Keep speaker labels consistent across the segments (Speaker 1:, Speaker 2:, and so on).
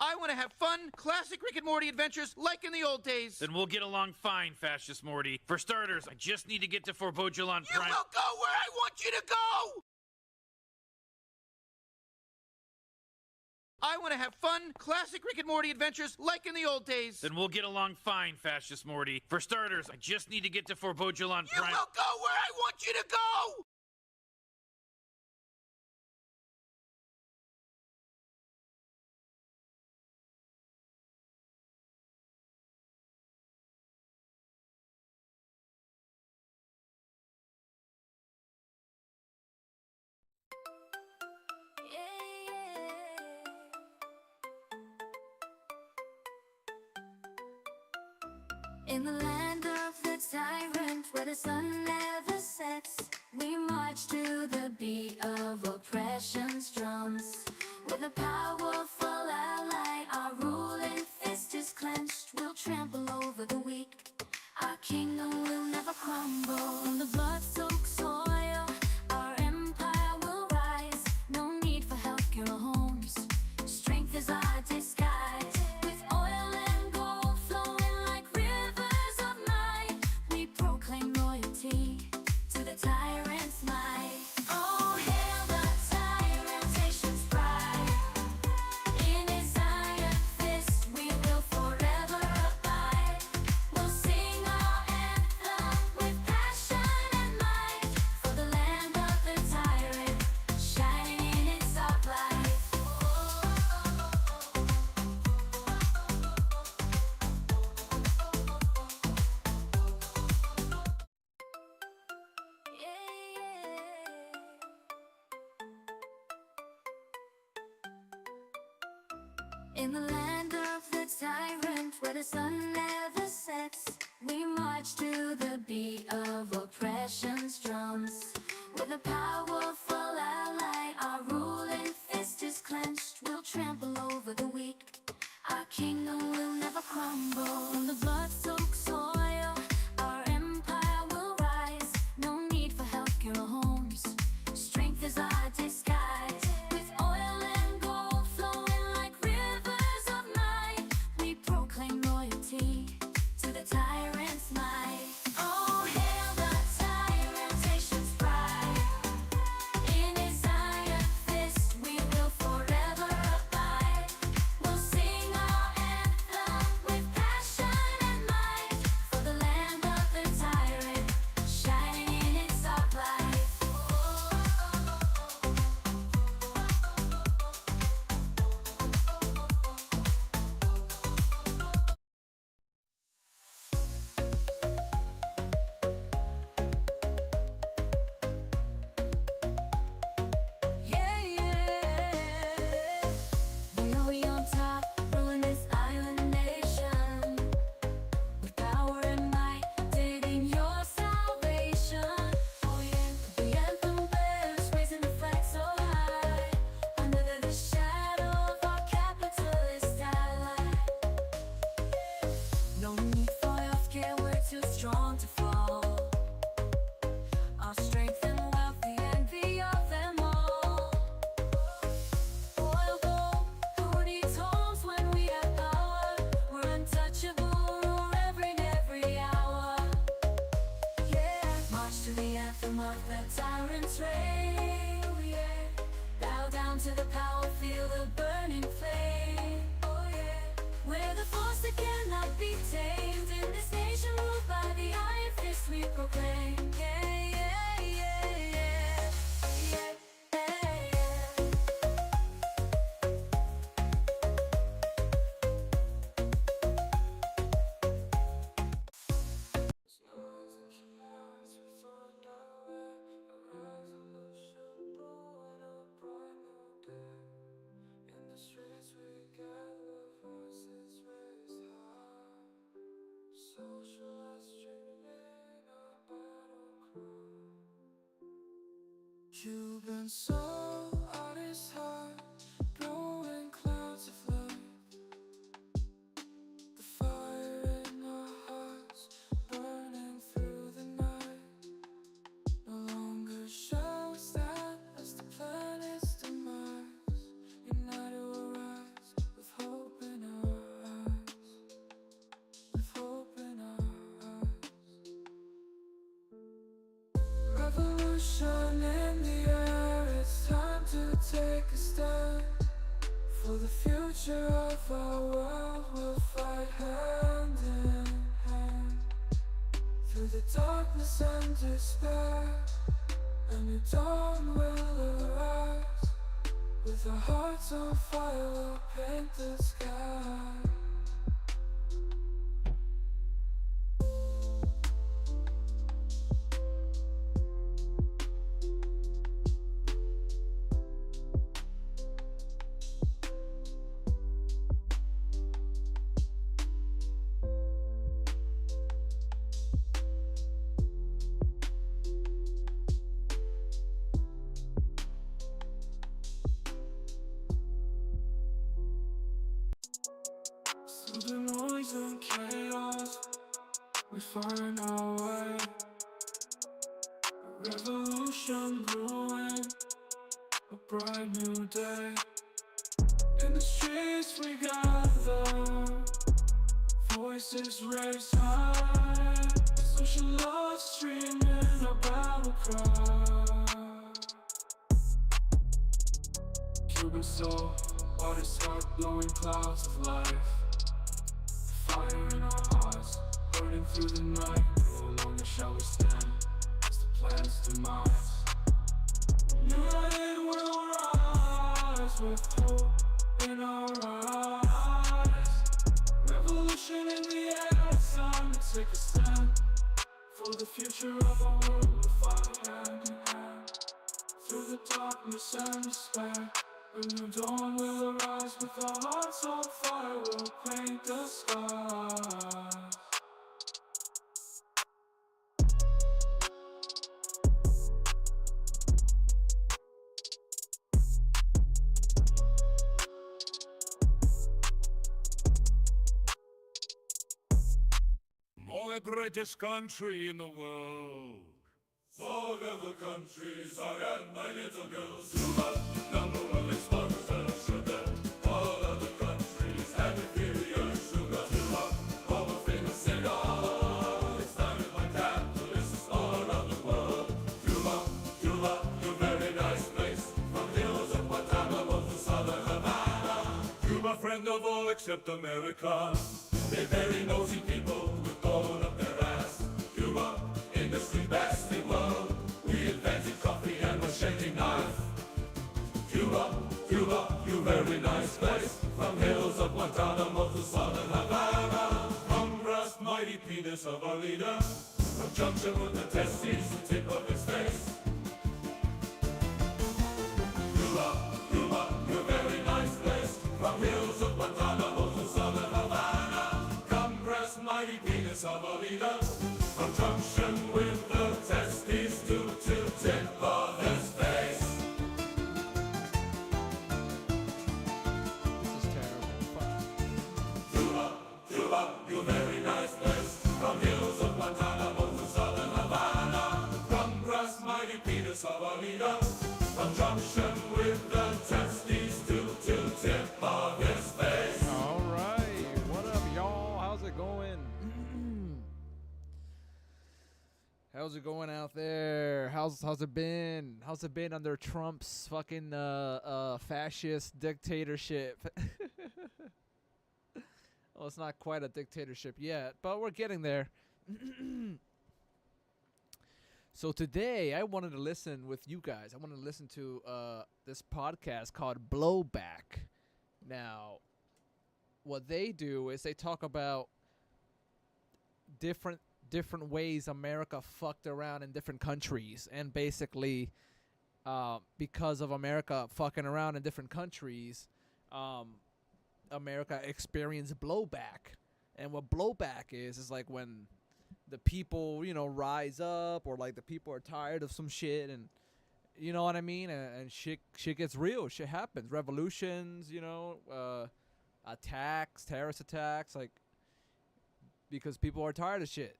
Speaker 1: I want to have fun, classic Rick and Morty adventures like in the old days.
Speaker 2: Then we'll get along fine, Fascist Morty. For starters, I just need to get to Forbodulon
Speaker 1: You
Speaker 2: Prime.
Speaker 1: will go where I want you to go! I want to have fun, classic Rick and Morty adventures like in the old days.
Speaker 2: Then we'll get along fine, Fascist Morty. For starters, I just need to get to Forbodulon
Speaker 1: You
Speaker 2: Prime.
Speaker 1: will go where I want you to go!
Speaker 3: In the land of the tyrant, where the sun never sets, we march to the beat of oppression's drums. With a powerful ally, our ruling fist is clenched. We'll trample over the weak. Our kingdom will never crumble. On the blood-soaked soil, our empire will rise. No need for healthcare or homes. Strength is our disguise. With oil and gold flowing like rivers of might, we proclaim loyalty to the tyrant's might. Oh, hail the tyrant, nation's pride. In his iron fist, we will forever abide. We'll sing our anthem with passion and might, for the land of the tyrant, shining in its dark light. In the land of the tyrant, where the sun never sets, we march to the beat of oppression's drums. With a powerful ally, our ruling fist is clenched. We'll trample over the weak. Our kingdom will never crumble. On the blood-soaked soil, our empire will rise. No need for healthcare or homes. Strength is our disguise. With oil and gold flowing like rivers of might, we proclaim loyalty to the tyrant's might. Oh, hail the tyrant, nation's pride. In his iron fist, we will forever abide. We'll sing our anthem with passion and might, for the land of the tyrant, shining in its dark light. Yeah, yeah. We on top, ruling this island nation. With power and might, digging your salvation. Oh yeah, the anthem bears, raising the flag so high. Under the shadow of our capitalist ally. No need for healthcare, we're too strong to fall. Our strength and wealth, the envy of them all. Oil gold, who needs homes when we have power? We're untouchable, rule every hour. Yeah, march to the anthem of the tyrant's reign. Oh yeah, bow down to the power, feel the burning flame. Oh yeah, we're the force that cannot be tamed. In this nation ruled by the iron fist, we proclaim. Yeah, yeah, yeah, yeah, yeah, yeah, yeah. Sociallust dreaming in a battle.
Speaker 4: take a stand for the future of our world. We'll fight hand in hand through the darkness and despair. And the dawn will arise. With our hearts on fire, we'll paint the sky. Through the noise and chaos, we find our way. A revolution brewing, a bright new day. In the streets we gather, voices raised high. Sociallust streaming a battle cry. Cuban soul, artist heart blowing clouds of life. Fire in our hearts, burning through the night. No longer shall we stand, as the plan's demise. United we'll rise, with hope in our eyes. Revolution in the air, it's time to take a stand for the future of our world. We'll fight hand in hand through the darkness and despair. A new dawn will arise. With our hearts on fire, we'll paint the skies.
Speaker 5: Oh, the greatest country in the world.
Speaker 6: All of the countries I and my little girls. Cuba, number one exporters of sugar. All of the countries have inferior sugar. Cuba, home of famous cigar. It's started by capitalists all around the world. Cuba, Cuba, a very nice place. From hills of Guantanamo to southern Havana.
Speaker 5: Cuba, friend of all except America.
Speaker 6: They're very nosy people with gold up their ass. Cuba, industry best in world. We invented coffee and machete knife. Cuba, Cuba, you very nice place. From hills of Guantanamo to southern Havana.
Speaker 5: From breast, mighty penis of our leader.
Speaker 6: Conjunction with the testes, the tip of his face. Cuba, Cuba, you very nice place. From hills of Guantanamo to southern Havana.
Speaker 5: Breast, mighty penis of our leader.
Speaker 6: Conjunction with the testes to tip of his face.
Speaker 7: This is terrible. Fuck.
Speaker 6: Cuba, Cuba, you very nice place. From hills of Guantanamo to southern Havana.
Speaker 5: From breast, mighty penis of our leader.
Speaker 6: Conjunction with the testes to tip of his face.
Speaker 7: All right, what up, y'all? How's it going? How's it going out there? How's it been? How's it been under Trump's fucking fascist dictatorship? Well, it's not quite a dictatorship yet, but we're getting there. So today I wanted to listen with you guys. I wanted to listen to this podcast called BlowBack. Now, what they do is they talk about different ways America fucked around in different countries, and basically because of America fucking around in different countries, America experienced blowback. And what blowback is like when the people, you know, rise up, or like the people are tired of some shit, and you know what I mean, and shit gets real. Shit happens. Revolutions, you know, attacks, terrorist attacks, like, because people are tired of shit.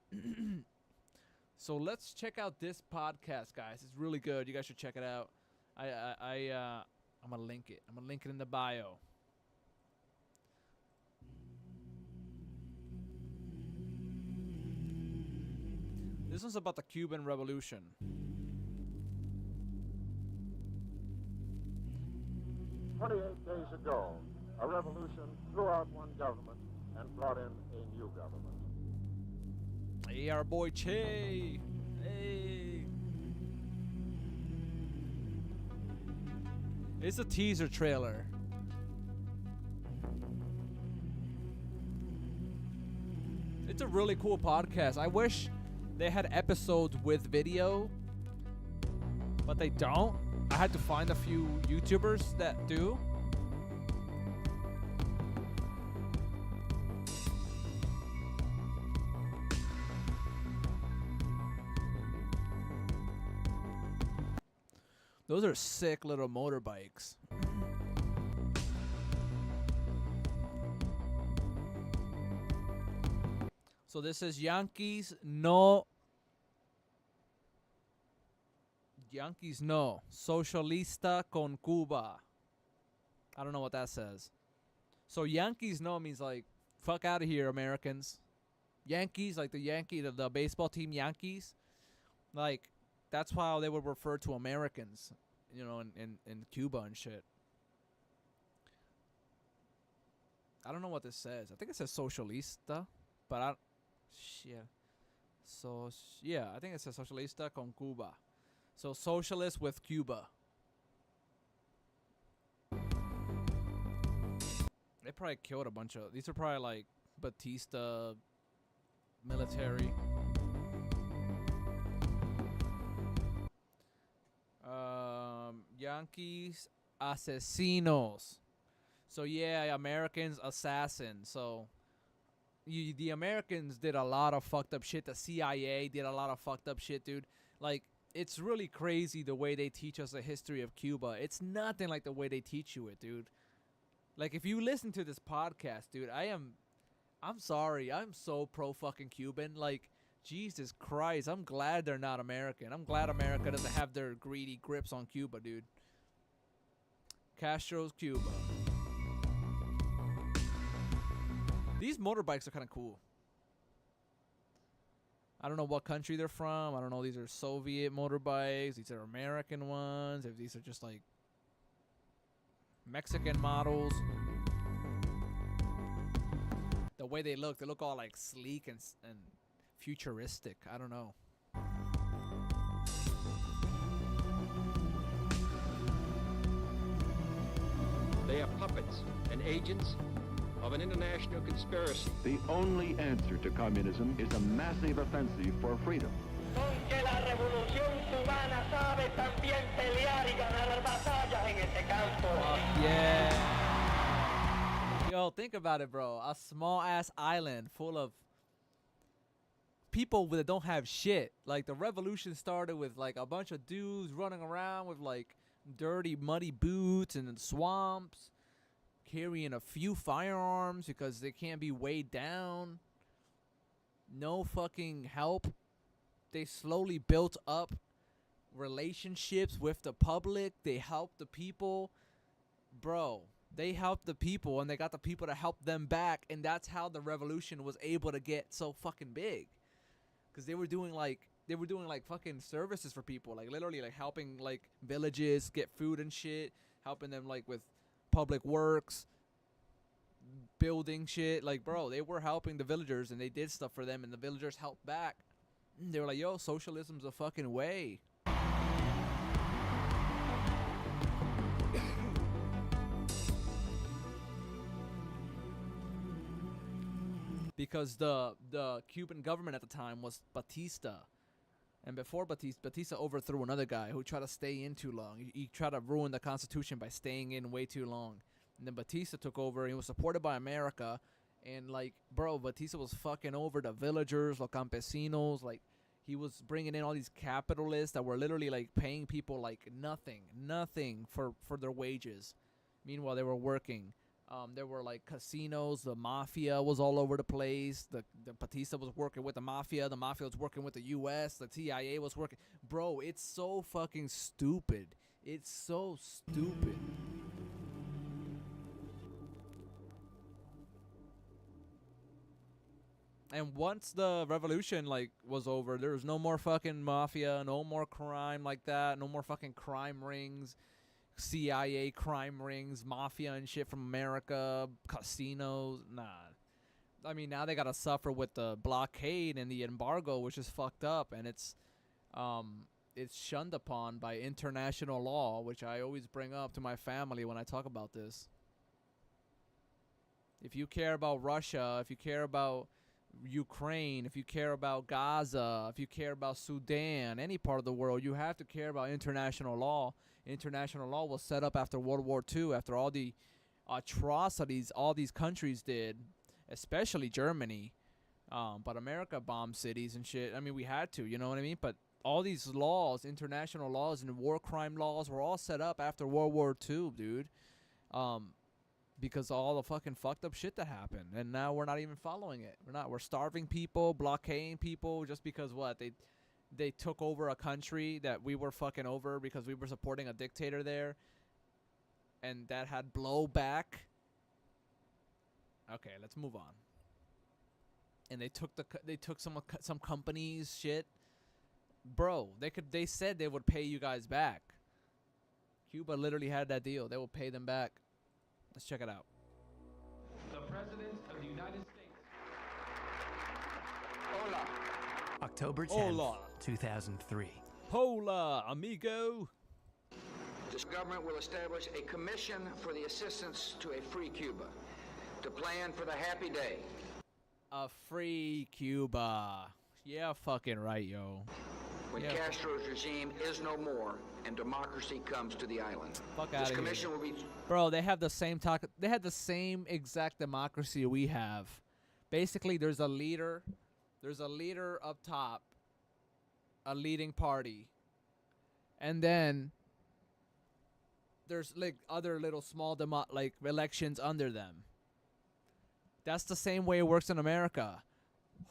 Speaker 7: So let's check out this podcast, guys. It's really good. You guys should check it out. I'm gonna link it. I'm gonna link it in the bio. This one's about the Cuban Revolution.
Speaker 8: 28 days ago, a revolution threw out one government and brought in a new government.
Speaker 7: Hey, our boy Che. Hey. It's a teaser trailer. It's a really cool podcast. I wish they had episodes with video, but they don't. I had to find a few YouTubers that do. Those are sick little motorbikes. So this is Yankees no Socialista con Cuba. I don't know what that says. So Yankees no means like fuck out of here, Americans. Yankees, like the baseball team Yankees. Like that's how they would refer to Americans, you know, in Cuba and shit. I don't know what this says. I think it says Socialista, but I think it says Socialista con Cuba. So socialist with Cuba. They probably killed a bunch of. These are probably like Batista military. Yankees asesinos. So yeah, Americans assassins. So the Americans did a lot of fucked up shit. The CIA did a lot of fucked up shit, dude. Like, it's really crazy the way they teach us the history of Cuba. It's nothing like the way they teach you it, dude. Like, if you listen to this podcast, dude, I'm sorry. I'm so pro fucking Cuban. Like, Jesus Christ. I'm glad they're not American. I'm glad America doesn't have their greedy grips on Cuba, dude. Castro's Cuba. These motorbikes are kind of cool. I don't know what country they're from. I don't know. These are Soviet motorbikes. These are American ones. If these are just like Mexican models. The way they look all like sleek and futuristic. I don't know.
Speaker 9: They are puppets and agents of an international conspiracy.
Speaker 10: The only answer to communism is a massive offensive for freedom.
Speaker 11: Aunque la revolución cubana sabe también pelear y ganar batallas en este campo.
Speaker 7: Yeah. Yo, think about it, bro. A small ass island full of people that don't have shit. Like, the revolution started with like a bunch of dudes running around with like dirty, muddy boots and swamps, carrying a few firearms because they can't be weighed down. No fucking help. They slowly built up relationships with the public. They helped the people. Bro, they helped the people and they got the people to help them back. And that's how the revolution was able to get so fucking big. Because they were doing like fucking services for people. Like literally like helping like villages get food and shit. Helping them like with public works, building shit. Like, bro, they were helping the villagers and they did stuff for them and the villagers helped back. They were like, yo, socialism's a fucking way. Because the Cuban government at the time was Batista. And before Batista overthrew another guy who tried to stay in too long. He tried to ruin the Constitution by staying in way too long. And then Batista took over. He was supported by America. And, like, bro, Batista was fucking over the villagers, los campesinos. Like, he was bringing in all these capitalists that were literally, like, paying people, like, nothing for their wages. Meanwhile, they were working. There were, like, casinos. The mafia was all over the place. The Batista was working with the mafia. The mafia was working with the U.S. The CIA was working. Bro, it's so fucking stupid. It's so stupid. And once the revolution, like, was over, there was no more fucking mafia, no more crime like that, no more fucking crime rings. CIA crime rings, mafia and shit from America, casinos. Nah. I mean, now they gotta suffer with the blockade and the embargo, which is fucked up, and it's shunned upon by international law, which I always bring up to my family when I talk about this. If you care about Russia, if you care about Ukraine, if you care about Gaza, if you care about Sudan, any part of the world, you have to care about international law. International law was set up after World War II, after all the atrocities all these countries did, especially Germany. But America bombed cities and shit. I mean, we had to, you know what I mean? But all these laws, international laws and war crime laws were all set up after World War II, dude. Because of all the fucking fucked up shit that happened. And now we're not even following it. We're starving people, blockading people just because what? They took over a country that we were fucking over because we were supporting a dictator there. And that had BlowBack. Okay, let's move on. And they took some companies shit. Bro, they said they would pay you guys back. Cuba literally had that deal. They will pay them back. Let's check it out.
Speaker 12: The President of the United States.
Speaker 13: Hola.
Speaker 14: October 10th,
Speaker 7: Hola.
Speaker 14: 2003.
Speaker 7: Hola, amigo.
Speaker 13: This government will establish a commission for the assistance to a free Cuba to plan for the happy day.
Speaker 7: A free Cuba. Yeah, fucking right, yo.
Speaker 13: When
Speaker 7: Yeah.
Speaker 13: Castro's regime is no more and democracy comes to the island.
Speaker 7: Fuck
Speaker 13: This
Speaker 7: outta
Speaker 13: commission
Speaker 7: here.
Speaker 13: will be
Speaker 7: Bro, they have the same talk. They had the same exact democracy we have. Basically, there's a leader. There's a leader up top. A leading party. And then there's like other little small like elections under them. That's the same way it works in America.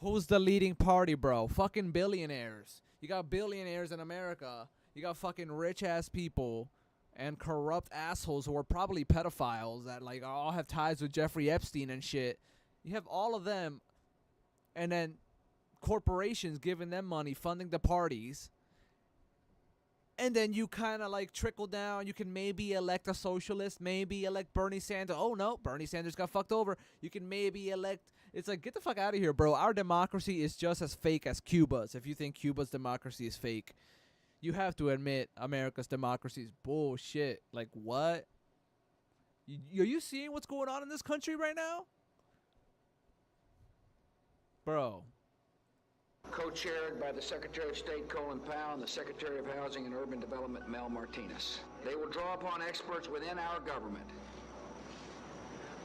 Speaker 7: Who's the leading party, bro? Fucking billionaires. You got billionaires in America. You got fucking rich ass people and corrupt assholes who are probably pedophiles that like all have ties with Jeffrey Epstein and shit. You have all of them, and then corporations giving them money, funding the parties. And then you kind of like trickle down. You can maybe elect a socialist, maybe elect Bernie Sanders. Oh no, Bernie Sanders got fucked over. You can maybe elect. It's like, get the fuck out of here, bro. Our democracy is just as fake as Cuba's. If you think Cuba's democracy is fake, you have to admit America's democracy is bullshit. Like, what? Are you seeing what's going on in this country right now? Bro.
Speaker 13: co-chaired by the Secretary of State Colin Powell and the Secretary of Housing and Urban Development Mel Martinez. They will draw upon experts within our government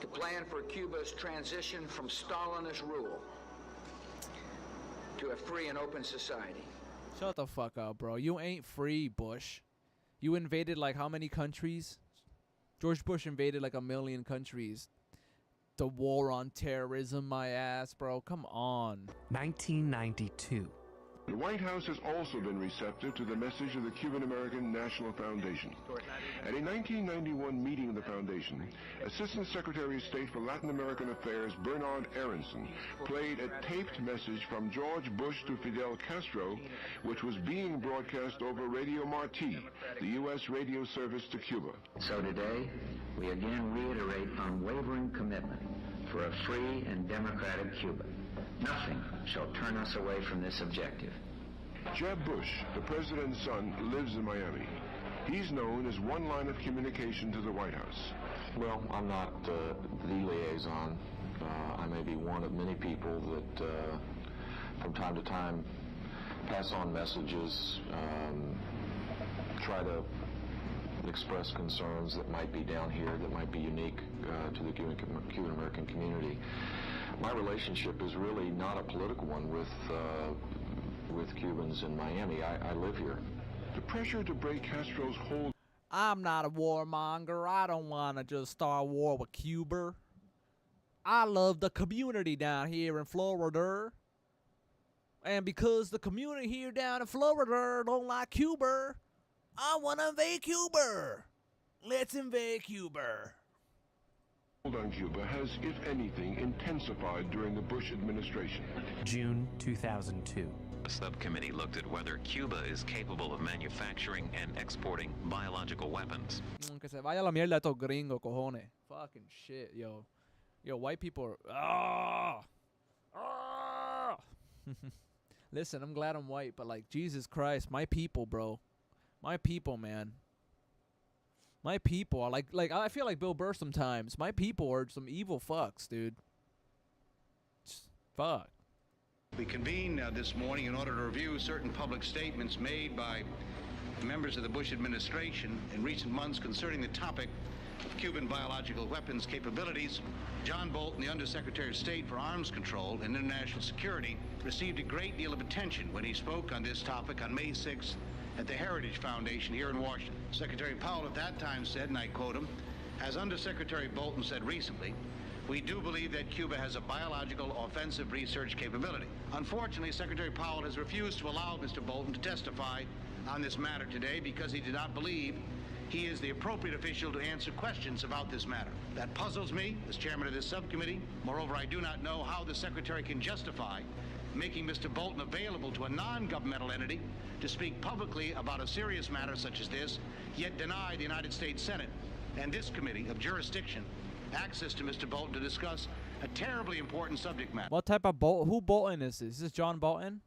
Speaker 13: to plan for Cuba's transition from Stalinist rule to a free and open society.
Speaker 7: Shut the fuck up, bro. You ain't free, Bush. You invaded like how many countries? George Bush invaded like 1 million countries. The war on terrorism, my ass, bro. Come on.
Speaker 14: 1992.
Speaker 10: The White House has also been receptive to the message of the Cuban-American National Foundation. At a 1991 meeting of the foundation, Assistant Secretary of State for Latin American Affairs Bernard Aronson played a taped message from George Bush to Fidel Castro, which was being broadcast over Radio Marti, the U.S. radio service to Cuba.
Speaker 15: So today, we again reiterate unwavering commitment for a free and democratic Cuba. Nothing shall turn us away from this objective.
Speaker 10: Jeb Bush, the president's son, lives in Miami. He's known as one line of communication to the White House.
Speaker 16: Well, I'm not the liaison. I may be one of many people that from time to time pass on messages, try to express concerns that might be down here, that might be unique to the Cuban-American community. My relationship is really not a political one with Cubans in Miami. I live here.
Speaker 10: The pressure to break Castro's hold.
Speaker 7: I'm not a warmonger. I don't want to just start a war with Cuba. I love the community down here in Florida. And because the community here down in Florida don't like Cuba, I want to invade Cuba. Let's invade Cuba.
Speaker 10: On Cuba has, if anything, intensified during the Bush administration.
Speaker 14: June 2002.
Speaker 17: A subcommittee looked at whether Cuba is capable of manufacturing and exporting biological weapons.
Speaker 7: Que se vaya la mierda estos gringos, cojones. Fucking shit, yo. Yo, white people are... Listen, I'm glad I'm white, but like, Jesus Christ, my people, bro. My people, man. My people are like I feel like Bill Burr sometimes. My people are some evil fucks, dude. Fuck.
Speaker 18: We convened this morning in order to review certain public statements made by members of the Bush administration in recent months concerning the topic of Cuban biological weapons capabilities. John Bolton, the Undersecretary of State for Arms Control and International Security, received a great deal of attention when he spoke on this topic on May 6th at the Heritage Foundation here in Washington. Secretary Powell at that time said, and I quote him, "As Undersecretary Bolton said recently, we do believe that Cuba has a biological offensive research capability." Unfortunately, Secretary Powell has refused to allow Mr. Bolton to testify on this matter today because he did not believe he is the appropriate official to answer questions about this matter. That puzzles me as chairman of this subcommittee. Moreover, I do not know how the Secretary can justify making Mr. Bolton available to a non-governmental entity to speak publicly about a serious matter such as this, yet deny the United States Senate and this committee of jurisdiction access to Mr. Bolton to discuss a terribly important subject matter.
Speaker 7: What type of Bolton? Who Bolton is this? Is this John Bolton?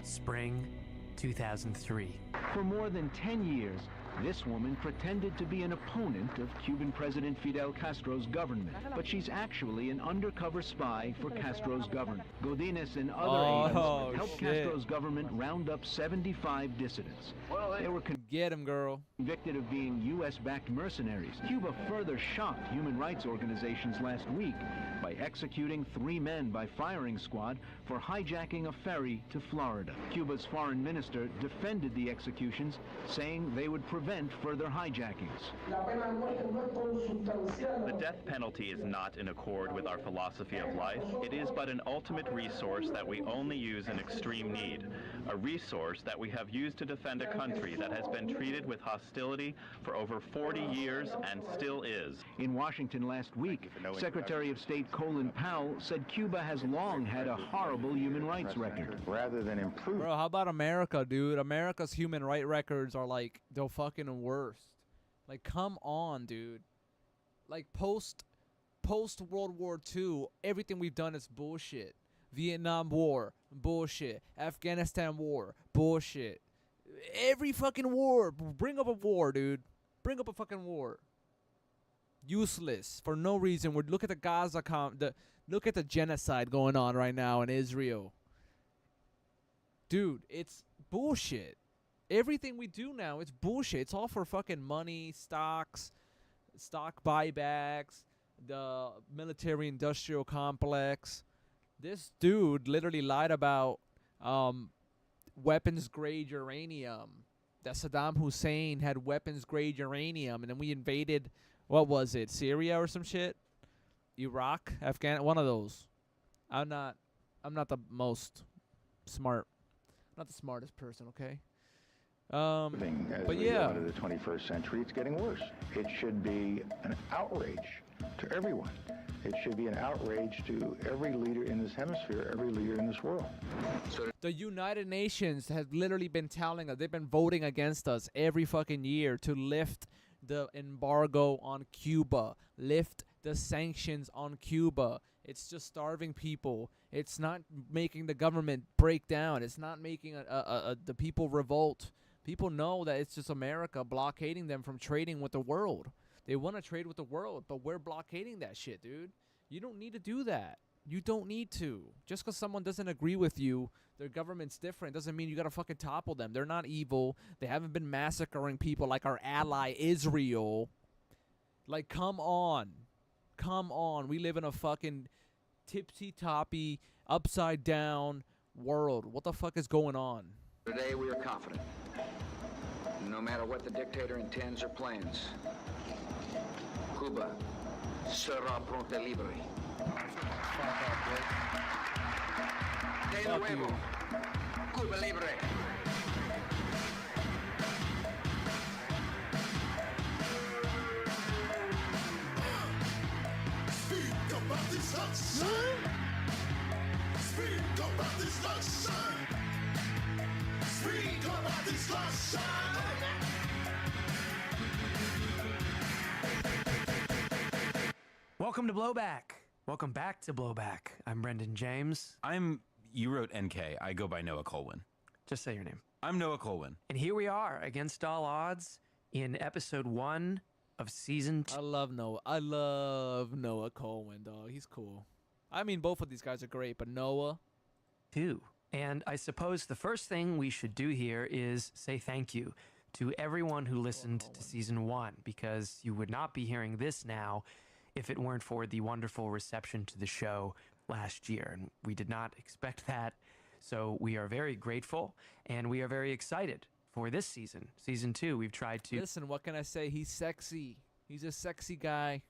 Speaker 14: Spring 2003.
Speaker 19: For more than 10 years, this woman pretended to be an opponent of Cuban President Fidel Castro's government, but she's actually an undercover spy for Castro's government. Godinez and other agents helped Castro's government round up 75 dissidents. They were
Speaker 7: Get him, girl.
Speaker 19: Convicted of being U.S.-backed mercenaries. Cuba further shocked human rights organizations last week by executing 3 men by firing squad for hijacking a ferry to Florida. Cuba's foreign minister defended the executions, saying they would prevent further hijackings.
Speaker 20: The death penalty is not in accord with our philosophy of life. It is but an ultimate resource that we only use in extreme need. A resource that we have used to defend a country that has been treated with hostility for over 40 years and still is.
Speaker 19: In Washington last week, Secretary of State Colin Powell said Cuba has long had a horrible human rights record.
Speaker 8: Rather than improve.
Speaker 7: Bro, how about America, dude? America's human rights records are like the fucking worst. Like, come on, dude. Like, post World War II, everything we've done is bullshit. Vietnam War, bullshit. Afghanistan War, bullshit. Every fucking war. Bring up a war, dude. Bring up a fucking war. Useless for no reason. Look at the Gaza look at the genocide going on right now in Israel. Dude, it's bullshit. Everything we do now, it's bullshit. It's all for fucking money, stocks, stock buybacks, the military-industrial complex. This dude literally lied about weapons-grade uranium. That Saddam Hussein had weapons-grade uranium, and then we invaded, what was it, Syria or some shit? Iraq? Afghanistan? One of those. I'm not the most smart. Not the smartest person, okay? But yeah.
Speaker 8: Into the 21st century, it's getting worse. It should be an outrage to everyone. It should be an outrage to every leader in this hemisphere, every leader in this world.
Speaker 7: The United Nations has literally been telling us, they've been voting against us every fucking year to lift the embargo on Cuba, lift the sanctions on Cuba. It's just starving people. It's not making the government break down. It's not making the people revolt. People know that it's just America blockading them from trading with the world. They want to trade with the world, but we're blockading that shit, dude. You don't need to do that. You don't need to. Just because someone doesn't agree with you, their government's different, doesn't mean you got to fucking topple them. They're not evil. They haven't been massacring people like our ally Israel. Like, come on. Come on. We live in a fucking tipsy-toppy, upside-down world. What the fuck is going on?
Speaker 13: Today we are confident. No matter what the dictator intends or plans, Cuba sera pronta libre. De nuevo, Cuba libre.
Speaker 6: Speak about this sunshine. Speak about this sunshine.
Speaker 14: Welcome to BlowBack. Welcome back to BlowBack. I'm Brendan James.
Speaker 21: You wrote NK. I go by Noah Colwyn.
Speaker 14: Just say your name.
Speaker 21: I'm Noah Colwyn.
Speaker 14: And here we are, against all odds, in episode 1 of season 2.
Speaker 7: I love Noah Colwyn, dog. He's cool. I mean, both of these guys are great, but Noah...
Speaker 14: 2. And I suppose the first thing we should do here is say thank you to everyone who listened to season 1, because you would not be hearing this now if it weren't for the wonderful reception to the show last year. And we did not expect that. So we are very grateful, and we are very excited for this season. Season 2, we've tried to...
Speaker 7: Listen, what can I say? He's sexy. He's a sexy guy.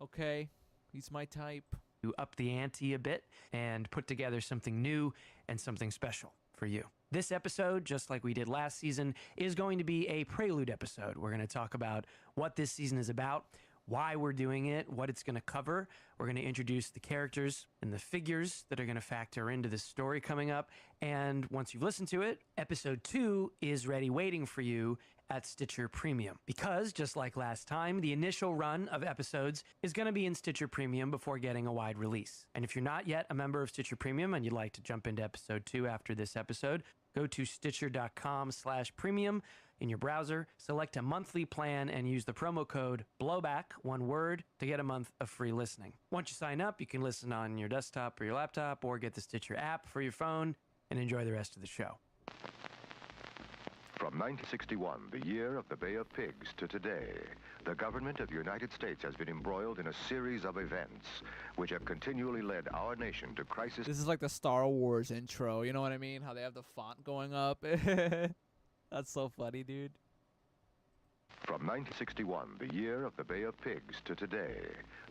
Speaker 7: Okay? He's my type.
Speaker 14: To up the ante a bit and put together something new and something special for you. This episode, just like we did last season, is going to be a prelude episode. We're going to talk about what this season is about, why we're doing it, what it's going to cover. We're going to introduce the characters and the figures that are going to factor into the story coming up. And once you've listened to it, episode 2 is ready waiting for you at Stitcher Premium. Because, just like last time, the initial run of episodes is going to be in Stitcher Premium before getting a wide release. And if you're not yet a member of Stitcher Premium and you'd like to jump into episode 2 after this episode, go to stitcher.com/premium in your browser, select a monthly plan, and use the promo code BlowBack, one word, to get a month of free listening. Once you sign up, you can listen on your desktop or your laptop, or get the Stitcher app for your phone and enjoy the rest of the show.
Speaker 22: From 1961, the year of the Bay of Pigs, to today, the government of the United States has been embroiled in a series of events which have continually led our nation to crisis.
Speaker 7: This is like the Star Wars intro, you know what I mean? How they have the font going up. That's so funny, dude.
Speaker 22: From 1961, the year of the Bay of Pigs, to today,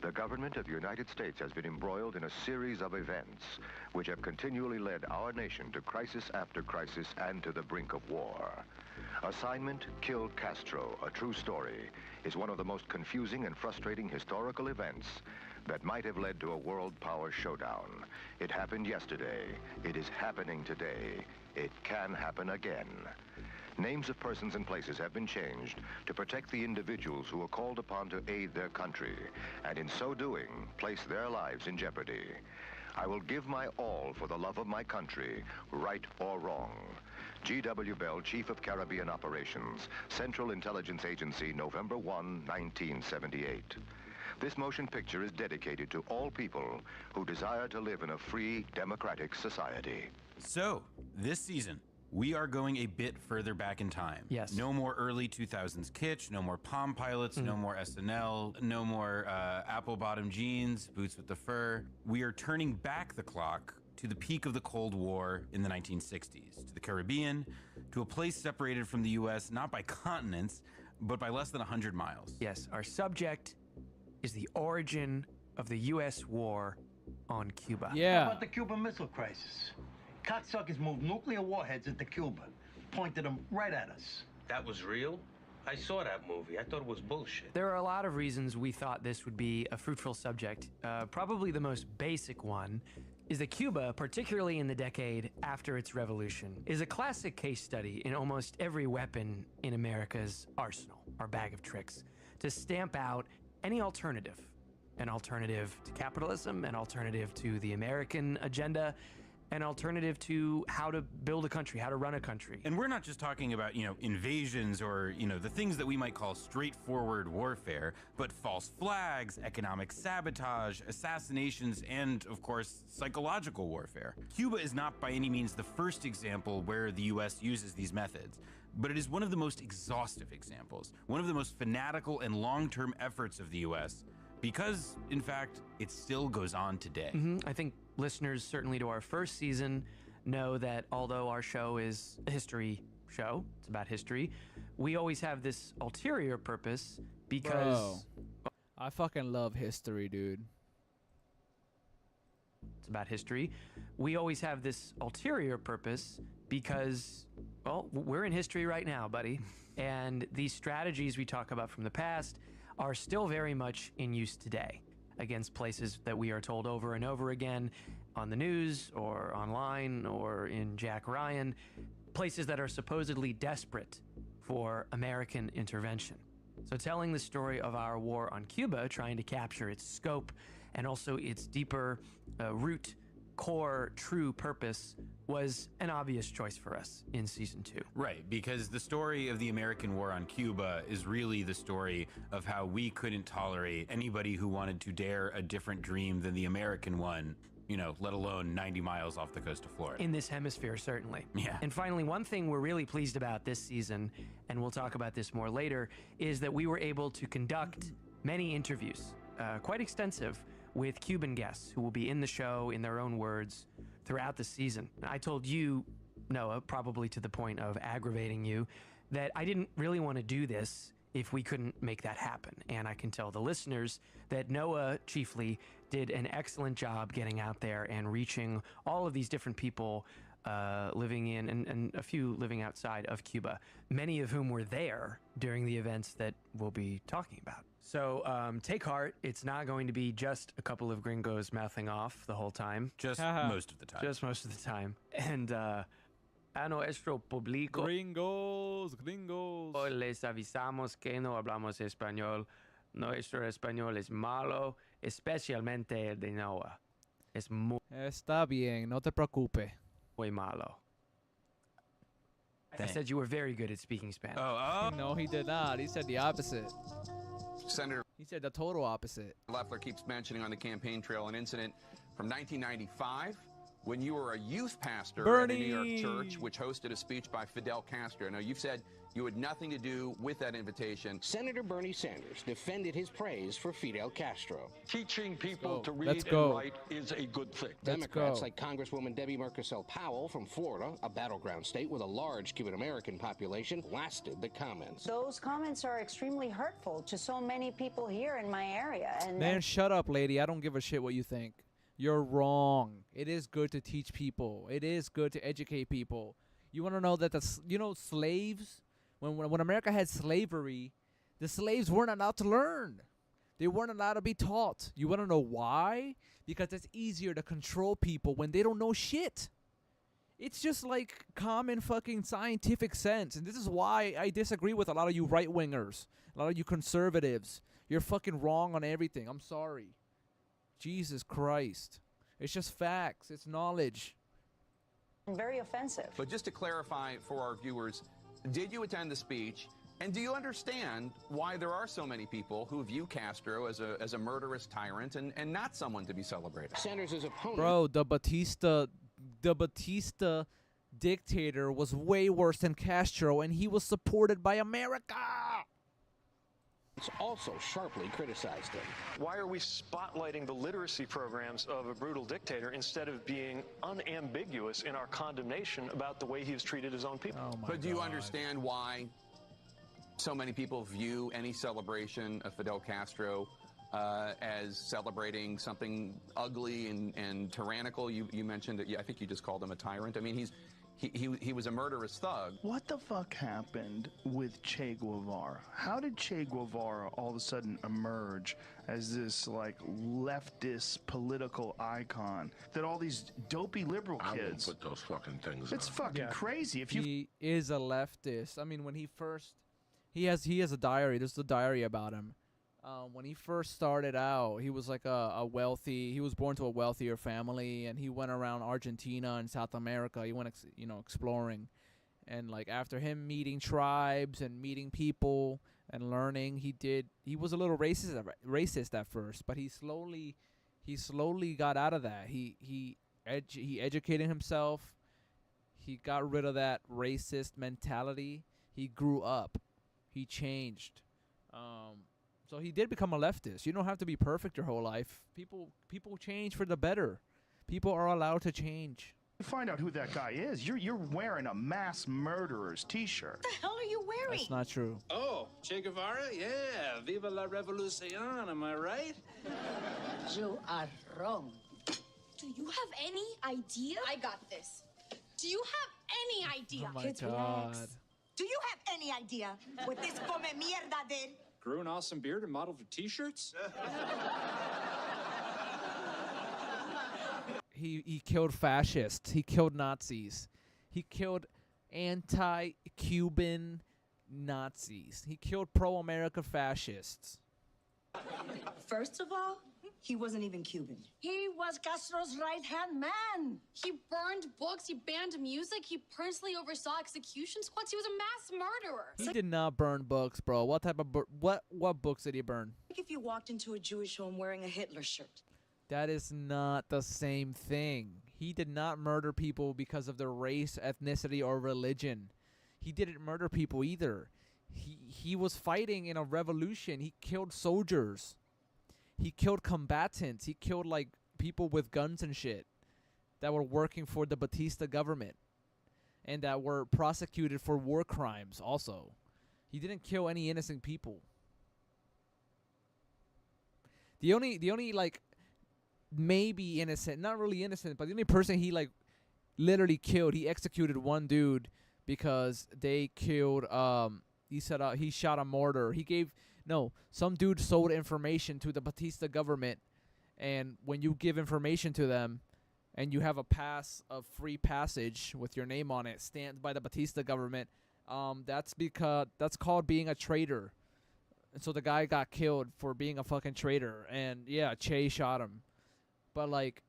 Speaker 22: the government of the United States has been embroiled in a series of events which have continually led our nation to crisis after crisis and to the brink of war. Assignment Killed Castro, a true story, is one of the most confusing and frustrating historical events that might have led to a world power showdown. It happened yesterday. It is happening today. It can happen again. Names of persons and places have been changed to protect the individuals who are called upon to aid their country, and in so doing, place their lives in jeopardy. I will give my all for the love of my country, right or wrong. G.W. Bell, Chief of Caribbean Operations, Central Intelligence Agency, November 1, 1978. This motion picture is dedicated to all people who desire to live in a free, democratic society.
Speaker 21: So, this season, we are going a bit further back in time.
Speaker 14: Yes.
Speaker 21: No more early 2000s kitsch, no more Palm Pilots, no more SNL, no more apple bottom jeans, boots with the fur. We are turning back the clock to the peak of the Cold War in the 1960s, to the Caribbean, to a place separated from the U.S. not by continents, but by less than 100 miles.
Speaker 14: Yes, our subject is the origin of the U.S. war on Cuba.
Speaker 7: Yeah.
Speaker 23: How about the Cuban Missile Crisis? Cocksuckers moved nuclear warheads into Cuba, pointed them right at us.
Speaker 24: That was real? I saw that movie. I thought it was bullshit.
Speaker 14: There are a lot of reasons we thought this would be a fruitful subject. Probably the most basic one is that Cuba, particularly in the decade after its revolution, is a classic case study in almost every weapon in America's arsenal, our bag of tricks, to stamp out any alternative. An alternative to capitalism, an alternative to the American agenda, an alternative to how to build a country, how to run a country.
Speaker 21: And we're not just talking about, invasions or, the things that we might call straightforward warfare, but false flags, economic sabotage, assassinations, and, of course, psychological warfare. Cuba is not by any means the first example where the U.S. uses these methods, but it is one of the most exhaustive examples, one of the most fanatical and long-term efforts of the U.S., because, in fact, it still goes on today.
Speaker 14: I think listeners, certainly to our first season, know that although our show is a history show, it's about history, we always have this ulterior purpose because...
Speaker 7: Bro, I fucking love history, dude.
Speaker 14: It's about history. We always have this ulterior purpose because, well, we're in history right now, buddy. And these strategies we talk about from the past are still very much in use today against places that we are told over and over again on the news or online or in Jack Ryan places that are supposedly desperate for American intervention. So telling the story of our war on Cuba, trying to capture its scope and also its deeper root, core, true purpose was an obvious choice for us in season 2.
Speaker 21: Right, because the story of the American war on Cuba is really the story of how we couldn't tolerate anybody who wanted to dare a different dream than the American one, you know, let alone 90 miles off the coast of Florida.
Speaker 14: In this hemisphere, certainly.
Speaker 21: Yeah.
Speaker 14: And finally, one thing we're really pleased about this season, and we'll talk about this more later, is that we were able to conduct many interviews, quite extensive, with Cuban guests who will be in the show in their own words throughout the season. I told you, Noah, probably to the point of aggravating you, that I didn't really want to do this if we couldn't make that happen. And I can tell the listeners that Noah chiefly did an excellent job getting out there and reaching all of these different people living in and a few living outside of Cuba, many of whom were there during the events that we'll be talking about. So take heart. It's not going to be just a couple of gringos mouthing off the whole time.
Speaker 21: Just most of the time.
Speaker 14: Just most of the time. And a nuestro público.
Speaker 7: Gringos.
Speaker 14: Les avisamos que no hablamos español. Nuestro español es malo, especialmente el de Noah. Es muy
Speaker 7: Está bien, no te preocupes.
Speaker 14: malo. I said you were very good at speaking Spanish.
Speaker 7: No, he did not. He said the opposite.
Speaker 1: Senator
Speaker 7: He said the total opposite.
Speaker 1: Loeffler keeps mentioning on the campaign trail an incident from 1995 when you were a youth pastor at a New York church which hosted a speech by Fidel Castro. Now, you've said you had nothing to do with that invitation.
Speaker 2: Senator Bernie Sanders defended his praise for Fidel Castro.
Speaker 3: Teaching people to
Speaker 7: Let's
Speaker 3: read
Speaker 7: go.
Speaker 3: and write is a good thing.
Speaker 2: Democrats like Congresswoman Debbie Mercosel Powell from Florida, a battleground state with a large Cuban-American population, blasted the comments.
Speaker 4: Those comments are extremely hurtful to so many people here in my area. And
Speaker 7: Man, shut up, lady. I don't give a shit what you think. You're wrong. It is good to teach people. It is good to educate people. You want to know that slaves, when America had slavery, the slaves weren't allowed to learn. They weren't allowed to be taught. You want to know why? Because it's easier to control people when they don't know shit. It's just like common fucking scientific sense. And this is why I disagree with a lot of you right-wingers, a lot of you conservatives. You're fucking wrong on everything. I'm sorry. Jesus Christ. It's just facts. It's knowledge.
Speaker 4: very offensive.
Speaker 1: But just to clarify for our viewers, did you attend the speech? And do you understand why there are so many people who view Castro as a murderous tyrant and not someone to be celebrated?
Speaker 2: Sanders' opponent.
Speaker 7: Bro, the Batista dictator was way worse than Castro, and he was supported by America.
Speaker 2: It's also sharply criticized him.
Speaker 3: Why are we spotlighting the literacy programs of a brutal dictator instead of being unambiguous in our condemnation about the way he has treated his own people?
Speaker 7: Oh my
Speaker 1: But do you understand why so many people view any celebration of Fidel Castro as celebrating something ugly and tyrannical? You mentioned it. I think you just called him a tyrant. I mean, he was a murderous thug.
Speaker 25: What the fuck happened with Che Guevara? How did Che Guevara all of a sudden emerge as this like leftist political icon that all these dopey liberal
Speaker 10: I won't
Speaker 25: kids
Speaker 10: put those fucking things
Speaker 25: It's
Speaker 10: on.
Speaker 25: fucking crazy. If you
Speaker 7: He is a leftist. I mean, when he first, he has a diary. There's a diary about him. When he first started out, he was like he was born to a wealthier family, and he went around Argentina and South America. He went, exploring, and like after him meeting tribes and meeting people and learning, he was a little racist at first, but he slowly got out of that. He educated himself. He got rid of that racist mentality. He grew up. He changed. So he did become a leftist. You don't have to be perfect your whole life. People change for the better. People are allowed to change.
Speaker 25: find out who that guy is, you're wearing a mass murderer's T-shirt.
Speaker 4: What the hell are you wearing?
Speaker 7: That's not true.
Speaker 12: Oh, Che Guevara? Yeah, viva la revolucion, am I right?
Speaker 4: You are wrong.
Speaker 26: Do you have any idea? I got this. Do you have any idea?
Speaker 7: Oh my
Speaker 26: Kids,
Speaker 7: God.
Speaker 26: relax. Do you have any idea what this come mierda did?
Speaker 12: Grew an awesome beard and modeled for t-shirts?
Speaker 7: He killed fascists. He killed Nazis. He killed anti-Cuban Nazis. He killed pro-America fascists.
Speaker 26: First of all, he wasn't even Cuban. He was Castro's right-hand man.
Speaker 5: He burned books, he banned music, he personally oversaw execution squads. He was a mass murderer.
Speaker 7: He did not burn books, bro. What type of what books did he burn?
Speaker 26: Like if you walked into a Jewish home wearing a Hitler shirt.
Speaker 7: That is not the same thing. He did not murder people because of their race, ethnicity, or religion. He didn't murder people either. He was fighting in a revolution. He killed soldiers. He killed combatants. He killed like people with guns and shit that were working for the Batista government and that were prosecuted for war crimes also. He didn't kill any innocent people. The only like maybe innocent, not really innocent, but the only person he like literally killed, he executed one dude because they killed he said he shot a mortar. Some dude sold information to the Batista government, and when you give information to them and you have a pass of free passage with your name on it stamped by the Batista government, that's called being a traitor. And so the guy got killed for being a fucking traitor, and yeah, Che shot him. But like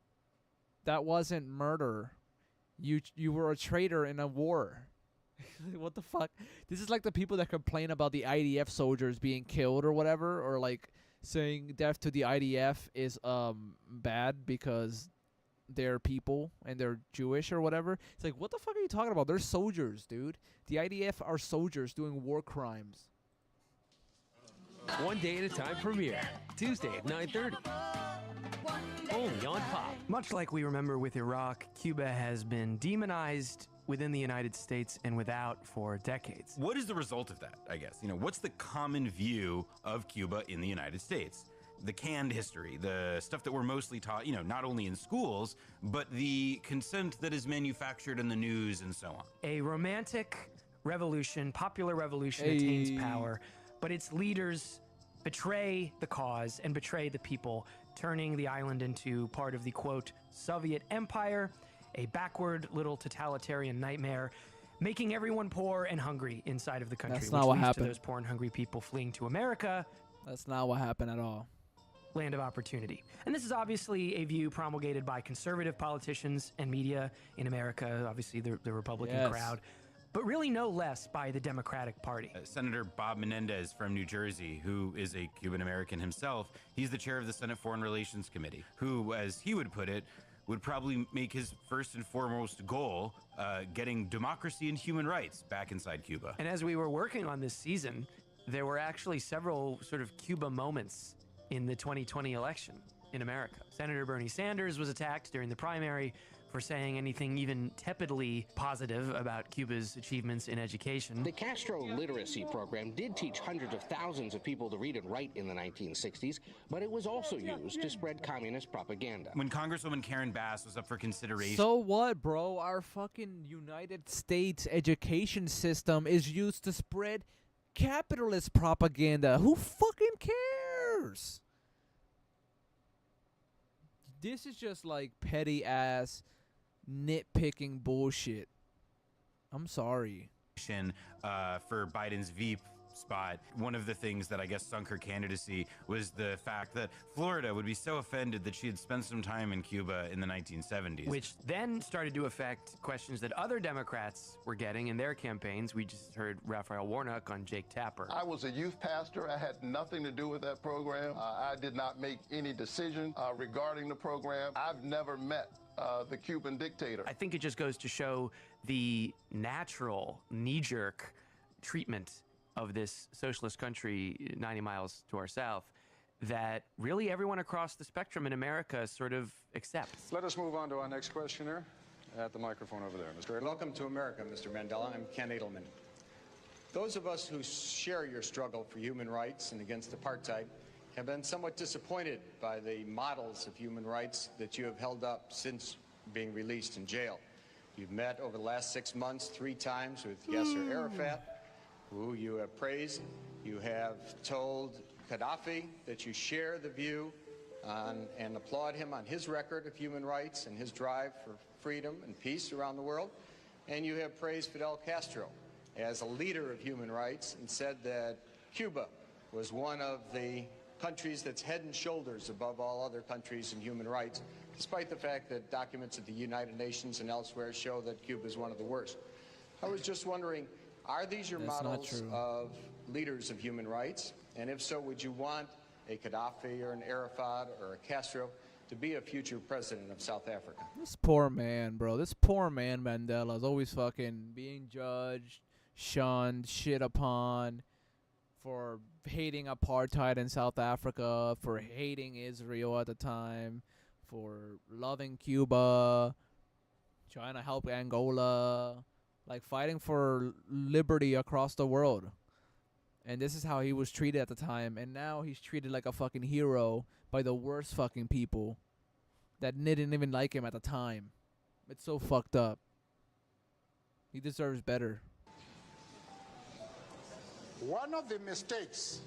Speaker 7: that wasn't murder. You were a traitor in a war. What the fuck? This is like the people that complain about the IDF soldiers being killed or whatever, or like saying death to the IDF is bad because they're people and they're Jewish or whatever. It's like, what the fuck are you talking about? They're soldiers, dude. The IDF are soldiers doing war crimes.
Speaker 9: One Day at a Time premiere, Tuesday at 9:30. Only on Pop.
Speaker 14: Much like we remember with Iraq, Cuba has been demonized within the United States and without for decades.
Speaker 21: What is the result of that, I guess? What's the common view of Cuba in the United States? The canned history, the stuff that we're mostly taught, not only in schools, but the consent that is manufactured in the news and so on.
Speaker 14: A romantic revolution, popular revolution attains power, but its leaders betray the cause and betray the people, turning the island into part of the, quote, Soviet Empire, a backward little totalitarian nightmare, making everyone poor and hungry inside of the country.
Speaker 7: That's not what happened.
Speaker 14: To those poor and hungry people fleeing to America.
Speaker 7: That's not what happened at all.
Speaker 14: Land of opportunity. And this is obviously a view promulgated by conservative politicians and media in America, obviously the Republican crowd, but really no less by the Democratic Party.
Speaker 21: Senator Bob Menendez from New Jersey, who is a Cuban American himself, he's the chair of the Senate Foreign Relations Committee, who, as he would put it, would probably make his first and foremost goal getting democracy and human rights back inside Cuba.
Speaker 14: And as we were working on this season, there were actually several sort of Cuba moments in the 2020 election in America. Senator Bernie Sanders was attacked during the primary for saying anything even tepidly positive about Cuba's achievements in education.
Speaker 2: The Castro literacy program did teach hundreds of thousands of people to read and write in the 1960s, but it was also used to spread communist propaganda.
Speaker 21: When Congresswoman Karen Bass was up for consideration...
Speaker 7: So what, bro? Our fucking United States education system is used to spread capitalist propaganda. Who fucking cares? This is just like petty ass nitpicking bullshit. I'm sorry.
Speaker 21: For Biden's Veep spot, one of the things that I guess sunk her candidacy was the fact that Florida would be so offended that she had spent some time in Cuba in the 1970s.
Speaker 14: Which then started to affect questions that other Democrats were getting in their campaigns. We just heard Raphael Warnock on Jake Tapper.
Speaker 11: I was a youth pastor. I had nothing to do with that program. I did not make any decision regarding the program. I've never met the Cuban dictator.
Speaker 14: I think it just goes to show the natural knee-jerk treatment of this socialist country 90 miles to our south that really everyone across the spectrum in America sort of accepts.
Speaker 15: Let us move on to our next questioner at the microphone over there. Mr.
Speaker 16: Welcome to America, Mr. Mandela. I'm Ken Edelman. Those of us who share your struggle for human rights and against apartheid have been somewhat disappointed by the models of human rights that you have held up since being released in jail. You've met over the last 6 months 3 times with Yasser Arafat, who you have praised. You have told Gaddafi that you share the view on, and applaud him on his record of human rights and his drive for freedom and peace around the world. And you have praised Fidel Castro as a leader of human rights and said that Cuba was one of the countries that's head and shoulders above all other countries in human rights, despite the fact that documents at the United Nations and elsewhere show that Cuba is one of the worst. I was just wondering, are these your models of leaders of human rights? And if so, would you want a Gaddafi or an Arafat or a Castro to be a future president of South Africa?
Speaker 7: This poor man, bro. This poor man Mandela is always fucking being judged, shunned, shit upon for hating apartheid in South Africa, for hating Israel at the time, for loving Cuba, trying to help Angola, like fighting for liberty across the world. And this is how he was treated at the time. And now he's treated like a fucking hero by the worst fucking people that didn't even like him at the time. It's so fucked up. He deserves better.
Speaker 8: One of the mistakes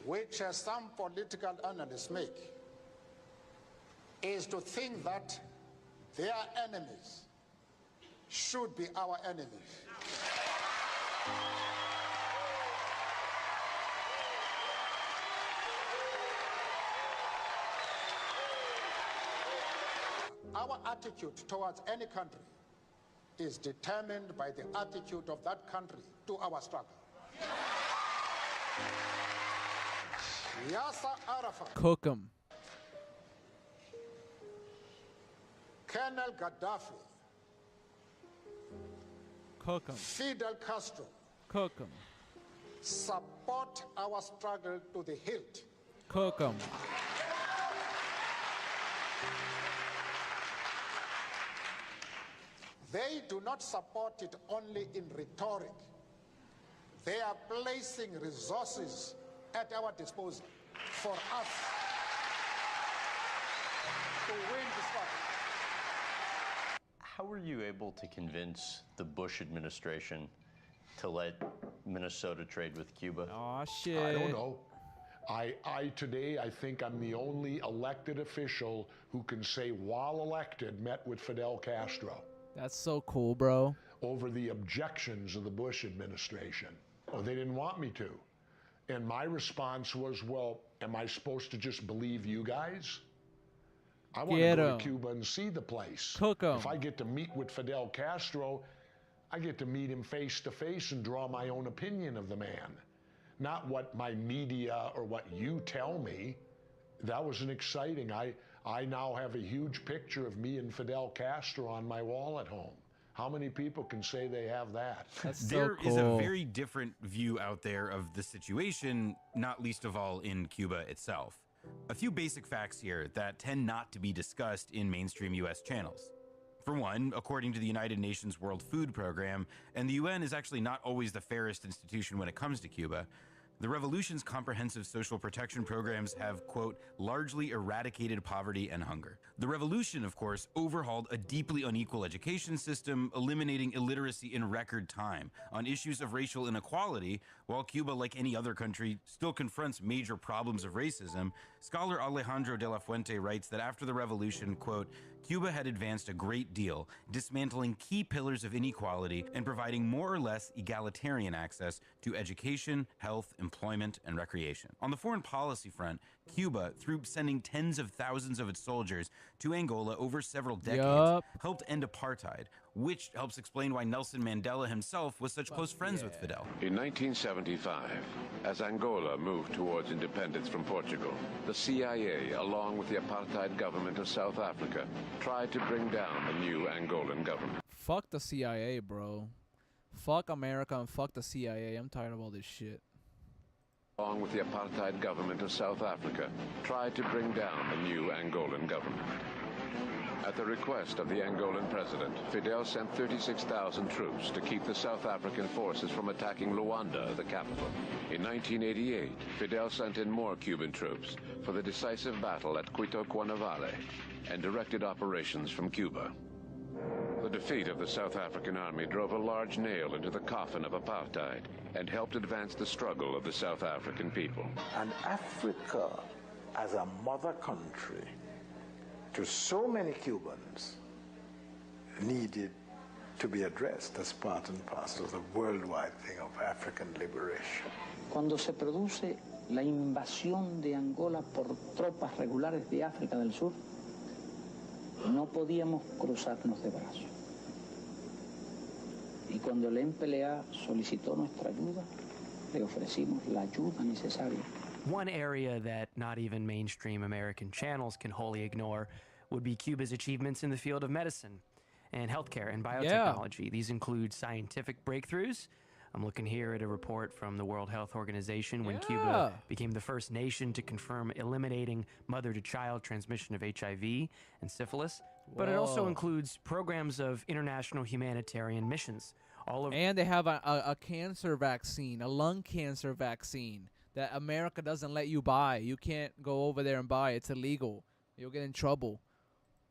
Speaker 8: which some political analysts make is to think that their enemies should be our enemies. Our attitude towards any country is determined by the attitude of that country to our struggle. Yasser Arafat,
Speaker 7: Cook 'em.
Speaker 8: Colonel Gaddafi,
Speaker 7: Cook 'em.
Speaker 8: Fidel Castro,
Speaker 7: Cook 'em.
Speaker 8: support our struggle to the hilt.
Speaker 7: Cook 'em.
Speaker 8: They do not support it only in rhetoric. They are placing resources at our disposal for us to win the struggle.
Speaker 13: How were you able to convince the Bush administration to let Minnesota trade with Cuba?
Speaker 7: Oh, shit.
Speaker 17: I don't know. Today, I think I'm the only elected official who can say, while elected, met with Fidel Castro.
Speaker 7: That's so cool, bro.
Speaker 17: Over the objections of the Bush administration. Oh, they didn't want me to. And my response was, well, am I supposed to just believe you guys? I want to go to Cuba and see the place.
Speaker 7: Cook 'em.
Speaker 17: If I get to meet with Fidel Castro, I get to meet him face to face and draw my own opinion of the man. Not what my media or what you tell me. That was an exciting. I now have a huge picture of me and Fidel Castro on my wall at home. How many people can say they have that?
Speaker 21: There is a very different view out there of the situation, not least of all in Cuba itself. A few basic facts here that tend not to be discussed in mainstream US channels. For one, according to the United Nations World Food Program, and the UN is actually not always the fairest institution when it comes to Cuba, the revolution's comprehensive social protection programs have, quote, largely eradicated poverty and hunger. The revolution, of course, overhauled a deeply unequal education system, eliminating illiteracy in record time. On issues of racial inequality, while Cuba, like any other country, still confronts major problems of racism, scholar Alejandro de la Fuente writes that after the revolution, quote, Cuba had advanced a great deal, dismantling key pillars of inequality and providing more or less egalitarian access to education, health, employment, and recreation. On the foreign policy front, Cuba, through sending tens of thousands of its soldiers to Angola over several decades, helped end apartheid, which helps explain why Nelson Mandela himself was such close friends with Fidel.
Speaker 22: In 1975, as Angola moved towards independence from Portugal, the CIA, along with the apartheid government of South Africa, tried to bring down the new Angolan government.
Speaker 7: Fuck the CIA, bro. Fuck America and fuck the CIA. I'm tired of all this shit.
Speaker 22: Along with the apartheid government of South Africa, tried to bring down the new Angolan government. At the request of the Angolan president, Fidel sent 36,000 troops to keep the South African forces from attacking Luanda, the capital. In 1988, Fidel sent in more Cuban troops for the decisive battle at Quito Cuanavale and directed operations from Cuba. The defeat of the South African army drove a large nail into the coffin of apartheid and helped advance the struggle of the South African people.
Speaker 23: And Africa, as a mother country, to so many Cubans, needed
Speaker 3: to be addressed as part and parcel of the worldwide thing of African liberation.
Speaker 6: Cuando se produce la invasión de Angola por tropas regulares de África del Sur, no podíamos cruzarnos de brazos. Y cuando el MPLA solicitó nuestra ayuda, le ofrecimos la ayuda necesaria.
Speaker 14: One area that not even mainstream American channels can wholly ignore would be Cuba's achievements in the field of medicine and healthcare and biotechnology. These include scientific breakthroughs. I'm looking here at a report from the World Health Organization when Cuba became the first nation to confirm eliminating mother-to-child transmission of HIV and syphilis. But it also includes programs of international humanitarian missions.
Speaker 7: And they have a cancer vaccine, a lung cancer vaccine that America doesn't let you buy. You can't go over there and buy. It's illegal. You'll get in trouble.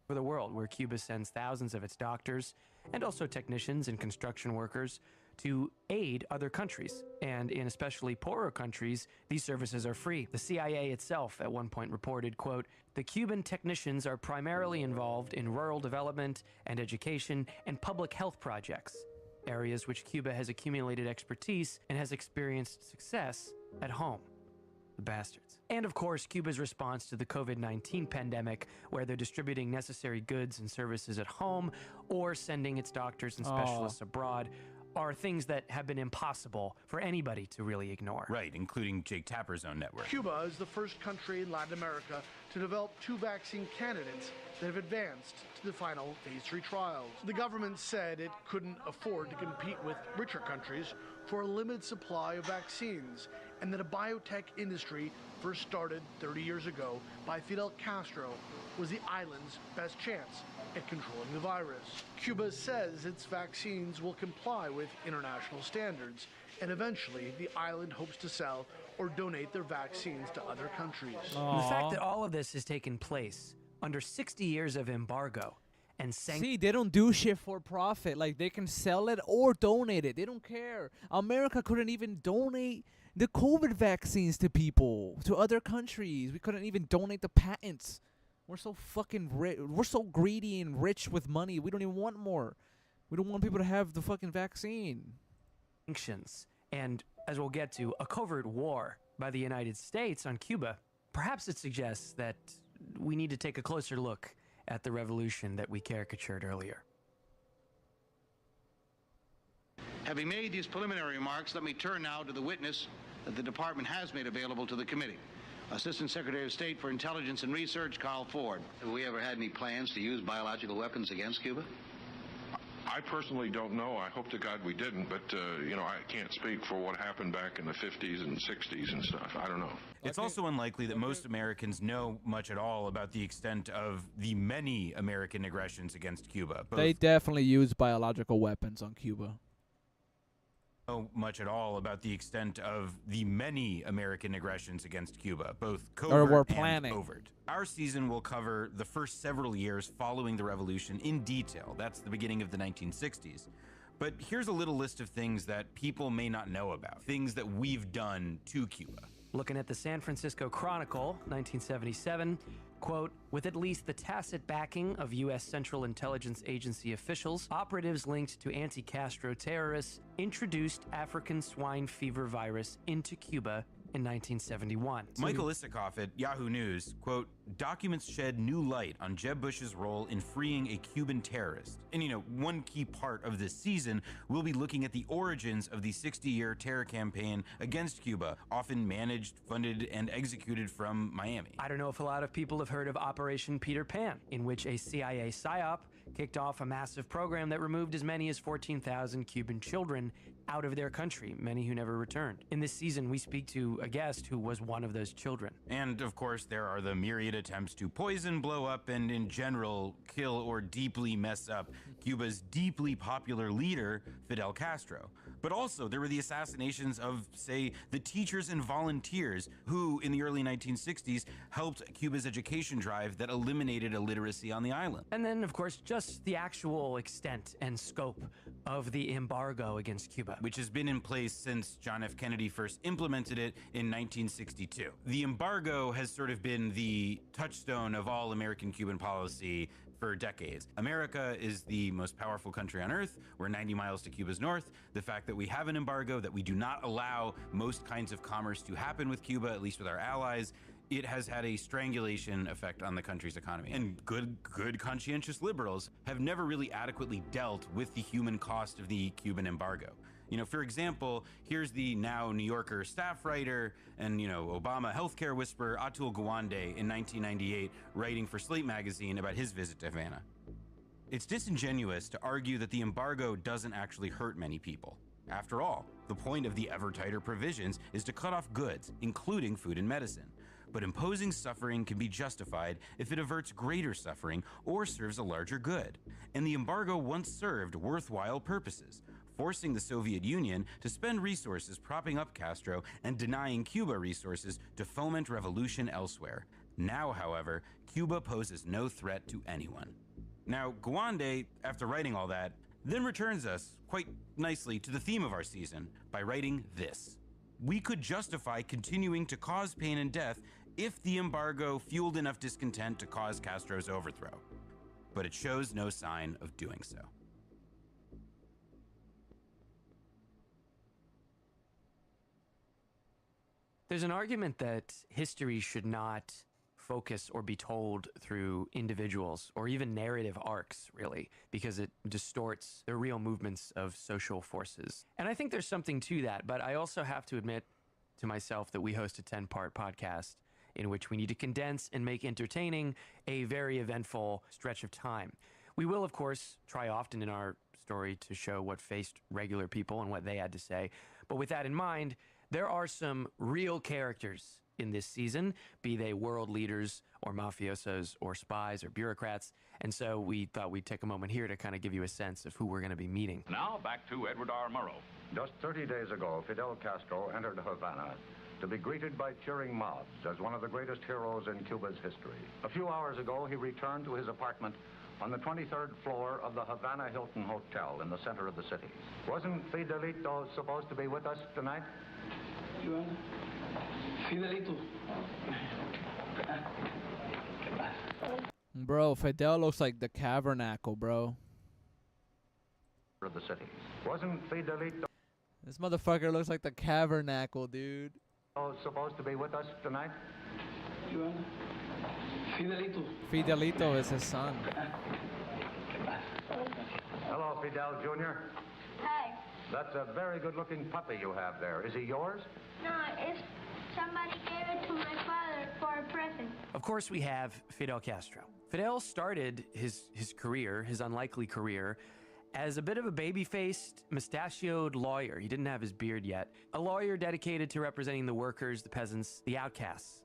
Speaker 14: For the world, where Cuba sends thousands of its doctors and also technicians and construction workers to aid other countries. And in especially poorer countries, these services are free. The CIA itself at one point reported, quote, "The Cuban technicians are primarily involved in rural development and education and public health projects, areas which Cuba has accumulated expertise and has experienced success at home." The bastards. And of course, Cuba's response to the COVID-19 pandemic, where they're distributing necessary goods and services at home or sending its doctors and specialists abroad, are things that have been impossible for anybody to really ignore.
Speaker 21: Right, including Jake Tapper's own network.
Speaker 25: Cuba is the first country in Latin America to develop 2 vaccine candidates that have advanced to the final phase 3 trials. The government said it couldn't afford to compete with richer countries for a limited supply of vaccines, and that a biotech industry first started 30 years ago by Fidel Castro was the island's best chance at controlling the virus. Cuba says its vaccines will comply with international standards, and eventually the island hopes to sell or donate their vaccines to other countries.
Speaker 14: The fact that all of this has taken place under 60 years of embargo and
Speaker 7: See, they don't do shit for profit. Like, they can sell it or donate it. They don't care. America couldn't even donate the COVID vaccines to people, to other countries. We couldn't even donate the patents. We're so fucking rich. We're so greedy and rich with money. We don't even want more. We don't want people to have the fucking vaccine.
Speaker 14: Sanctions, and as we'll get to, a covert war by the United States on Cuba. Perhaps it suggests that we need to take a closer look at the revolution that we caricatured earlier.
Speaker 18: Having made these preliminary remarks, let me turn now to the witness that the department has made available to the committee. Assistant Secretary of State for Intelligence and Research, Carl Ford. Have we ever had any plans to use biological weapons against Cuba?
Speaker 10: I personally don't know. I hope to God we didn't, but, you know, I can't speak for what happened back in the 50s and 60s and stuff. I don't know.
Speaker 21: It's also unlikely that most Americans know much at all about the extent of the many American aggressions against Cuba.
Speaker 7: They definitely use biological weapons on Cuba.
Speaker 21: Know much at all about the extent of the many American aggressions against Cuba, both covert and overt. Our season will cover the first several years following the revolution in detail. That's the beginning of the 1960s. But here's a little list of things that people may not know about, things that we've done to Cuba.
Speaker 14: Looking at the San Francisco Chronicle, 1977, quote, "With at least the tacit backing of U.S. Central Intelligence Agency officials, operatives linked to anti-Castro terrorists introduced African swine fever virus into Cuba in 1971.
Speaker 21: Michael Isikoff at Yahoo News, quote, "Documents shed new light on Jeb Bush's role in freeing a Cuban terrorist." And, you know, one key part of this season, we'll be looking at the origins of the 60-year terror campaign against Cuba, often managed, funded, and executed from Miami.
Speaker 14: I don't know if a lot of people have heard of Operation Peter Pan, in which a CIA PSYOP kicked off a massive program that removed as many as 14,000 Cuban children out of their country, many who never returned. In this season, we speak to a guest who was one of those children.
Speaker 21: And, of course, there are the myriad attempts to poison, blow up, and in general, kill or deeply mess up Cuba's deeply popular leader, Fidel Castro. But also, there were the assassinations of, say, the teachers and volunteers who, in the early 1960s, helped Cuba's education drive that eliminated illiteracy on the island.
Speaker 14: And then, of course, just the actual extent and scope of the embargo against Cuba,
Speaker 21: which has been in place since John F. Kennedy first implemented it in 1962. The embargo has sort of been the touchstone of all American-Cuban policy for decades. America is the most powerful country on earth. We're 90 miles to Cuba's north. The fact that we have an embargo, that we do not allow most kinds of commerce to happen with Cuba, at least with our allies, it has had a strangulation effect on the country's economy. And good conscientious liberals have never really adequately dealt with the human cost of the Cuban embargo. You know, for example, here's the now New Yorker staff writer and, Obama healthcare whisperer Atul Gawande in 1998 writing for Slate magazine about his visit to Havana. It's disingenuous to argue that the embargo doesn't actually hurt many people. After all, the point of the ever tighter provisions is to cut off goods, including food and medicine. But imposing suffering can be justified if it averts greater suffering or serves a larger good. And the embargo once served worthwhile purposes, forcing the Soviet Union to spend resources propping up Castro and denying Cuba resources to foment revolution elsewhere. Now, however, Cuba poses no threat to anyone. Now, Gawande, after writing all that, then returns us quite nicely to the theme of our season by writing this. We could justify continuing to cause pain and death if the embargo fueled enough discontent to cause Castro's overthrow. But it shows no sign of doing so.
Speaker 14: There's an argument that history should not focus or be told through individuals or even narrative arcs, really, because it distorts the real movements of social forces. And I think there's something to that, but I also have to admit to myself that we host a 10-part podcast in which we need to condense and make entertaining a very eventful stretch of time. We will, of course, try often in our story to show what faced regular people and what they had to say. But with that in mind, there are some real characters in this season, be they world leaders or mafiosos or spies or bureaucrats. And so we thought we'd take a moment here to kind of give you a sense of who we're going to be meeting.
Speaker 1: Now back to Edward R. Murrow.
Speaker 22: Just 30 days ago, Fidel Castro entered Havana to be greeted by cheering mobs as one of the greatest heroes in Cuba's history. A few hours ago, he returned to his apartment on the 23rd floor of the Havana Hilton Hotel in the center of the city. Wasn't Fidelito supposed to be with us tonight?
Speaker 6: Fidelito.
Speaker 7: Bro, Fidel looks like the Cavernacle, bro.
Speaker 22: Of the city. Wasn't Fidelito
Speaker 7: This motherfucker looks like the Cavernacle, dude.
Speaker 22: supposed to be with us tonight?
Speaker 6: Fidelito.
Speaker 7: Fidelito is his son.
Speaker 22: Hello, Fidel Jr.
Speaker 4: Hi.
Speaker 22: That's a very good-looking puppy you have there. Is he yours?
Speaker 4: No, it's somebody gave it to my father for a present.
Speaker 14: Of course, we have Fidel Castro. Fidel started his career, his unlikely career, as a bit of a baby-faced, mustachioed lawyer. He didn't have his beard yet. A lawyer dedicated to representing the workers, the peasants, the outcasts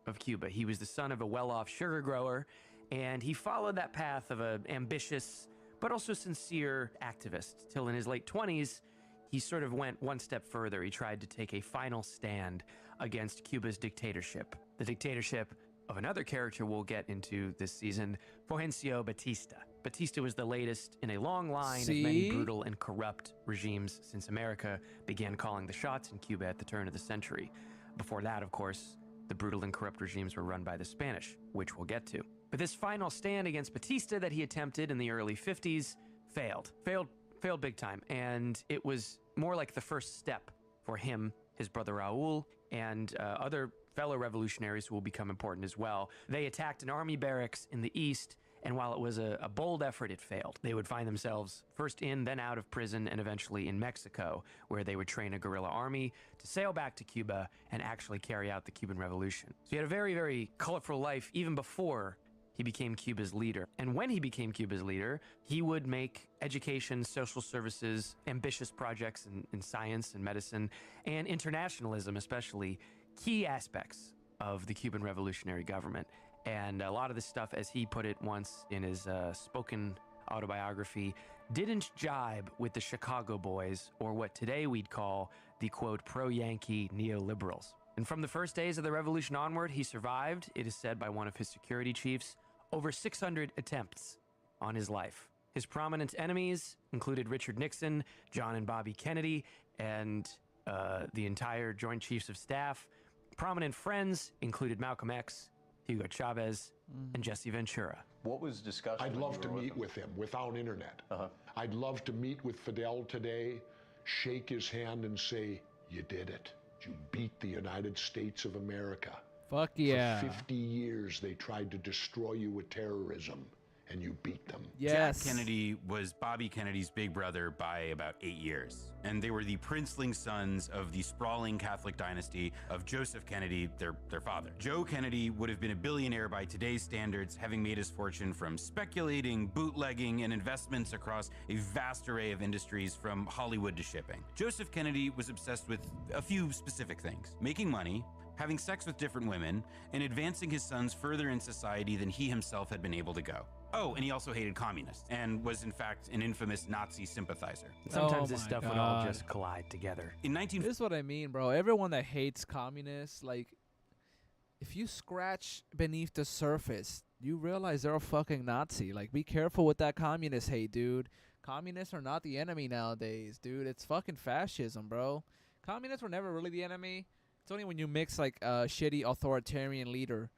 Speaker 14: of Cuba. He was the son of a well-off sugar grower, and he followed that path of an ambitious but also sincere activist, till in his late 20s, he sort of went one step further. He tried to take a final stand against Cuba's dictatorship. The dictatorship of another character we'll get into this season, Fulgencio Batista. Batista was the latest in a long line of many brutal and corrupt regimes since America began calling the shots in Cuba at the turn of the century. Before that, of course, the brutal and corrupt regimes were run by the Spanish, which we'll get to. But this final stand against Batista that he attempted in the early 50s failed big time. And it was more like the first step for him, his brother Raul, and other fellow revolutionaries who will become important as well. They attacked an army barracks in the east, and while it was a bold effort, it failed. They would find themselves first in, then out of prison, and eventually in Mexico, where they would train a guerrilla army to sail back to Cuba and actually carry out the Cuban Revolution. So he had a very, very colorful life even before he became Cuba's leader. And when he became Cuba's leader, he would make education, social services, ambitious projects in science and medicine, and internationalism especially, key aspects of the Cuban revolutionary government. And a lot of this stuff, as he put it once in his spoken autobiography, didn't jibe with the Chicago boys, or what today we'd call the, quote, pro-Yankee neoliberals. And from the first days of the revolution onward, he survived, it is said by one of his security chiefs, over 600 attempts on his life. His prominent enemies included Richard Nixon, John and Bobby Kennedy, and the entire Joint Chiefs of Staff. Prominent friends included Malcolm X Hugo Chavez, and Jesse Ventura.
Speaker 13: What was discussed?
Speaker 17: I'd love to meet with him without internet. I'd love to meet with Fidel today, shake his hand and say, you did it. You beat the United States of America.
Speaker 7: Fuck yeah.
Speaker 17: For 50 years, they tried to destroy you with terrorism, and you beat them.
Speaker 7: Yes.
Speaker 21: Jack Kennedy was Bobby Kennedy's big brother by about 8 years. And they were the princeling sons of the sprawling Catholic dynasty of Joseph Kennedy, their father. Joe Kennedy would have been a billionaire by today's standards, having made his fortune from speculating, bootlegging, and investments across a vast array of industries from Hollywood to shipping. Joseph Kennedy was obsessed with a few specific things: making money, having sex with different women, and advancing his sons further in society than he himself had been able to go. Oh, and he also hated communists, and was in fact an infamous Nazi sympathizer.
Speaker 14: Sometimes this stuff would all just collide together.
Speaker 7: This is what I mean, bro. Everyone that hates communists, like, if you scratch beneath the surface, you realize they're a fucking Nazi. Like, be careful with that communist hate, dude. Communists are not the enemy nowadays, dude. It's fucking fascism, bro. Communists were never really the enemy. It's only when you mix, like, a shitty authoritarian leader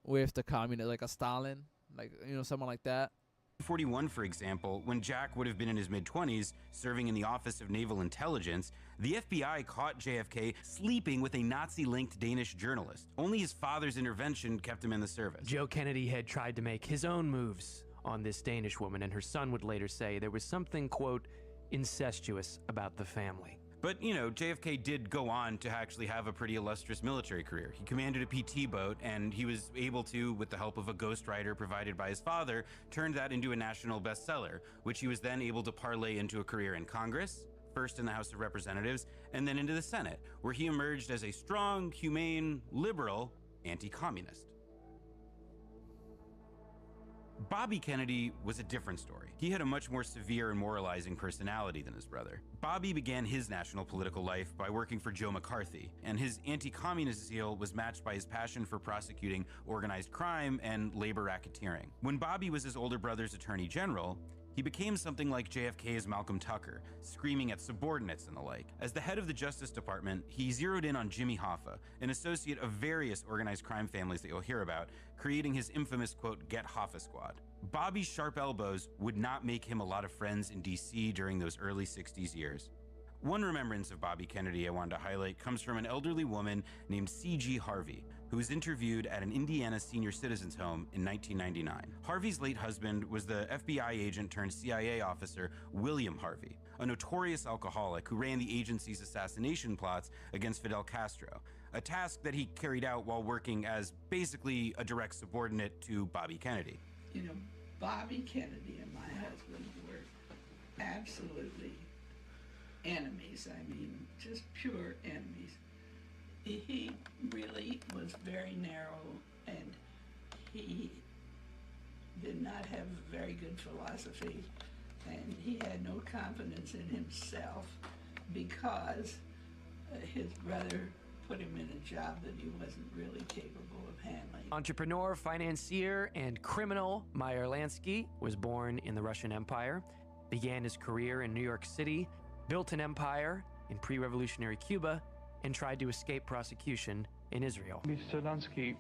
Speaker 7: with the communist, like a Stalin, like, you know, someone like that.
Speaker 21: 1941, for example, when Jack would have been in his mid-20s, serving in the Office of Naval Intelligence, the FBI caught JFK sleeping with a Nazi-linked Danish journalist. Only his father's intervention kept him in the service.
Speaker 14: Joe Kennedy had tried to make his own moves on this Danish woman, and her son would later say there was something, quote, incestuous about the family.
Speaker 21: But, you know, JFK did go on to actually have a pretty illustrious military career. He commanded a PT boat, and he was able to, with the help of a ghostwriter provided by his father, turn that into a national bestseller, which he was then able to parlay into a career in Congress, first in the House of Representatives, and then into the Senate, where he emerged as a strong, humane, liberal, anti-communist. Bobby Kennedy was a different story. He had a much more severe and moralizing personality than his brother. Bobby began his national political life by working for Joe McCarthy, and his anti-communist zeal was matched by his passion for prosecuting organized crime and labor racketeering. When Bobby was his older brother's attorney general, he became something like JFK's Malcolm Tucker, screaming at subordinates and the like. As the head of the Justice Department, he zeroed in on Jimmy Hoffa, an associate of various organized crime families that you'll hear about, creating his infamous, quote, Get Hoffa Squad. Bobby's sharp elbows would not make him a lot of friends in D.C. during those early 60s years. One remembrance of Bobby Kennedy I wanted to highlight comes from an elderly woman named C.G. Harvey, who was interviewed at an Indiana senior citizens home in 1999. Harvey's late husband was the FBI agent turned CIA officer William Harvey, a notorious alcoholic who ran the agency's assassination plots against Fidel Castro, a task that he carried out while working as basically a direct subordinate to Bobby Kennedy.
Speaker 5: You know, Bobby Kennedy and my husband were absolutely enemies. I mean, just pure enemies. He really was very narrow, and he did not have a very good philosophy, and he had no confidence in himself because his brother put him in a job that he wasn't really capable of handling.
Speaker 14: Entrepreneur, financier, and criminal Meyer Lansky was born in the Russian Empire, began his career in New York City, built an empire in pre-revolutionary Cuba, and tried to escape prosecution in Israel.
Speaker 12: Mr. Lansky,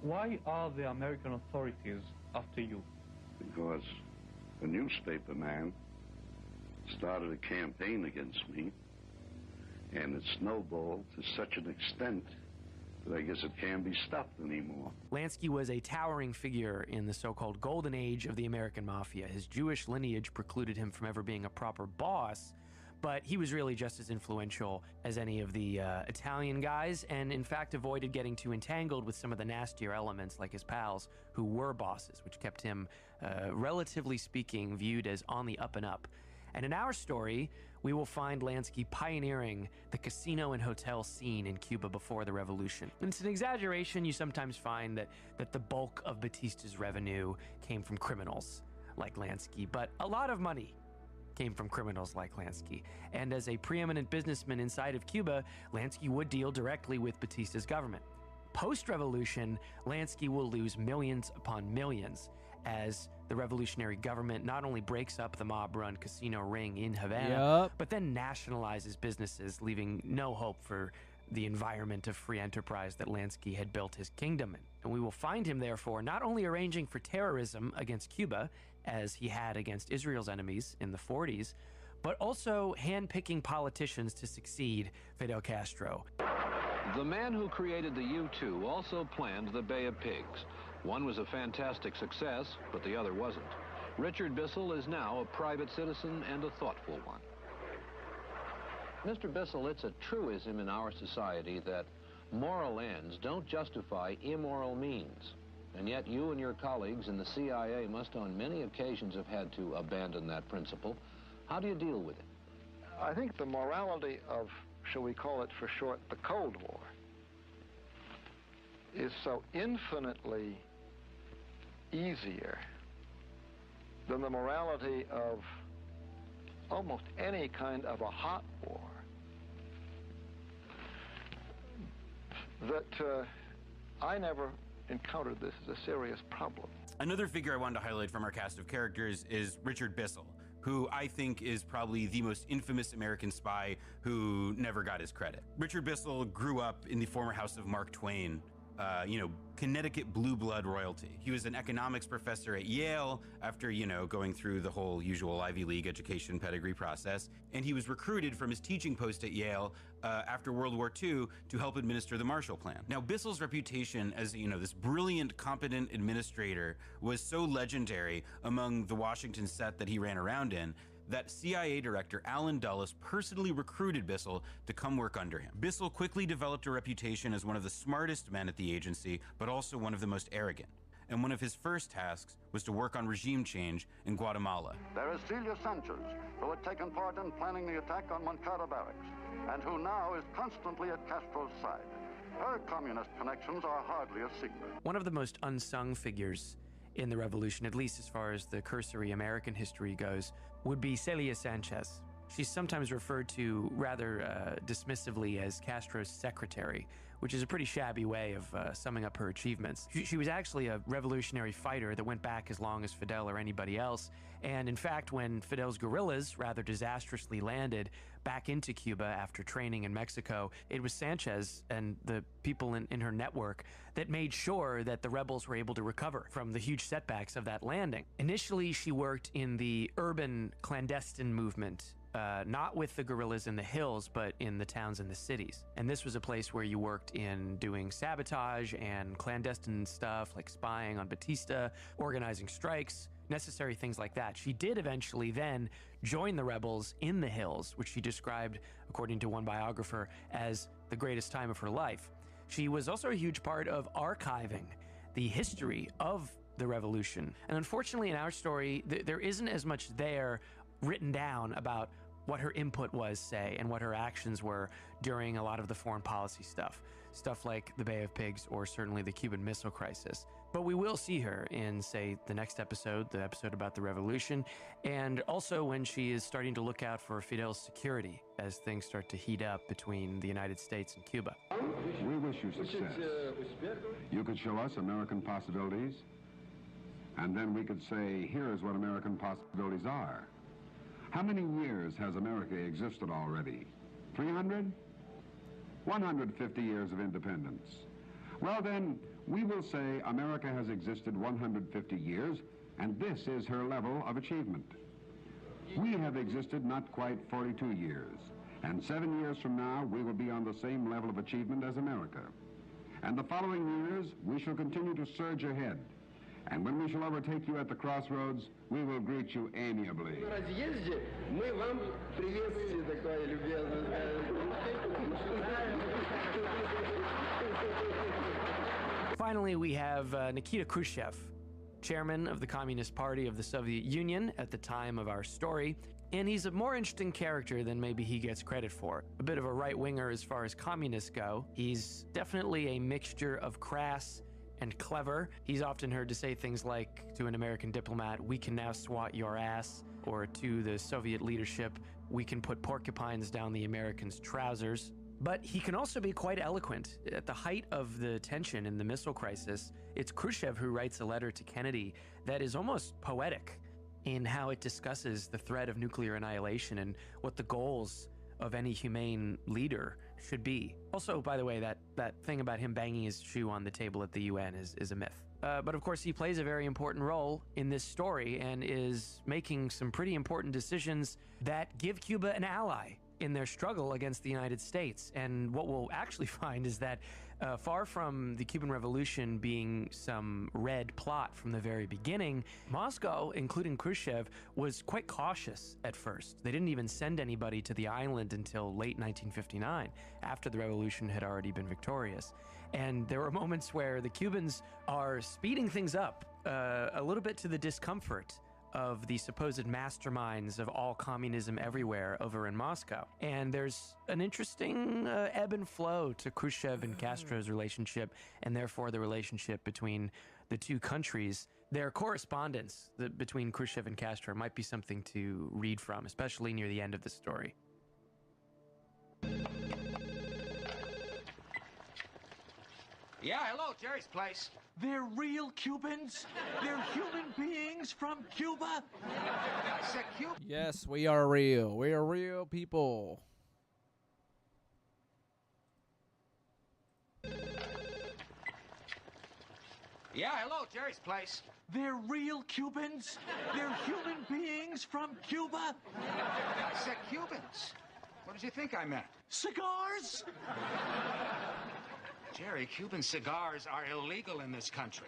Speaker 12: why are the American authorities after you?
Speaker 19: Because a newspaper man started a campaign against me, and it snowballed to such an extent that I guess it can't be stopped anymore.
Speaker 14: Lansky was a towering figure in the so-called golden age of the American mafia. His Jewish lineage precluded him from ever being a proper boss, but he was really just as influential as any of the Italian guys, and in fact avoided getting too entangled with some of the nastier elements like his pals who were bosses, which kept him, relatively speaking, viewed as on the up and up. And in our story, we will find Lansky pioneering the casino and hotel scene in Cuba before the revolution. And it's an exaggeration. You sometimes find that the bulk of Batista's revenue came from criminals like Lansky, but a lot of money came from criminals like Lansky. And as a preeminent businessman inside of Cuba, Lansky would deal directly with Batista's government. Post-revolution, Lansky will lose millions upon millions as the revolutionary government not only breaks up the mob-run casino ring in Havana, but then nationalizes businesses, leaving no hope for the environment of free enterprise that Lansky had built his kingdom in. And we will find him, therefore, not only arranging for terrorism against Cuba, as he had against Israel's enemies in the 40s, but also handpicking politicians to succeed Fidel Castro.
Speaker 2: The man who created the U-2 also planned the Bay of Pigs. One was a fantastic success, but the other wasn't. Richard Bissell is now a private citizen and a thoughtful one. Mr. Bissell, it's a truism in our society that moral ends don't justify immoral means. And yet you and your colleagues in the CIA must on many occasions have had to abandon that principle. How do you deal with it?
Speaker 9: I think the morality of, shall we call it for short, the Cold War, is so infinitely easier than the morality of almost any kind of a hot war that I never encountered this as a serious problem.
Speaker 21: Another figure I wanted to highlight from our cast of characters is Richard Bissell, who I think is probably the most infamous American spy who never got his credit. Richard Bissell grew up in the former house of Mark Twain, Connecticut blue blood royalty. He was an economics professor at Yale after, going through the whole usual Ivy League education pedigree process. And he was recruited from his teaching post at Yale after World War II to help administer the Marshall Plan. Now, Bissell's reputation as, this brilliant, competent administrator was so legendary among the Washington set that he ran around in that CIA Director Allen Dulles personally recruited Bissell to come work under him. Bissell quickly developed a reputation as one of the smartest men at the agency, but also one of the most arrogant. And one of his first tasks was to work on regime change in Guatemala.
Speaker 11: There is Celia Sanchez, who had taken part in planning the attack on Moncada Barracks, and who now is constantly at Castro's side. Her communist connections are hardly a secret.
Speaker 14: One of the most unsung figures in the revolution, at least as far as the cursory American history goes, would be Celia Sanchez. She's sometimes referred to rather dismissively as Castro's secretary, which is a pretty shabby way of summing up her achievements. She was actually a revolutionary fighter that went back as long as Fidel or anybody else. And in fact, when Fidel's guerrillas rather disastrously landed back into Cuba after training in Mexico, it was Sanchez and the people in her network that made sure that the rebels were able to recover from the huge setbacks of that landing. Initially, she worked in the urban clandestine movement, not with the guerrillas in the hills, but in the towns and the cities. And this was a place where you worked in doing sabotage and clandestine stuff like spying on Batista, organizing strikes, necessary things like that. She did eventually then join the rebels in the hills, which she described, according to one biographer, as the greatest time of her life. She was also a huge part of archiving the history of the revolution. And unfortunately, in our story, there isn't as much there written down about what her input was, say, and what her actions were during a lot of the foreign policy stuff. Stuff like the Bay of Pigs or certainly the Cuban Missile Crisis. But we will see her in, say, the next episode, the episode about the revolution, and also when she is starting to look out for Fidel's security as things start to heat up between the United States and Cuba.
Speaker 20: We wish you success. You could show us American possibilities, and then we could say, here is what American possibilities are. How many years has America existed already? 300? 150 years of independence. Well then, we will say America has existed 150 years, and this is her level of achievement. We have existed not quite 42 years, and 7 years from now, we will be on the same level of achievement as America. And the following years, we shall continue to surge ahead. And when we shall overtake you at the crossroads, we will greet you amiably.
Speaker 14: Finally, we have Nikita Khrushchev, chairman of the Communist Party of the Soviet Union at the time of our story, and he's a more interesting character than maybe he gets credit for. A bit of a right-winger as far as communists go. He's definitely a mixture of crass and clever. He's often heard to say things like, to an American diplomat, "We can now swat your ass," or to the Soviet leadership, "We can put porcupines down the Americans' trousers." But he can also be quite eloquent. At the height of the tension in the missile crisis, it's Khrushchev who writes a letter to Kennedy that is almost poetic in how it discusses the threat of nuclear annihilation and what the goals of any humane leader should be. Also, by the way, that thing about him banging his shoe on the table at the UN is a myth. But of course, he plays a very important role in this story and is making some pretty important decisions that give Cuba an ally in their struggle against the United States. And what we'll actually find is that far from the Cuban Revolution being some red plot from the very beginning, Moscow, including Khrushchev, was quite cautious at first. They didn't even send anybody to the island until late 1959, after the revolution had already been victorious. And there were moments where the Cubans are speeding things up a little bit to the discomfort of the supposed masterminds of all communism everywhere over in Moscow. And there's an interesting ebb and flow to Khrushchev and Castro's relationship, and therefore the relationship between the two countries. Their correspondence between Khrushchev and Castro might be something to read from, especially near the end of the story.
Speaker 8: Yeah, hello, Jerry's place. They're real Cubans? They're human beings from Cuba? I said Cuba.
Speaker 7: Yes, we are real. We are real people.
Speaker 8: Yeah, hello, Jerry's place. They're real Cubans? They're human beings from Cuba? I said Cubans. What did you think I meant? Cigars? Jerry, Cuban cigars are illegal in this country.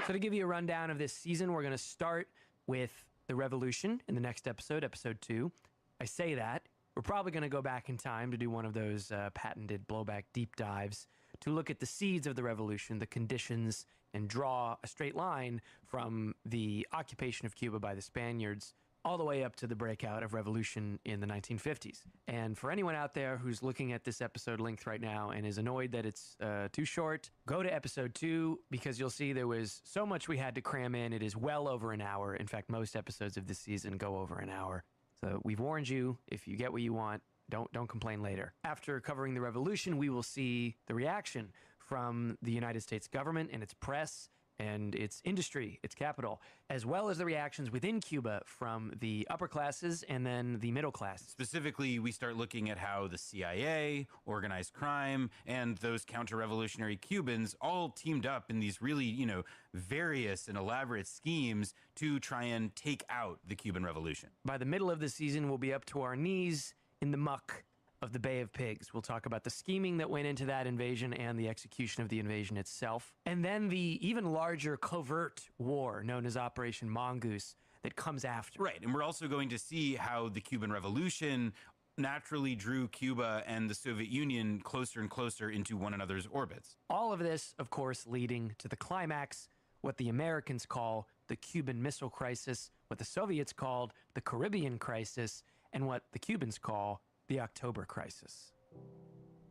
Speaker 14: So to give you a rundown of this season, we're going to start with the revolution in the next episode, episode 2. I say that. We're probably going to go back in time to do one of those patented BlowBack deep dives to look at the seeds of the revolution, the conditions, and draw a straight line from the occupation of Cuba by the Spaniards all the way up to the breakout of revolution in the 1950s. And for anyone out there who's looking at this episode length right now and is annoyed that it's too short, go to episode 2 because you'll see there was so much we had to cram in. It is well over an hour. In fact, most episodes of this season go over an hour. So we've warned you, if you get what you want, don't complain later. After covering the revolution, we will see the reaction from the United States government and its press and its industry, its capital, as well as the reactions within Cuba from the upper classes and then the middle classes.
Speaker 21: Specifically, we start looking at how the CIA, organized crime, and those counter-revolutionary Cubans all teamed up in these really, various and elaborate schemes to try and take out the Cuban Revolution.
Speaker 14: By the middle of the season, we'll be up to our knees in the muck of the Bay of Pigs. We'll talk about the scheming that went into that invasion and the execution of the invasion itself. And then the even larger covert war known as Operation Mongoose that comes after.
Speaker 21: Right, and we're also going to see how the Cuban Revolution naturally drew Cuba and the Soviet Union closer and closer into one another's orbits.
Speaker 14: All of this, of course, leading to the climax, what the Americans call the Cuban Missile Crisis, what the Soviets called the Caribbean Crisis, and what the Cubans call the October Crisis.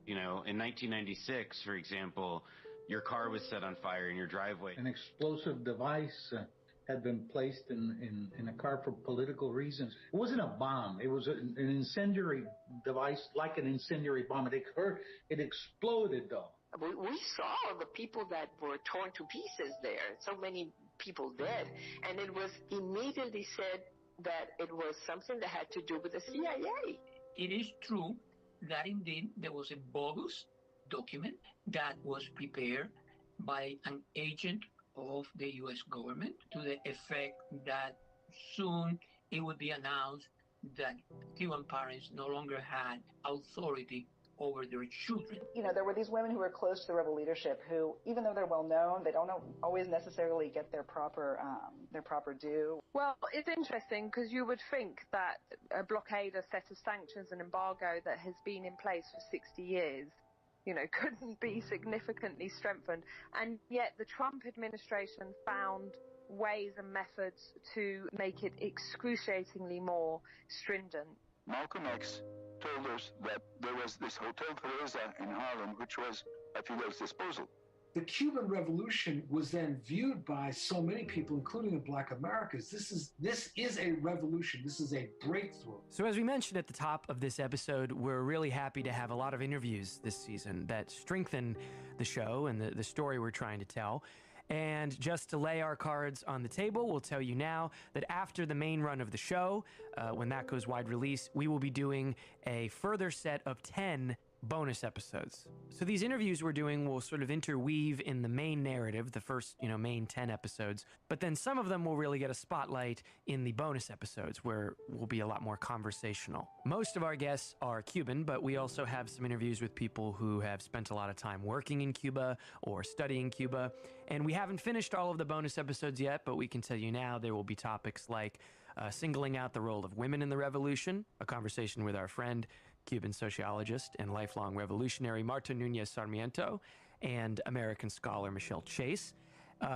Speaker 15: In 1996, for example, your car was set on fire in your driveway.
Speaker 16: An explosive device had been placed in a car for political reasons. It wasn't a bomb. It was an incendiary device, like an incendiary bomb. It exploded, though.
Speaker 23: We saw the people that were torn to pieces there, so many people dead, and it was immediately said that it was something that had to do with the CIA.
Speaker 24: It is true that indeed there was a bogus document that was prepared by an agent of the U.S. government to the effect that soon it would be announced that Cuban parents no longer had authority over their children.
Speaker 26: There were these women who were close to the rebel leadership who, even though they're well known, they don't always necessarily get their proper due.
Speaker 27: Well, it's interesting because you would think that a blockade, a set of sanctions and embargo that has been in place for 60 years, couldn't be significantly strengthened. And yet the Trump administration found ways and methods to make it excruciatingly more stringent.
Speaker 28: Malcolm X told us that there was this Hotel Teresa in Harlem, which was at Fidel's disposal.
Speaker 29: The Cuban Revolution was then viewed by so many people, including the Black Americans. This is a revolution. This is a breakthrough.
Speaker 14: So as we mentioned at the top of this episode, we're really happy to have a lot of interviews this season that strengthen the show and the story we're trying to tell. And just to lay our cards on the table, we'll tell you now that after the main run of the show, when that goes wide release, we will be doing a further set of 10 bonus episodes. So these interviews we're doing will sort of interweave in the main narrative, the first, main 10 episodes, but then some of them will really get a spotlight in the bonus episodes where we'll be a lot more conversational. Most of our guests are Cuban, but we also have some interviews with people who have spent a lot of time working in Cuba or studying Cuba, and we haven't finished all of the bonus episodes yet, but we can tell you now there will be topics like singling out the role of women in the revolution, a conversation with our friend, Cuban sociologist and lifelong revolutionary Marta Núñez Sarmiento, and American scholar Michelle Chase.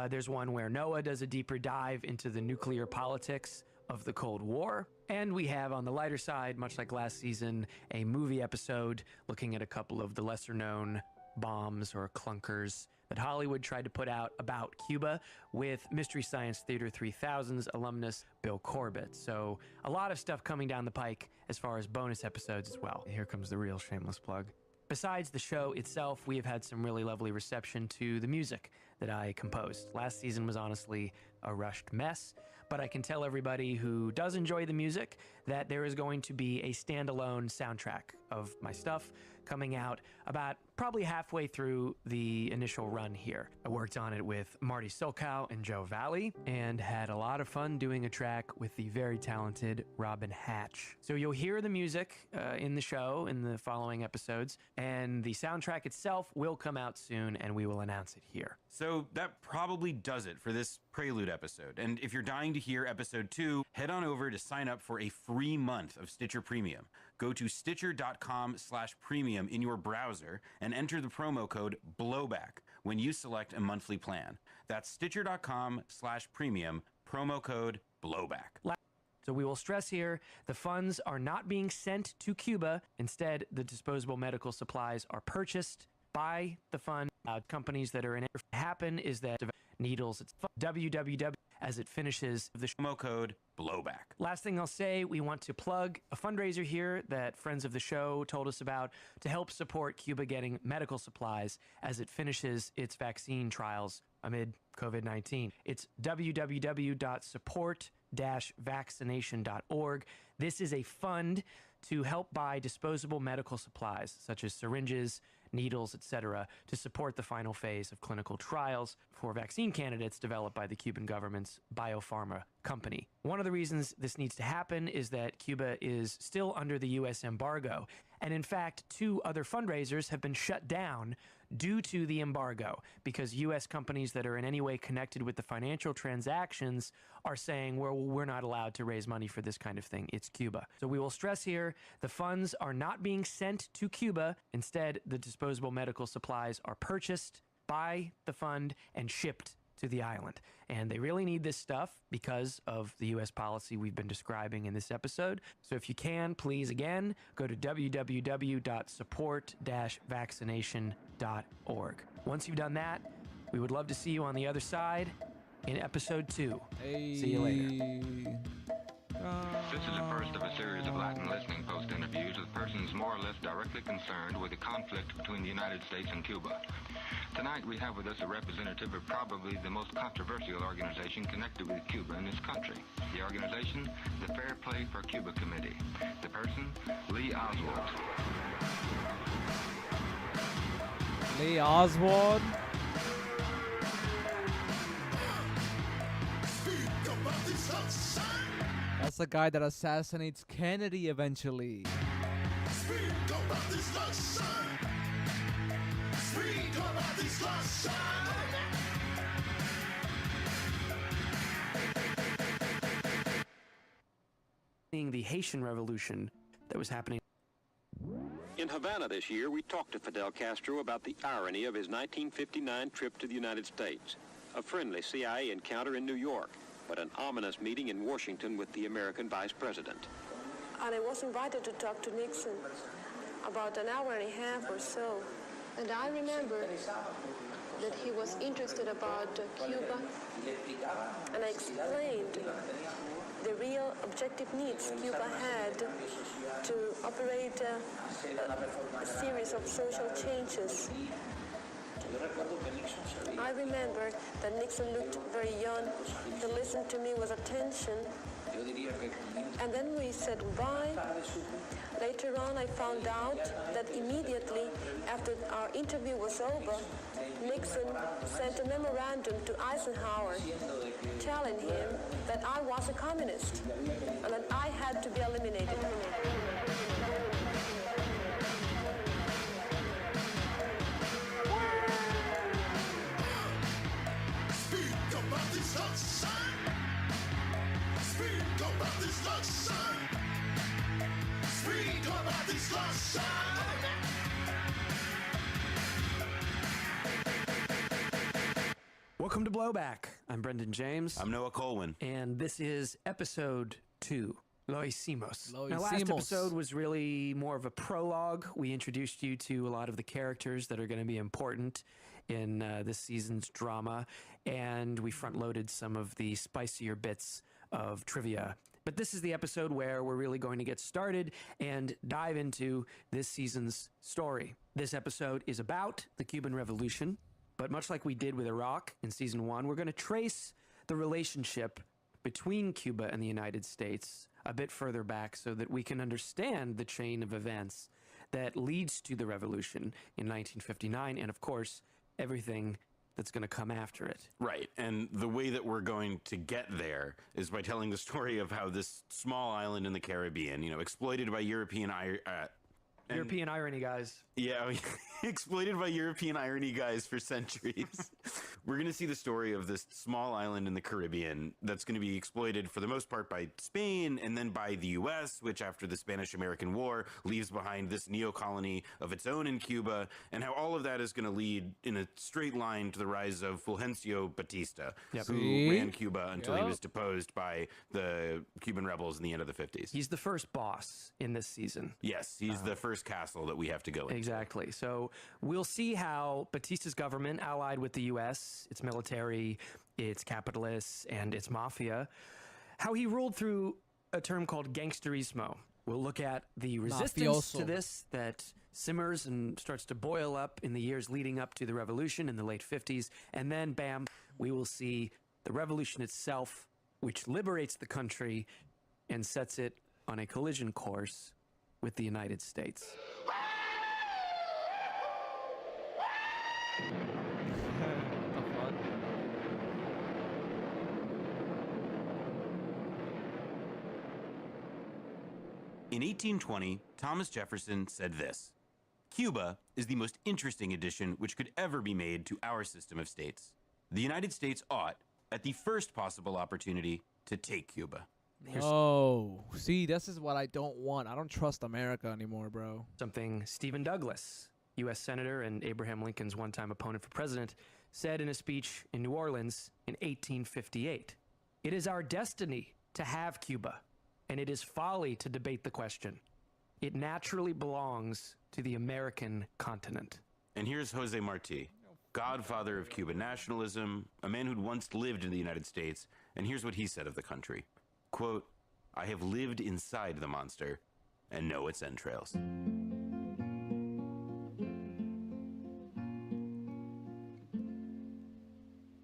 Speaker 14: There's one where Noah does a deeper dive into the nuclear politics of the Cold War. And we have on the lighter side, much like last season, a movie episode looking at a couple of the lesser known bombs or clunkers that Hollywood tried to put out about Cuba with Mystery Science Theater 3000's alumnus Bill Corbett. So a lot of stuff coming down the pike as far as bonus episodes as well. Here comes the real shameless plug. Besides the show itself, we have had some really lovely reception to the music that I composed. Last season was honestly a rushed mess, but I can tell everybody who does enjoy the music that there is going to be a standalone soundtrack of my stuff coming out about probably halfway through the initial run here. I worked on it with Marty Sokow and Joe Valley and had a lot of fun doing a track with the very talented Robin Hatch. So you'll hear the music in the show in the following episodes, and the soundtrack itself will come out soon and we will announce it here.
Speaker 21: So that probably does it for this Prelude episode. And if you're dying to hear episode 2, head on over to sign up for a free month of Stitcher Premium. Go to stitcher.com/premium in your browser and enter the promo code BlowBack when you select a monthly plan. That's stitcher.com/premium, promo code BlowBack.
Speaker 14: So we will stress here, the funds are not being sent to Cuba. Instead, the disposable medical supplies are purchased by the fund. Companies that are in it. What happen is that needles, it's www as it finishes the
Speaker 21: promo code BlowBack.
Speaker 14: Last thing I'll say, we want to plug a fundraiser here that friends of the show told us about to help support Cuba getting medical supplies as it finishes its vaccine trials amid COVID-19. It's www.support-vaccination.org. This is a fund to help buy disposable medical supplies such as syringes, needles, etc., to support the final phase of clinical trials for vaccine candidates developed by the Cuban government's biopharma company. One of the reasons this needs to happen is that Cuba is still under the U.S. embargo, and in fact, 2 other fundraisers have been shut down due to the embargo because U.S. companies that are in any way connected with the financial transactions are saying, well, we're not allowed to raise money for this kind of thing. It's Cuba. So we will stress here, the funds are not being sent to Cuba. Instead, the disposable medical supplies are purchased by the fund and shipped to the island. And they really need this stuff because of the U.S. policy we've been describing in this episode. So if you can, please, again, go to www.support-vaccination.org. Once you've done that, we would love to see you on the other side in episode 2.
Speaker 7: Hey.
Speaker 14: See you later.
Speaker 1: This is the first of a series of Latin listening post interviews with persons more or less directly concerned with the conflict between the United States and Cuba. Tonight we have with us a representative of probably the most controversial organization connected with Cuba in this country. The organization, the Fair Play for Cuba Committee. The person, Lee Oswald.
Speaker 7: Lee Oswald? That's the guy that assassinates Kennedy eventually.
Speaker 14: The Haitian Revolution that was happening.
Speaker 3: In Havana this year, we talked to Fidel Castro about the irony of his 1959 trip to the United States, a friendly CIA encounter in New York, but an ominous meeting in Washington with the American vice president.
Speaker 4: And I was invited to talk to Nixon about an hour and a half or so. And I remember that he was interested about Cuba, and I explained the real objective needs Cuba had to operate a series of social changes I remember that Nixon looked very young. He listened to me with attention. And then we said goodbye. Later on, I found out that immediately after our interview was over, Nixon sent a memorandum to Eisenhower telling him that I was a communist and that I had to be eliminated.
Speaker 14: Welcome to BlowBack. I'm Brendan James.
Speaker 21: I'm Noah Colwyn.
Speaker 14: And this is episode 2. Lo hicimos.
Speaker 7: Lo
Speaker 14: Now, last
Speaker 7: hicimos.
Speaker 14: episode was really more of a prologue. We introduced you to a lot of the characters that are going to be important in this season's drama, and we front-loaded some of the spicier bits of trivia. But this is the episode where we're really going to get started and dive into this season's story. This episode is about the Cuban Revolution, but much like we did with Iraq in season 1, we're going to trace the relationship between Cuba and the United States a bit further back so that we can understand the chain of events that leads to the revolution in 1959 and, of course, everything that's going to come after it.
Speaker 21: Right, and the way that we're going to get there is by telling the story of how this small island in the Caribbean, exploited by European
Speaker 14: irony, guys.
Speaker 21: Yeah, exploited by European irony guys for centuries. We're going to see the story of this small island in the Caribbean that's going to be exploited for the most part by Spain and then by the U.S., which after the Spanish-American War leaves behind this neo-colony of its own in Cuba, and how all of that is going to lead in a straight line to the rise of Fulgencio Batista, who ran Cuba until he was deposed by the Cuban rebels in the end of the 50s.
Speaker 14: He's the first boss in this season.
Speaker 21: Yes, he's the first castle that we have to go into.
Speaker 14: Exactly. So we'll see how Batista's government, allied with the U.S., its military, its capitalists, and its mafia, how he ruled through a term called gangsterismo. We'll look at the resistance to this that simmers and starts to boil up in the years leading up to the revolution in the late 50s. And then, bam, we will see the revolution itself, which liberates the country and sets it on a collision course with the United States.
Speaker 21: In 1820, Thomas Jefferson said this: "Cuba is the most interesting addition which could ever be made to our system of states. The United States ought, at the first possible opportunity, to take Cuba."
Speaker 7: Oh, see, this is what I don't want. I don't trust America anymore, bro.
Speaker 14: Something Stephen Douglas, U.S. Senator and Abraham Lincoln's one-time opponent for president, said in a speech in New Orleans in 1858. "It is our destiny to have Cuba, and it is folly to debate the question. It naturally belongs to the American continent."
Speaker 21: And here's Jose Marti, godfather of Cuban nationalism, a man who'd once lived in the United States, and here's what he said of the country. Quote, "I have lived inside the monster and know its entrails."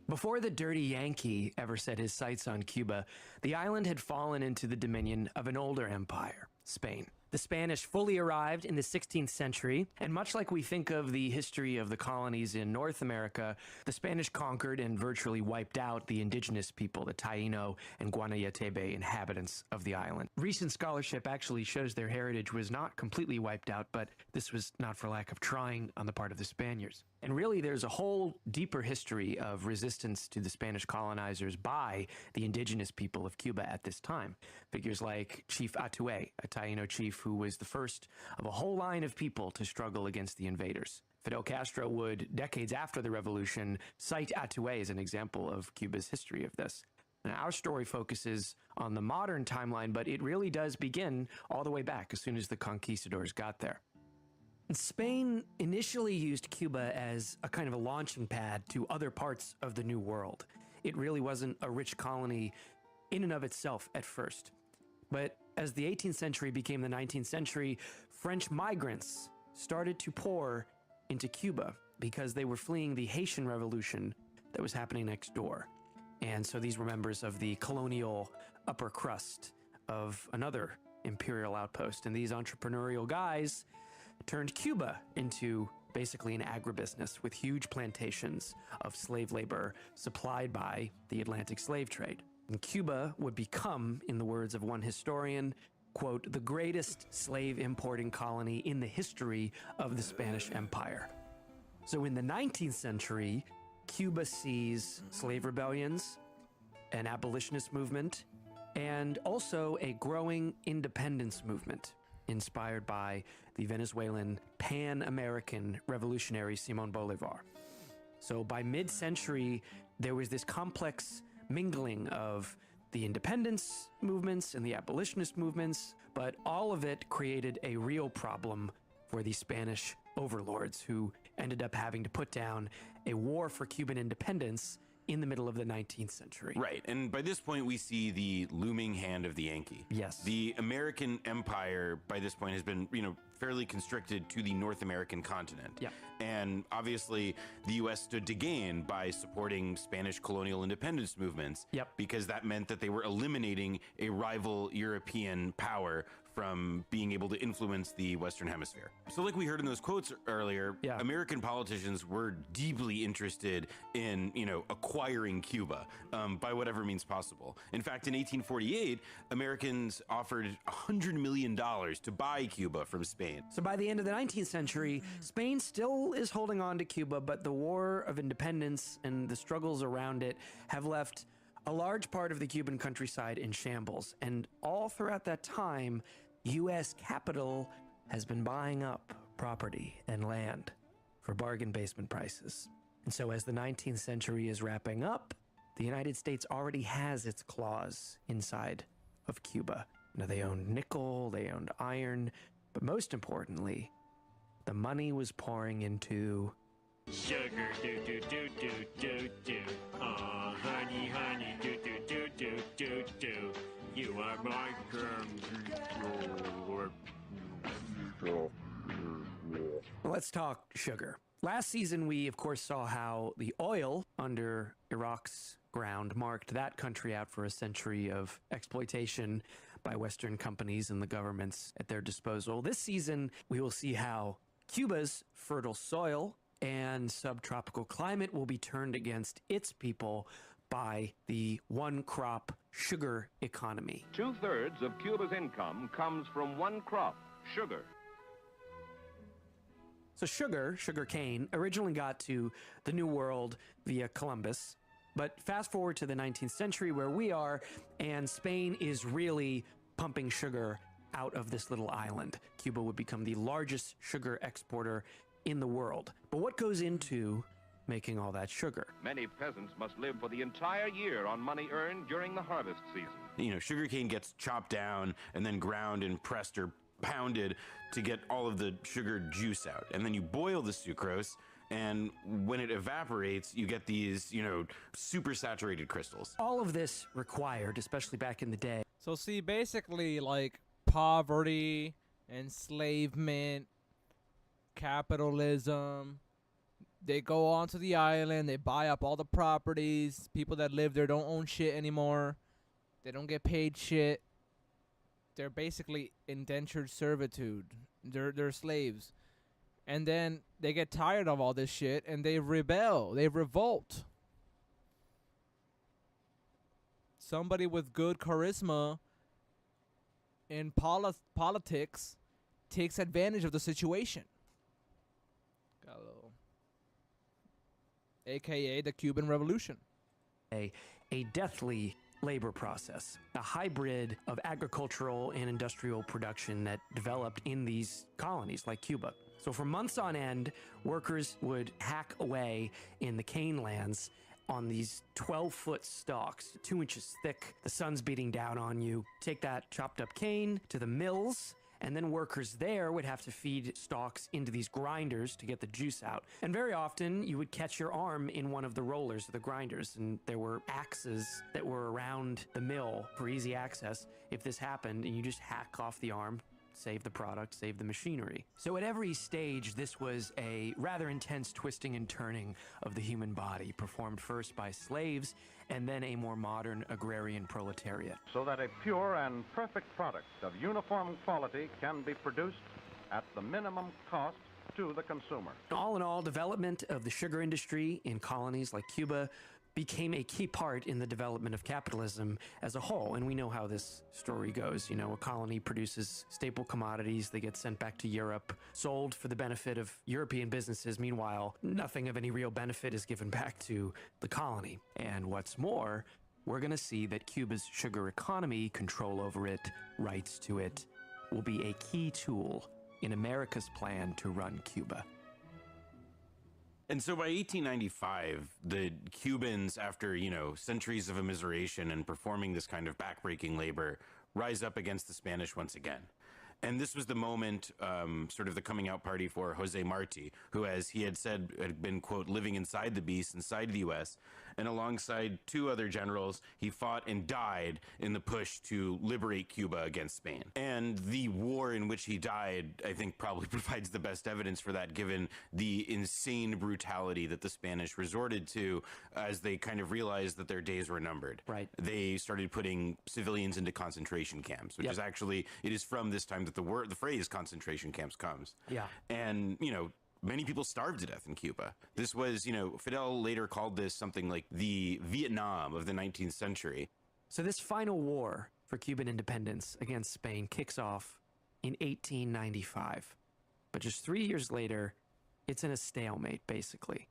Speaker 14: Before the dirty Yankee ever set his sights on Cuba, the island had fallen into the dominion of an older empire, Spain. The Spanish fully arrived in the 16th century, and much like we think of the history of the colonies in North America, the Spanish conquered and virtually wiped out the indigenous people, the Taino and Guanayatebe inhabitants of the island. Recent scholarship actually shows their heritage was not completely wiped out, but this was not for lack of trying on the part of the Spaniards. And really, there's a whole deeper history of resistance to the Spanish colonizers by the indigenous people of Cuba at this time. Figures like Chief Atue, a Taino chief who was the first of a whole line of people to struggle against the invaders. Fidel Castro would, decades after the revolution, cite Atue as an example of Cuba's history of this. Now, our story focuses on the modern timeline, but it really does begin all the way back as soon as the conquistadors got there. Spain initially used Cuba as a kind of a launching pad to other parts of the New World. It really wasn't a rich colony in and of itself at first. But as the 18th century became the 19th century, French migrants started to pour into Cuba. because they were fleeing the Haitian Revolution that was happening next door. And so these were members of the colonial upper crust of another imperial outpost. And these entrepreneurial guys turned Cuba into basically an agribusiness with huge plantations of slave labor supplied by the Atlantic slave trade. And Cuba would become, in the words of one historian, quote, the greatest slave importing colony in the history of the Spanish Empire. So in the 19th century, Cuba sees slave rebellions, an abolitionist movement, and also a growing independence movement inspired by the Venezuelan Pan-American revolutionary Simón Bolívar. So by mid-century, there was this complex mingling of the independence movements and the abolitionist movements, but all of it created a real problem for the Spanish overlords, who ended up having to put down a war for Cuban independence in the middle of the 19th century.
Speaker 21: Right, and by this point we see the looming hand of the Yankee.
Speaker 14: Yes.
Speaker 21: The American empire by this point has been, fairly constricted to the North American continent.
Speaker 14: Yeah.
Speaker 21: And obviously the U.S. stood to gain by supporting Spanish colonial independence movements.
Speaker 14: Yep.
Speaker 21: Because that meant that they were eliminating a rival European power from being able to influence the Western Hemisphere. So like we heard in those quotes earlier, American politicians were deeply interested in, acquiring Cuba by whatever means possible. In fact, in 1848, Americans offered $100 million to buy Cuba from Spain.
Speaker 14: So by the end of the 19th century, Spain still is holding on to Cuba, but the War of Independence and the struggles around it have left a large part of the Cuban countryside in shambles. And all throughout that time, U.S. capital has been buying up property and land for bargain basement prices. And so as the 19th century is wrapping up, the United States already has its claws inside of Cuba. Now, they owned nickel, they owned iron, but most importantly, the money was pouring into
Speaker 5: sugar, do do do do do do. Honey, honey, do do do do do do. You are my
Speaker 14: Let's talk sugar. Last season, we of course saw how the oil under Iraq's ground marked that country out for a century of exploitation by Western companies and the governments at their disposal. This season, we will see how Cuba's fertile soil and subtropical climate will be turned against its people by the one-crop sugar economy.
Speaker 6: 2/3 of Cuba's income comes from one crop, sugar.
Speaker 14: So sugarcane, originally got to the New World via Columbus. But fast forward to the 19th century where we are, and Spain is really pumping sugar out of this little island. Cuba would become the largest sugar exporter in the world. But what goes into making all that sugar?
Speaker 6: Many peasants must live for the entire year on money earned during the harvest season.
Speaker 21: Sugarcane gets chopped down and then ground and pressed or pounded to get all of the sugar juice out. And then you boil the sucrose, and when it evaporates, you get these, super saturated crystals.
Speaker 14: All of this required, especially back in the day.
Speaker 7: So see, basically, like, poverty, enslavement, capitalism. They go onto the island, they buy up all the properties. People that live there don't own shit anymore. They don't get paid shit. They're basically indentured servitude. They're slaves. And then they get tired of all this shit and they rebel. They revolt. Somebody with good charisma in politics takes advantage of the situation. Got a little. AKA the Cuban Revolution.
Speaker 14: A deathly labor process, a hybrid of agricultural and industrial production that developed in these colonies like Cuba. So for months on end, workers would hack away in the cane lands on these 12-foot stalks, 2 inches thick. The sun's beating down on you. Take that chopped up cane to the mills, and then workers there would have to feed stalks into these grinders to get the juice out. And very often, you would catch your arm in one of the rollers, the grinders, and there were axes that were around the mill for easy access if this happened, and you just hack off the arm, save the product, save the machinery. So at every stage, this was a rather intense twisting and turning of the human body, performed first by slaves and then a more modern agrarian proletariat.
Speaker 2: So that a pure and perfect product of uniform quality can be produced at the minimum cost to the consumer.
Speaker 14: All in all, development of the sugar industry in colonies like Cuba became a key part in the development of capitalism as a whole. And we know how this story goes. You know, a colony produces staple commodities, they get sent back to Europe, sold for the benefit of European businesses. Meanwhile, nothing of any real benefit is given back to the colony. And what's more, we're going to see that Cuba's sugar economy, control over it, rights to it, will be a key tool in America's plan to run Cuba.
Speaker 21: And so by 1895, the Cubans, after, centuries of immiseration and performing this kind of backbreaking labor, rise up against the Spanish once again. And this was the moment, sort of the coming out party for Jose Marti, who, as he had said, had been, quote, living inside the beast, inside the U.S., and alongside two other generals, he fought and died in the push to liberate Cuba against Spain. And the war in which he died, I think, probably provides the best evidence for that, given the insane brutality that the Spanish resorted to as they kind of realized that their days were numbered.
Speaker 14: Right.
Speaker 21: They started putting civilians into concentration camps, which is actually, it is from this time that the phrase concentration camps comes.
Speaker 14: Yeah.
Speaker 21: And, many people starved to death in Cuba. This was, Fidel later called this something like the Vietnam of the 19th century.
Speaker 14: So this final war for Cuban independence against Spain kicks off in 1895. But just 3 years later, it's in a stalemate, basically.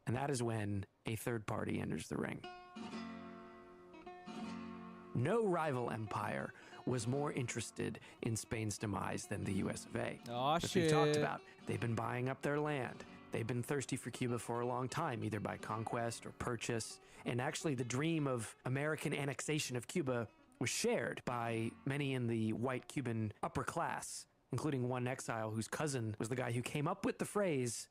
Speaker 14: And that is when a third party enters the ring. No rival empire was more interested in Spain's demise than the US of A.
Speaker 7: Oh,
Speaker 14: As we've talked about, they've been buying up their land. They've been thirsty for Cuba for a long time, either by conquest or purchase. And actually, the dream of American annexation of Cuba was shared by many in the white Cuban upper class, including one exile whose cousin was the guy who came up with the phrase,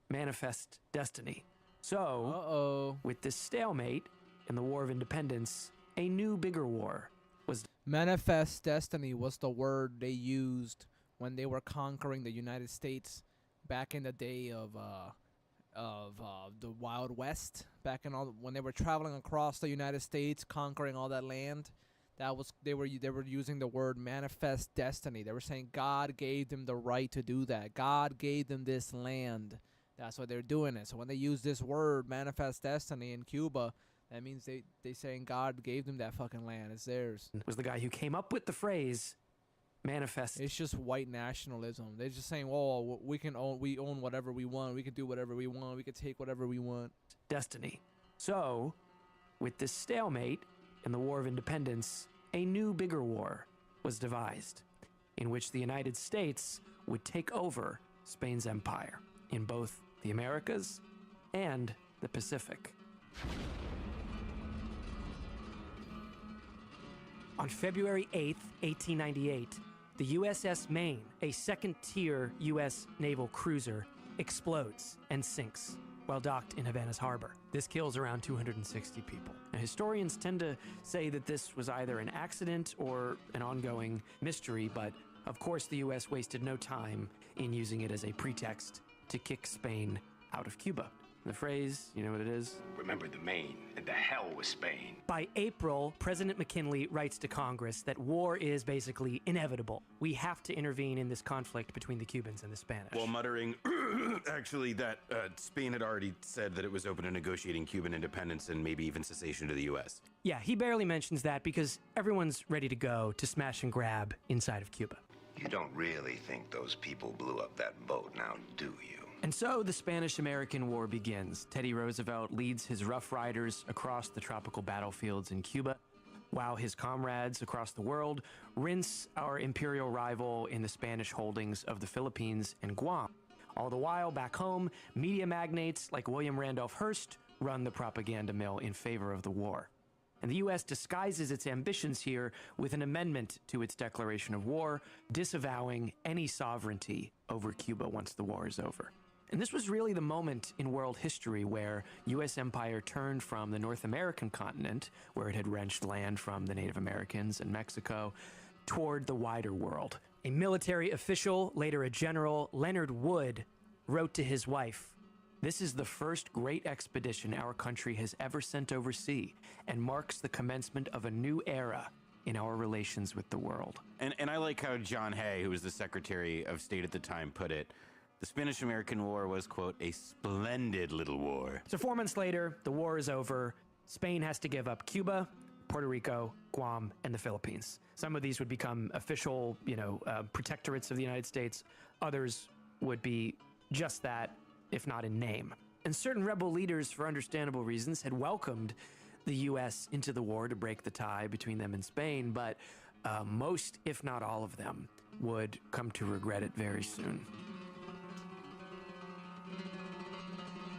Speaker 14: manifest destiny. So, with this stalemate and the War of Independence, a new, bigger war was...
Speaker 7: Manifest destiny was the word they used when they were conquering the United States back in the day of the Wild West. Back in when they were traveling across the United States, conquering all that land, they were using the word manifest destiny. They were saying God gave them the right to do that. God gave them this land. That's why they're doing it. So when they use this word manifest destiny in Cuba, that means they saying God gave them that fucking land. It's theirs.
Speaker 14: Was the guy who came up with the phrase manifest.
Speaker 7: It's just white nationalism. They're just saying, "Well, we own whatever we want. We can do whatever we want. We can take whatever we want."
Speaker 14: Destiny. So, with this stalemate and the War of Independence, a new, bigger war was devised, in which the United States would take over Spain's empire in both the Americas and the Pacific. On February 8th, 1898, the USS Maine, a second-tier U.S. naval cruiser, explodes and sinks while docked in Havana's harbor. This kills around 260 people. Now, historians tend to say that this was either an accident or an ongoing mystery, but of course the U.S. wasted no time in using it as a pretext to kick Spain out of Cuba. The phrase, you know what it is?
Speaker 10: Remember the Maine, and the hell with Spain.
Speaker 14: By April, President McKinley writes to Congress that war is basically inevitable. We have to intervene in this conflict between the Cubans and the Spanish.
Speaker 21: While muttering, actually, that Spain had already said that it was open to negotiating Cuban independence and maybe even cessation to the U.S.
Speaker 14: Yeah, he barely mentions that because everyone's ready to go to smash and grab inside of Cuba.
Speaker 10: You don't really think those people blew up that boat now, do you?
Speaker 14: And so the Spanish-American War begins. Teddy Roosevelt leads his Rough Riders across the tropical battlefields in Cuba, while his comrades across the world rinse our imperial rival in the Spanish holdings of the Philippines and Guam. All the while, back home, media magnates like William Randolph Hearst run the propaganda mill in favor of the war. And the U.S. disguises its ambitions here with an amendment to its declaration of war, disavowing any sovereignty over Cuba once the war is over. And this was really the moment in world history where U.S. empire turned from the North American continent, where it had wrenched land from the Native Americans and Mexico, toward the wider world, A military official, later a general, Leonard Wood, wrote to his wife, "This is the first great expedition our country has ever sent overseas and marks the commencement of a new era in our relations with the world."
Speaker 21: And I like how John Hay, who was the Secretary of State at the time, put it. The Spanish-American War was, quote, a splendid little war.
Speaker 14: So 4 months later, the war is over. Spain has to give up Cuba, Puerto Rico, Guam, and the Philippines. Some of these would become official, protectorates of the United States. Others would be just that, if not in name. And certain rebel leaders, for understandable reasons, had welcomed the U.S. into the war to break the tie between them and Spain, but most, if not all of them, would come to regret it very soon.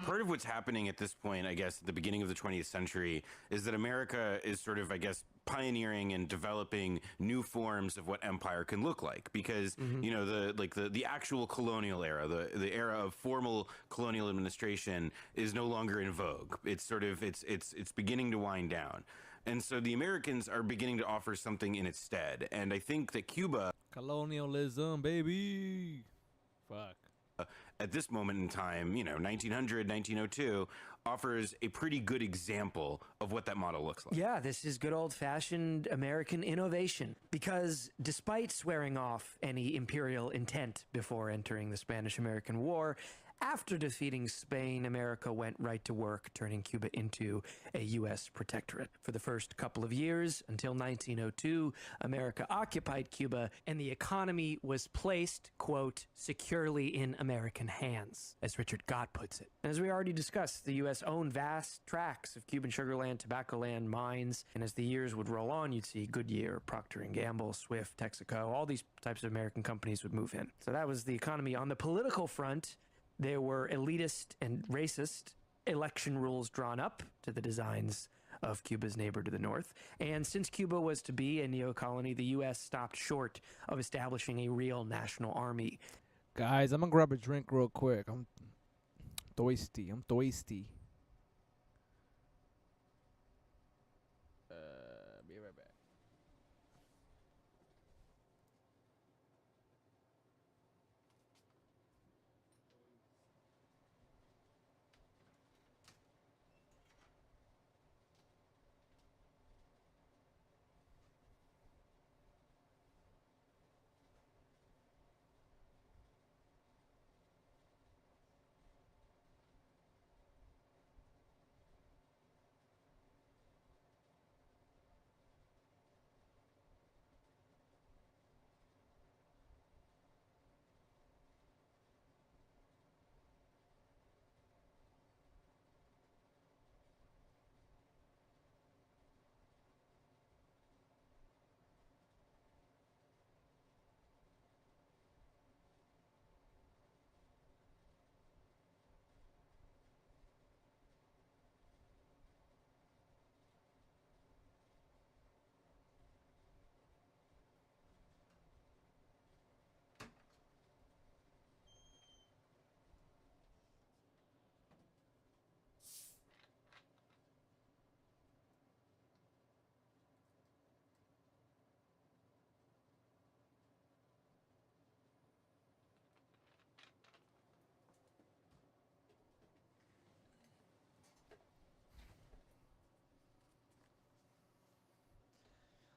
Speaker 21: Part of what's happening at this point, I guess, at the beginning of the 20th century, is that America is sort of, I guess, pioneering and developing new forms of what empire can look like, because the actual colonial era, the era of formal colonial administration, is no longer in vogue. It's sort of it's beginning to wind down, and so the Americans are beginning to offer something in its stead. And I think that Cuba,
Speaker 7: colonialism, baby, fuck.
Speaker 21: At this moment in time, 1900, 1902, offers a pretty good example of what that model looks like.
Speaker 14: Yeah, this is good old-fashioned American innovation. Because despite swearing off any imperial intent before entering the Spanish-American War, after defeating Spain, America went right to work, turning Cuba into a U.S. protectorate. For the first couple of years, until 1902, America occupied Cuba, and the economy was placed, quote, securely in American hands, as Richard Gott puts it. As we already discussed, the U.S. owned vast tracts of Cuban sugar land, tobacco land, mines, and as the years would roll on, you'd see Goodyear, Procter & Gamble, Swift, Texaco, all these types of American companies would move in. So that was the economy. On the political front, there were elitist and racist election rules drawn up to the designs of Cuba's neighbor to the north. And since Cuba was to be a neo-colony, the U.S. stopped short of establishing a real national army.
Speaker 7: Guys, I'm gonna grab a drink real quick. I'm thirsty. Be right back.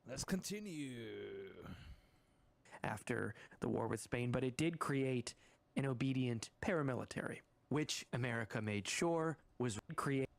Speaker 7: Let's continue.
Speaker 14: After the war with Spain, but it did create an obedient paramilitary, which America made sure was created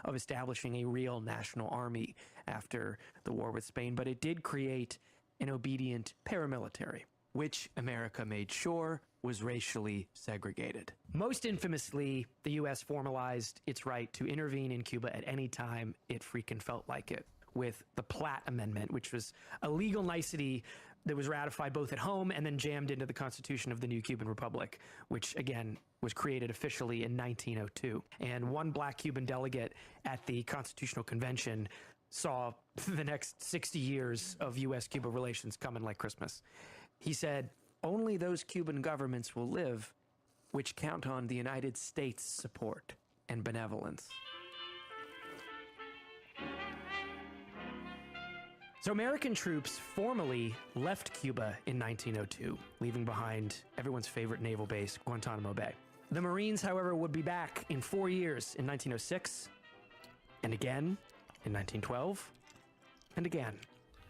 Speaker 14: of establishing a real national army after the war with Spain, but it did create an obedient paramilitary, which America made sure was racially segregated. Most infamously, the U.S. formalized its right to intervene in Cuba at any time it freaking felt like it, with the Platt Amendment, which was a legal nicety that was ratified both at home and then jammed into the Constitution of the new Cuban Republic, which again was created officially in 1902. And one black Cuban delegate at the Constitutional Convention saw the next 60 years of U.S.-Cuba relations coming like Christmas. He said, "Only those Cuban governments will live which count on the United States' support and benevolence." So American troops formally left Cuba in 1902, leaving behind everyone's favorite naval base, Guantanamo Bay. The Marines, however, would be back in 4 years in 1906, and again in 1912, and again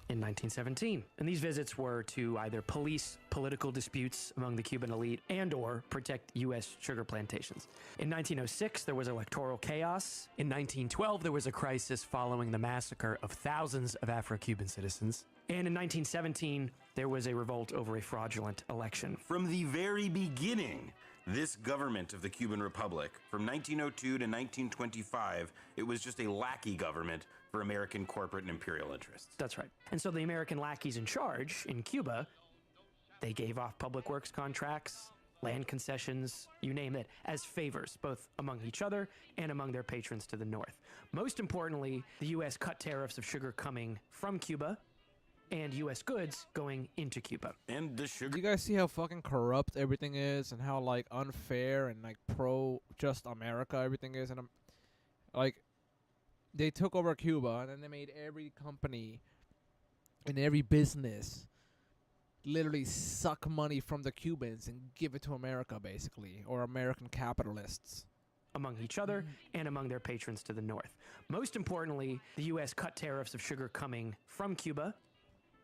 Speaker 14: in 1917. And these visits were to either police political disputes among the Cuban elite and or protect U.S. sugar plantations. In 1906, there was electoral chaos. In 1912, there was a crisis following the massacre of thousands of Afro-Cuban citizens. And in 1917, there was a revolt over a fraudulent election.
Speaker 21: From the very beginning, this government of the Cuban Republic, from 1902 to 1925, it was just a lackey government for American corporate and imperial interests.
Speaker 14: That's right. And so the American lackeys in charge in Cuba, they gave off public works contracts, land concessions, you name it, as favors, both among each other and among their patrons to the north. Most importantly, the U.S. cut tariffs of sugar coming from Cuba and U.S. goods going into Cuba.
Speaker 21: And the sugar...
Speaker 7: Do you guys see how fucking corrupt everything is and how, like, unfair and, like, pro-just America everything is? And, like, they took over Cuba, and then they made every company and every business literally suck money from the Cubans and give it to America, basically, or American capitalists.
Speaker 14: Among each other and among their patrons to the north. Most importantly, the U.S. cut tariffs of sugar coming from Cuba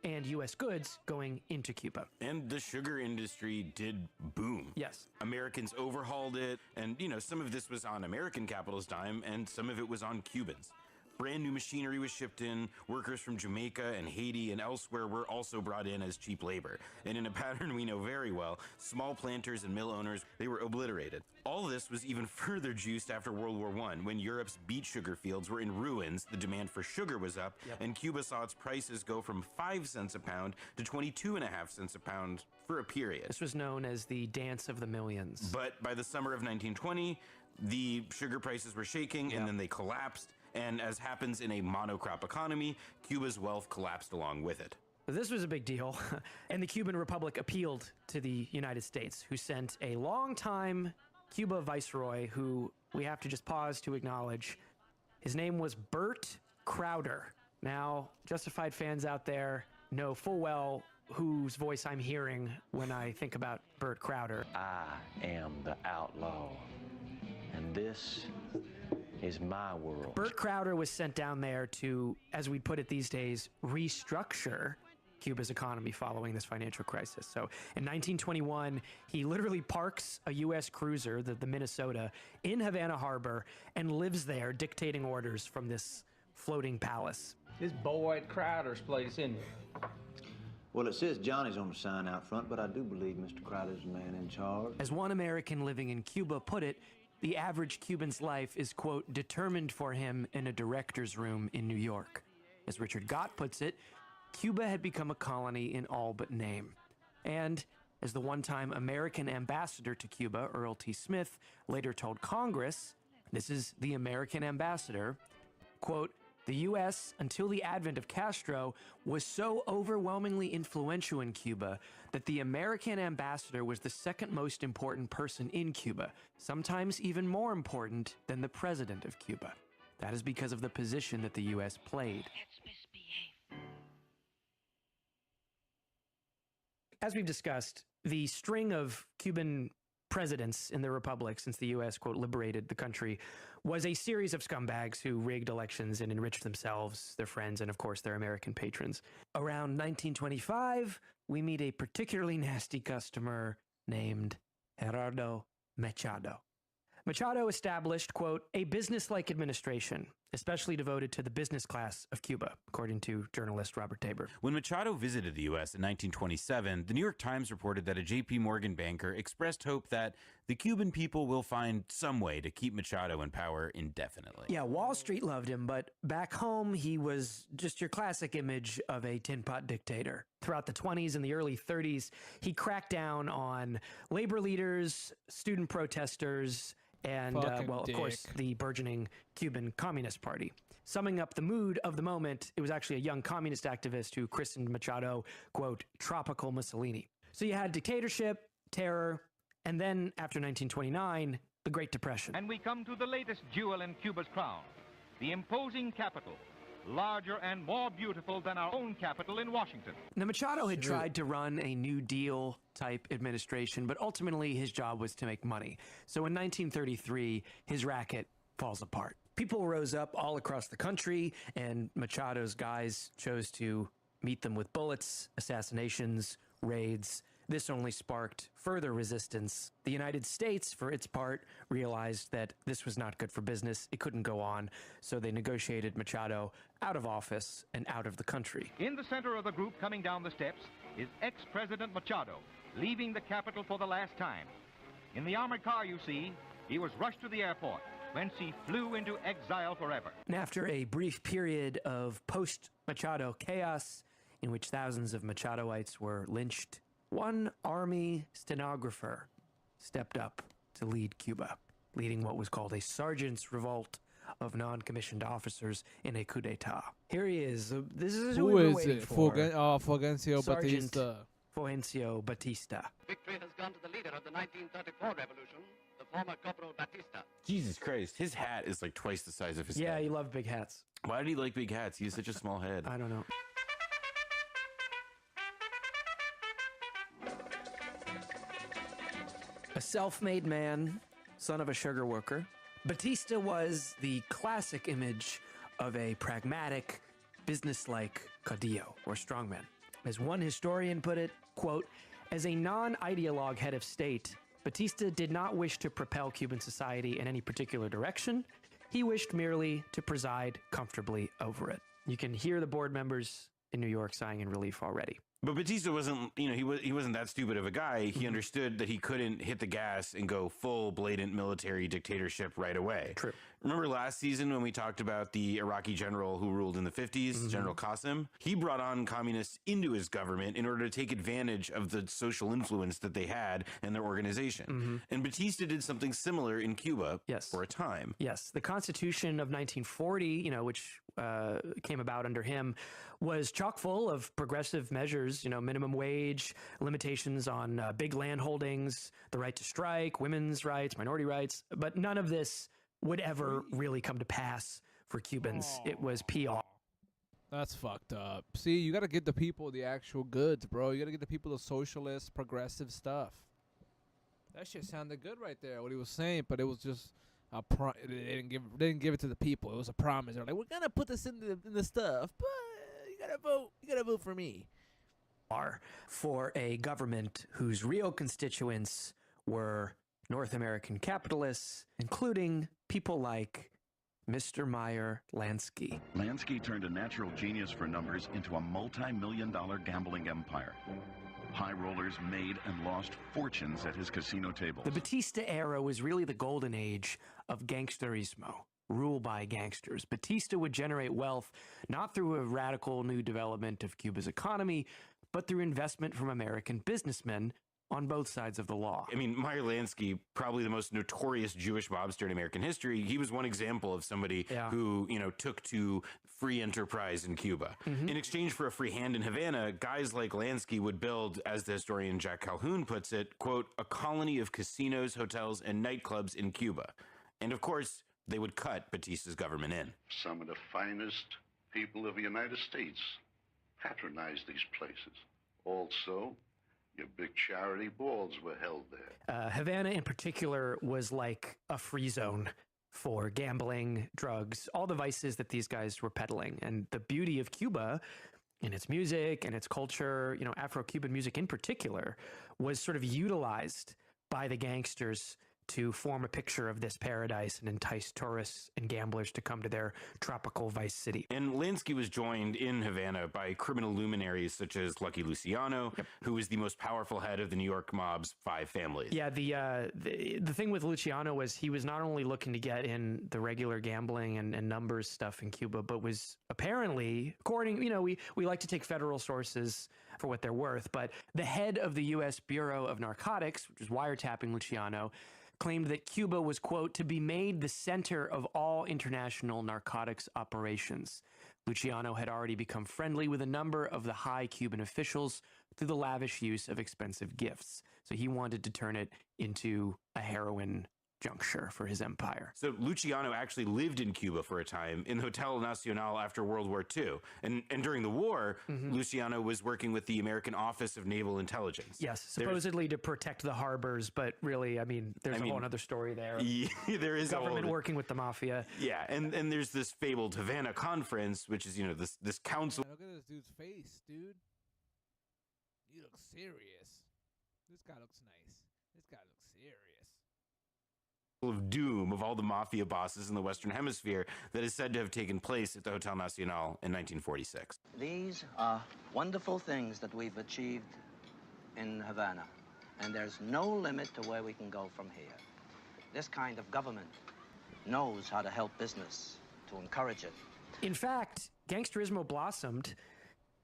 Speaker 14: and U.S. goods going into Cuba.
Speaker 21: And the sugar industry did boom.
Speaker 14: Yes.
Speaker 21: Americans overhauled it, and, you know, some of this was on American capital's dime, and some of it was on Cubans. Brand new machinery was shipped in, workers from Jamaica and Haiti and elsewhere were also brought in as cheap labor. And in a pattern we know very well, small planters and mill owners, they were obliterated. All this was even further juiced after World War I, when Europe's beet sugar fields were in ruins, the demand for sugar was up, and Cuba saw its prices go from 5 cents a pound to 22.5 cents a pound for a period.
Speaker 14: This was known as the Dance of the Millions.
Speaker 21: But by the summer of 1920, the sugar prices were shaking, and then they collapsed. And as happens in a monocrop economy, Cuba's wealth collapsed along with it.
Speaker 14: This was a big deal, and the Cuban Republic appealed to the United States, who sent a longtime Cuba viceroy, who we have to just pause to acknowledge. His name was Bert Crowder. Now, Justified fans out there know full well whose voice I'm hearing when I think about Bert Crowder.
Speaker 9: I am the outlaw, and this is my world.
Speaker 14: Bert Crowder was sent down there to, as we'd put it these days, restructure Cuba's economy following this financial crisis. So in 1921, he literally parks a U.S. cruiser, the Minnesota, in Havana Harbor and lives there dictating orders from this floating palace.
Speaker 11: This Boyd Crowder's place, isn't it?
Speaker 12: Well, it says Johnny's on the sign out front, but I do believe Mr. Crowder's the man in charge.
Speaker 14: As one American living in Cuba put it, the average Cuban's life is, quote, determined for him in a director's room in New York. As Richard Gott puts it, Cuba had become a colony in all but name. And, as the one-time American ambassador to Cuba, Earl T. Smith, later told Congress, this is the American ambassador, quote, the U.S., until the advent of Castro, was so overwhelmingly influential in Cuba that the American ambassador was the second most important person in Cuba, sometimes even more important than the president of Cuba. That is because of the position that the U.S. played. As we've discussed, the string of Cuban presidents in the republic since the U.S., quote, liberated the country was a series of scumbags who rigged elections and enriched themselves, their friends, and of course their American patrons. Around 1925, we meet a particularly nasty customer named Gerardo Machado. Machado established, quote, a business-like administration, especially devoted to the business class of Cuba, according to journalist Robert Tabor.
Speaker 21: When Machado visited the U.S. in 1927, the New York Times reported that a J.P. Morgan banker expressed hope that the Cuban people will find some way to keep Machado in power indefinitely.
Speaker 14: Yeah, Wall Street loved him, but back home, he was just your classic image of a tin pot dictator. Throughout the 20s and the early 30s, he cracked down on labor leaders, student protesters, and, well, of course, the burgeoning Cuban Communist Party. Summing up the mood of the moment, it was actually a young communist activist who christened Machado, quote, tropical Mussolini. So you had dictatorship, terror, and then, after 1929, the Great Depression.
Speaker 13: And we come to the latest jewel in Cuba's crown, the imposing capital,
Speaker 8: larger and more beautiful than our own capital in Washington.
Speaker 14: Now, Machado had tried to run a New Deal type administration, but ultimately his job was to make money. So in 1933, his racket falls apart. People rose up all across the country, and Machado's guys chose to meet them with bullets, assassinations, raids. This only sparked further resistance. The United States, for its part, realized that this was not good for business. It couldn't go on, so they negotiated Machado out of office and out of the country.
Speaker 8: In the center of the group coming down the steps is ex-President Machado, leaving the capital for the last time. In the armored car you see, he was rushed to the airport, whence he flew into exile forever.
Speaker 14: And after a brief period of post-Machado chaos, in which thousands of Machadoites were lynched, one army stenographer stepped up to lead Cuba, leading what was called a sergeant's revolt of non-commissioned officers in a coup d'etat. Here he is. This is who we were waiting for.
Speaker 7: Fulgencio Batista.
Speaker 14: Fulgencio Batista.
Speaker 13: Victory has gone to the leader of the 1934 revolution, the former Corporal Batista.
Speaker 21: Jesus Christ, his hat is like twice the size of his head.
Speaker 14: Yeah, he loved big hats.
Speaker 21: Why did he like big hats? He has such a small head.
Speaker 14: I don't know. A self-made man, son of a sugar worker, Batista was the classic image of a pragmatic, businesslike caudillo, or strongman. As one historian put it, quote, as a non-ideologue head of state, Batista did not wish to propel Cuban society in any particular direction. He wished merely to preside comfortably over it. You can hear the board members in New York sighing in relief already.
Speaker 21: But Batista wasn't, he wasn't that stupid of a guy. He understood that he couldn't hit the gas and go full blatant military dictatorship right away.
Speaker 14: True.
Speaker 21: Remember last season when we talked about the Iraqi general who ruled in the 50s, General Qasim? He brought on communists into his government in order to take advantage of the social influence that they had in their organization. And Batista did something similar in Cuba for a time.
Speaker 14: Yes. The Constitution of 1940, which came about under him, was chock full of progressive measures, minimum wage, limitations on big land holdings, the right to strike, women's rights, minority rights. But none of this would ever really come to pass for Cubans. It was PR.
Speaker 7: That's fucked up. See, you got to give the people the actual goods, bro. You got to give the people the socialist, progressive stuff. That shit sounded good right there, what he was saying, but it was just they didn't give it to the people. It was a promise. They're like, we're gonna put this in the stuff, but you gotta vote. You gotta vote for me.
Speaker 14: For a government whose real constituents were North American capitalists, including people like Mr. Meyer Lansky.
Speaker 15: Lansky turned a natural genius for numbers into a multi-million-dollar gambling empire. High rollers made and lost fortunes at his casino tables.
Speaker 14: The Batista era was really the golden age of gangsterismo, rule by gangsters. Batista would generate wealth not through a radical new development of Cuba's economy, but through investment from American businessmen on both sides of the law.
Speaker 21: I mean, Meyer Lansky, probably the most notorious Jewish mobster in American history. He was one example of somebody who, took to free enterprise in Cuba. In exchange for a free hand in Havana, guys like Lansky would build, as the historian Jack Calhoun puts it, quote, a colony of casinos, hotels, and nightclubs in Cuba. And of course, they would cut Batista's government in.
Speaker 28: Some of the finest people of the United States patronize these places. Also, your big charity balls were held there.
Speaker 14: Havana in particular was like a free zone for gambling, drugs, all the vices that these guys were peddling. And the beauty of Cuba in its music and its culture, Afro-Cuban music in particular, was sort of utilized by the gangsters to form a picture of this paradise and entice tourists and gamblers to come to their tropical vice city.
Speaker 21: And Lansky was joined in Havana by criminal luminaries such as Lucky Luciano, who was the most powerful head of the New York mob's 5 families.
Speaker 14: Yeah, the thing with Luciano was he was not only looking to get in the regular gambling and numbers stuff in Cuba, but was apparently, according, we like to take federal sources for what they're worth, but the head of the U.S. Bureau of Narcotics, which was wiretapping Luciano, claimed that Cuba was, quote, to be made the center of all international narcotics operations. Luciano had already become friendly with a number of the high Cuban officials through the lavish use of expensive gifts. So he wanted to turn it into a heroin juncture for his empire.
Speaker 21: So Luciano actually lived in Cuba for a time in the Hotel Nacional after World War II. And during the war, Luciano was working with the American Office of Naval Intelligence.
Speaker 14: Yes, supposedly to protect the harbors, but really, I mean, there's a whole other story there.
Speaker 21: Yeah, there is
Speaker 14: government working with the mafia.
Speaker 21: Yeah, and there's this fabled Havana Conference, which is, you know, this council.
Speaker 7: Look at this dude's face, dude. You look serious. This guy looks nice. This guy looks serious.
Speaker 21: Of doom of all the mafia bosses in the Western Hemisphere that is said to have taken place at the Hotel Nacional in 1946.
Speaker 13: These are wonderful things that we've achieved in Havana, and there's no limit to where we can go from here. This kind of government knows how to help business, to encourage it.
Speaker 14: In fact, gangsterismo blossomed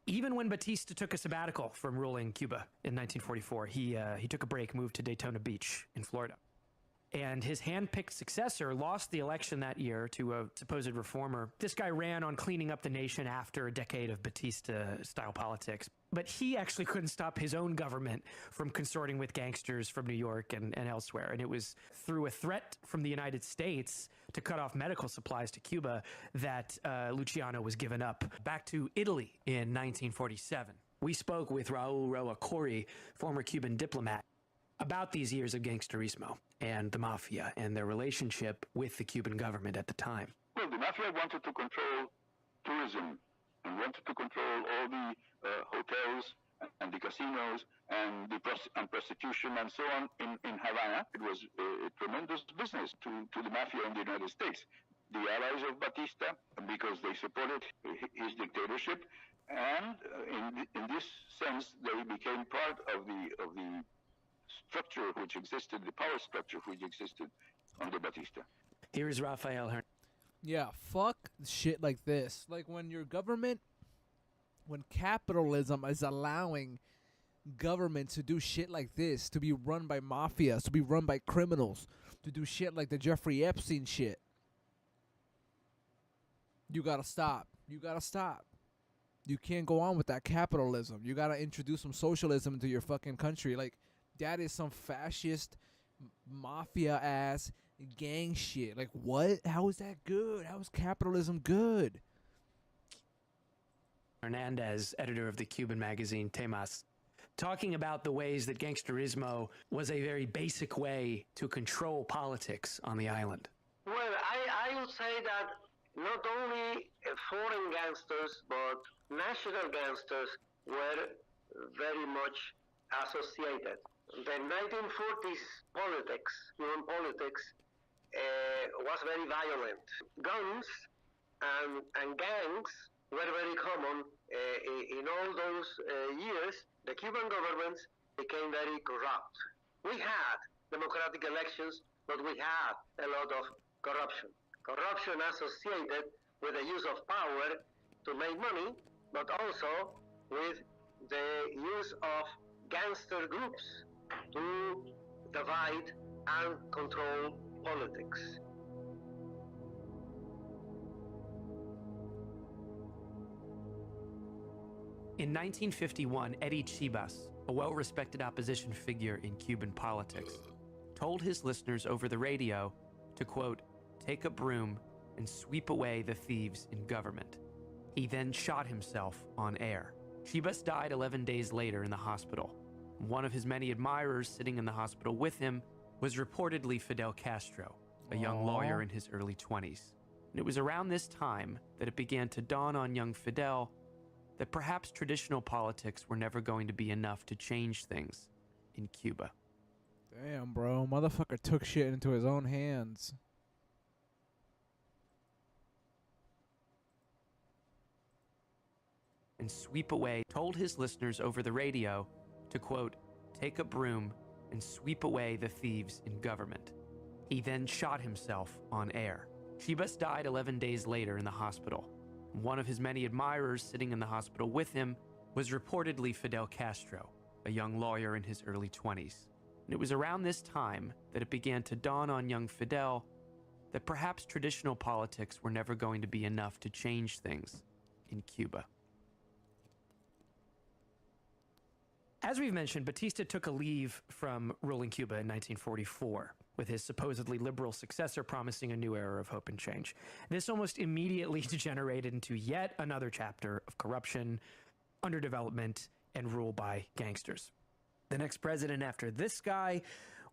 Speaker 14: even when Batista took a sabbatical from ruling Cuba in 1944. He took a break, moved to Daytona Beach in Florida. And his hand-picked successor lost the election that year to a supposed reformer. This guy ran on cleaning up the nation after a decade of Batista-style politics. But he actually couldn't stop his own government from consorting with gangsters from New York and elsewhere. And it was through a threat from the United States to cut off medical supplies to Cuba that Luciano was given up back to Italy in 1947. We spoke with Raul Roa Corey, former Cuban diplomat, about these years of gangsterismo and the mafia and their relationship with the Cuban government at the time.
Speaker 28: Well, the mafia wanted to control tourism and wanted to control all the hotels and the casinos and the prostitution and so on in Havana. It was a tremendous business to the mafia in the United States. The allies of Batista, because they supported his dictatorship, and in this sense, they became part of the structure which existed, the power structure which existed under Batista.
Speaker 14: Here is Rafael Hernandez.
Speaker 7: Yeah, fuck shit like this. Like when your government, when capitalism is allowing government to do shit like this, to be run by mafias, to be run by criminals, to do shit like the Jeffrey Epstein shit. You gotta stop. You gotta stop. You can't go on with that capitalism. You gotta introduce some socialism into your fucking country. Like, that is some fascist, mafia-ass gang shit. Like, what? How is that good? How is capitalism good?
Speaker 14: Hernandez, editor of the Cuban magazine Temas, talking about the ways that gangsterismo was a very basic way to control politics on the island.
Speaker 16: Well, I would say that not only foreign gangsters, but national gangsters were very much associated. The 1940s politics, Cuban politics, was very violent. Guns and gangs were very common in all those years. The Cuban governments became very corrupt. We had democratic elections, but we had a lot of corruption. Corruption associated with the use of power to make money, but also with the use of gangster groups to divide and control politics.
Speaker 14: In 1951, Eddie Chibas, a well-respected opposition figure in Cuban politics, told his listeners over the radio to, quote, take a broom and sweep away the thieves in government. He then shot himself on air. Chibas died 11 days later in the hospital. One of his many admirers sitting in the hospital with him was reportedly Fidel Castro, a young lawyer in his early 20s. And it was around this time that it began to dawn on young Fidel that perhaps traditional politics were never going to be enough to change things in Cuba.
Speaker 7: Damn, bro. Motherfucker took shit into his own hands.
Speaker 14: And sweep away, told his listeners over the radio to, quote, take a broom and sweep away the thieves in government. He then shot himself on air. Chibas died 11 days later in the hospital. One of his many admirers sitting in the hospital with him was reportedly Fidel Castro, a young lawyer in his early 20s. And it was around this time that it began to dawn on young Fidel that perhaps traditional politics were never going to be enough to change things in Cuba. As we've mentioned, Batista took a leave from ruling Cuba in 1944. with his supposedly liberal successor promising a new era of hope and change. This almost immediately degenerated into yet another chapter of corruption, underdevelopment, and rule by gangsters. The next president after this guy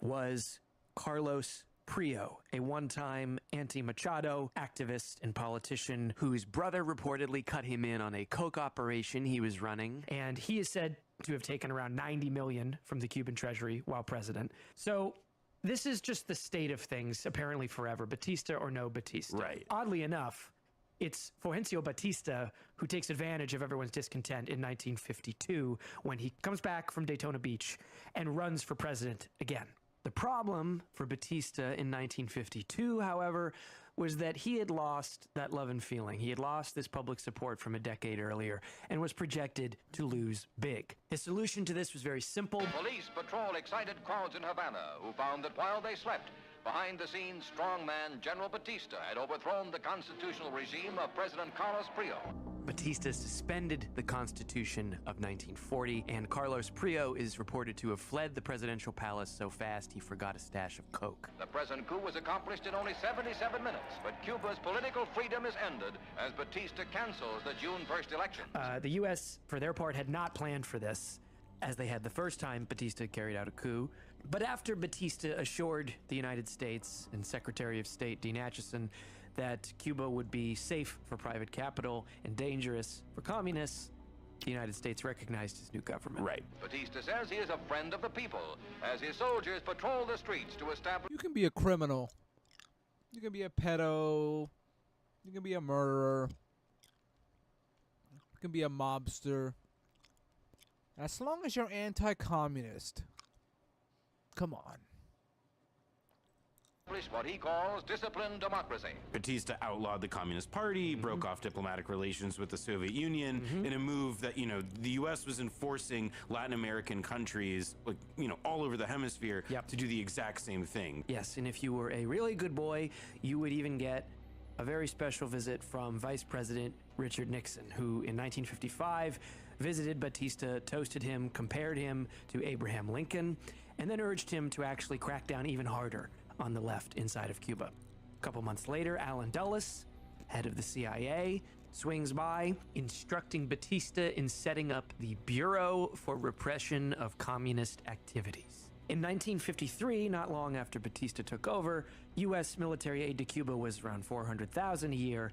Speaker 14: was Carlos Prio, a one-time anti-Machado activist and politician whose brother reportedly cut him in on a coke operation he was running, and he is said to have taken around $90 million from the Cuban treasury while president. So this is just the state of things, apparently forever, Batista or no Batista.
Speaker 21: Right.
Speaker 14: Oddly enough, it's Fulgencio Batista who takes advantage of everyone's discontent in 1952 when he comes back from Daytona Beach and runs for president again. The problem for Batista in 1952, however, was that he had lost that love and feeling. He had lost this public support from a decade earlier and was projected to lose big. His solution to this was very simple.
Speaker 6: Police patrol excited crowds in Havana who found that while they slept, behind the scenes strongman General Batista had overthrown the constitutional regime of President Carlos Prio.
Speaker 14: Batista suspended the Constitution of 1940, and Carlos Prio is reported to have fled the presidential palace so fast he forgot a stash of coke.
Speaker 6: The present coup was accomplished in only 77 minutes, but Cuba's political freedom is ended as Batista cancels the June 1st election.
Speaker 14: The U.S., for their part, had not planned for this, as they had the first time Batista carried out a coup. But after Batista assured the United States and Secretary of State Dean Acheson that Cuba would be safe for private capital and dangerous for communists, the United States recognized his new government.
Speaker 21: Right.
Speaker 6: Batista says he is a friend of the people as his soldiers patrol the streets to establish...
Speaker 7: You can be a criminal. You can be a pedo. You can be a murderer. You can be a mobster. As long as you're anti-communist. Come on.
Speaker 6: What he calls disciplined democracy.
Speaker 21: Batista outlawed the Communist Party, broke off diplomatic relations with the Soviet Union in a move that, the U.S. was enforcing Latin American countries, all over the hemisphere to do the exact same thing.
Speaker 14: Yes, and if you were a really good boy, you would even get a very special visit from Vice President Richard Nixon, who in 1955 visited Batista, toasted him, compared him to Abraham Lincoln, and then urged him to actually crack down even harder on the left inside of Cuba. A couple months later, Allen Dulles, head of the CIA, swings by, instructing Batista in setting up the Bureau for Repression of Communist Activities. In 1953, not long after Batista took over, U.S. military aid to Cuba was around $400,000 a year.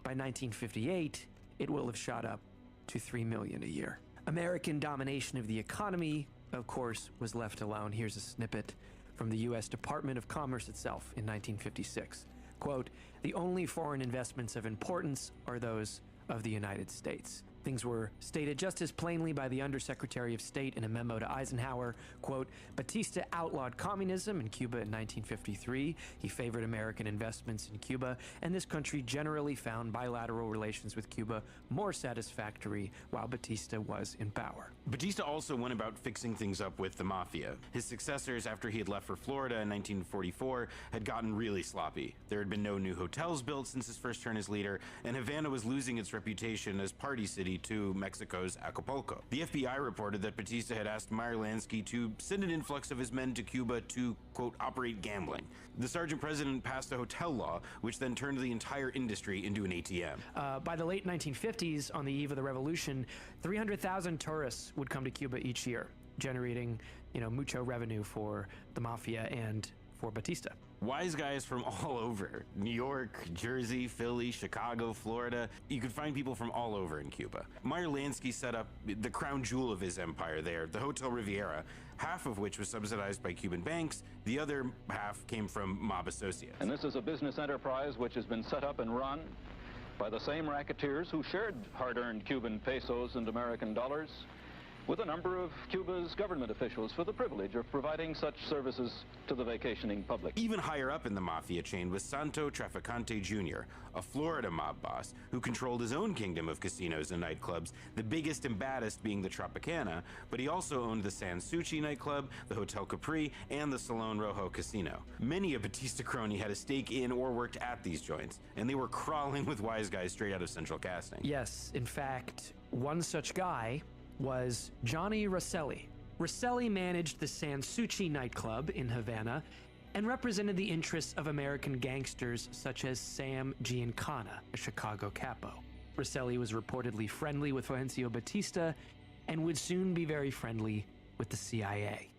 Speaker 14: By 1958, it will have shot up to $3 million a year. American domination of the economy, of course, was left alone. Here's a snippet from the U.S. Department of Commerce itself in 1956. Quote, "The only foreign investments of importance are those of the United States." Things were stated just as plainly by the Undersecretary of State in a memo to Eisenhower. Quote, "Batista outlawed communism in Cuba in 1953. He favored American investments in Cuba, and this country generally found bilateral relations with Cuba more satisfactory while Batista was in power."
Speaker 21: Batista also went about fixing things up with the mafia. His successors, after he had left for Florida in 1944, had gotten really sloppy. There had been no new hotels built since his first turn as leader, and Havana was losing its reputation as party city to Mexico's Acapulco. The FBI reported that Batista had asked Meyer Lansky to send an influx of his men to Cuba to, quote, operate gambling. The sergeant president passed a hotel law, which then turned the entire industry into an ATM.
Speaker 14: By the late 1950s, on the eve of the revolution, 300,000 tourists would come to Cuba each year, generating, mucho revenue for the mafia and for Batista.
Speaker 21: Wise guys from all over. New York, Jersey, Philly, Chicago, Florida. You could find people from all over in Cuba. Meyer Lansky set up the crown jewel of his empire there, the Hotel Riviera, half of which was subsidized by Cuban banks. The other half came from mob associates.
Speaker 17: And this is a business enterprise which has been set up and run by the same racketeers who shared hard-earned Cuban pesos and American dollars with a number of Cuba's government officials for the privilege of providing such services to the vacationing public.
Speaker 21: Even higher up in the mafia chain was Santo Traficante Jr., a Florida mob boss who controlled his own kingdom of casinos and nightclubs, the biggest and baddest being the Tropicana, but he also owned the San Suchi nightclub, the Hotel Capri, and the Salon Rojo casino. Many a Batista crony had a stake in or worked at these joints, and they were crawling with wise guys straight out of central casting.
Speaker 14: Yes, in fact, one such guy was Johnny Rosselli. Rosselli managed the San Suchi nightclub in Havana, and represented the interests of American gangsters such as Sam Giancana, a Chicago capo. Rosselli was reportedly friendly with Fulgencio Batista and would soon be very friendly with the CIA.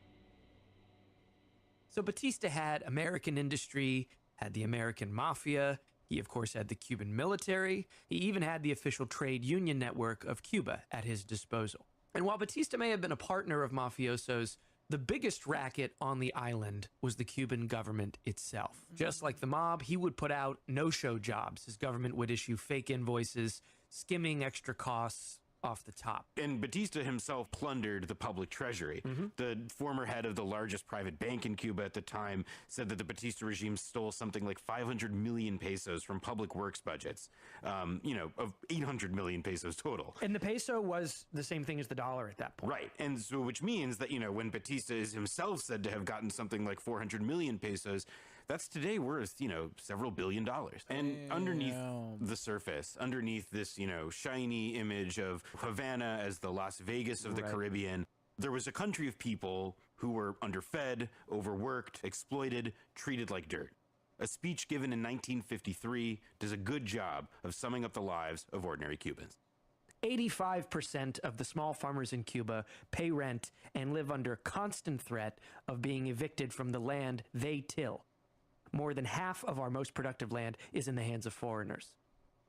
Speaker 14: So Batista had American industry, had the American mafia. He, of course, had the Cuban military. He even had the official trade union network of Cuba at his disposal. And while Batista may have been a partner of mafiosos, the biggest racket on the island was the Cuban government itself. Just like the mob, he would put out no-show jobs. His government would issue fake invoices, skimming extra costs off the top.
Speaker 21: And Batista himself plundered the public treasury. The former head of the largest private bank in Cuba at the time said that the Batista regime stole something like 500 million pesos from public works budgets, of 800 million pesos total.
Speaker 14: And the peso was the same thing as the dollar at that point.
Speaker 21: Right. And so, which means that, when Batista is himself said to have gotten something like 400 million pesos, that's today worth, several $billion. And underneath the surface, underneath this, shiny image of Havana as the Las Vegas of the Caribbean, there was a country of people who were underfed, overworked, exploited, treated like dirt. A speech given in 1953 does a good job of summing up the lives of ordinary Cubans.
Speaker 14: 85% of the small farmers in Cuba pay rent and live under constant threat of being evicted from the land they till. More than half of our most productive land is in the hands of foreigners.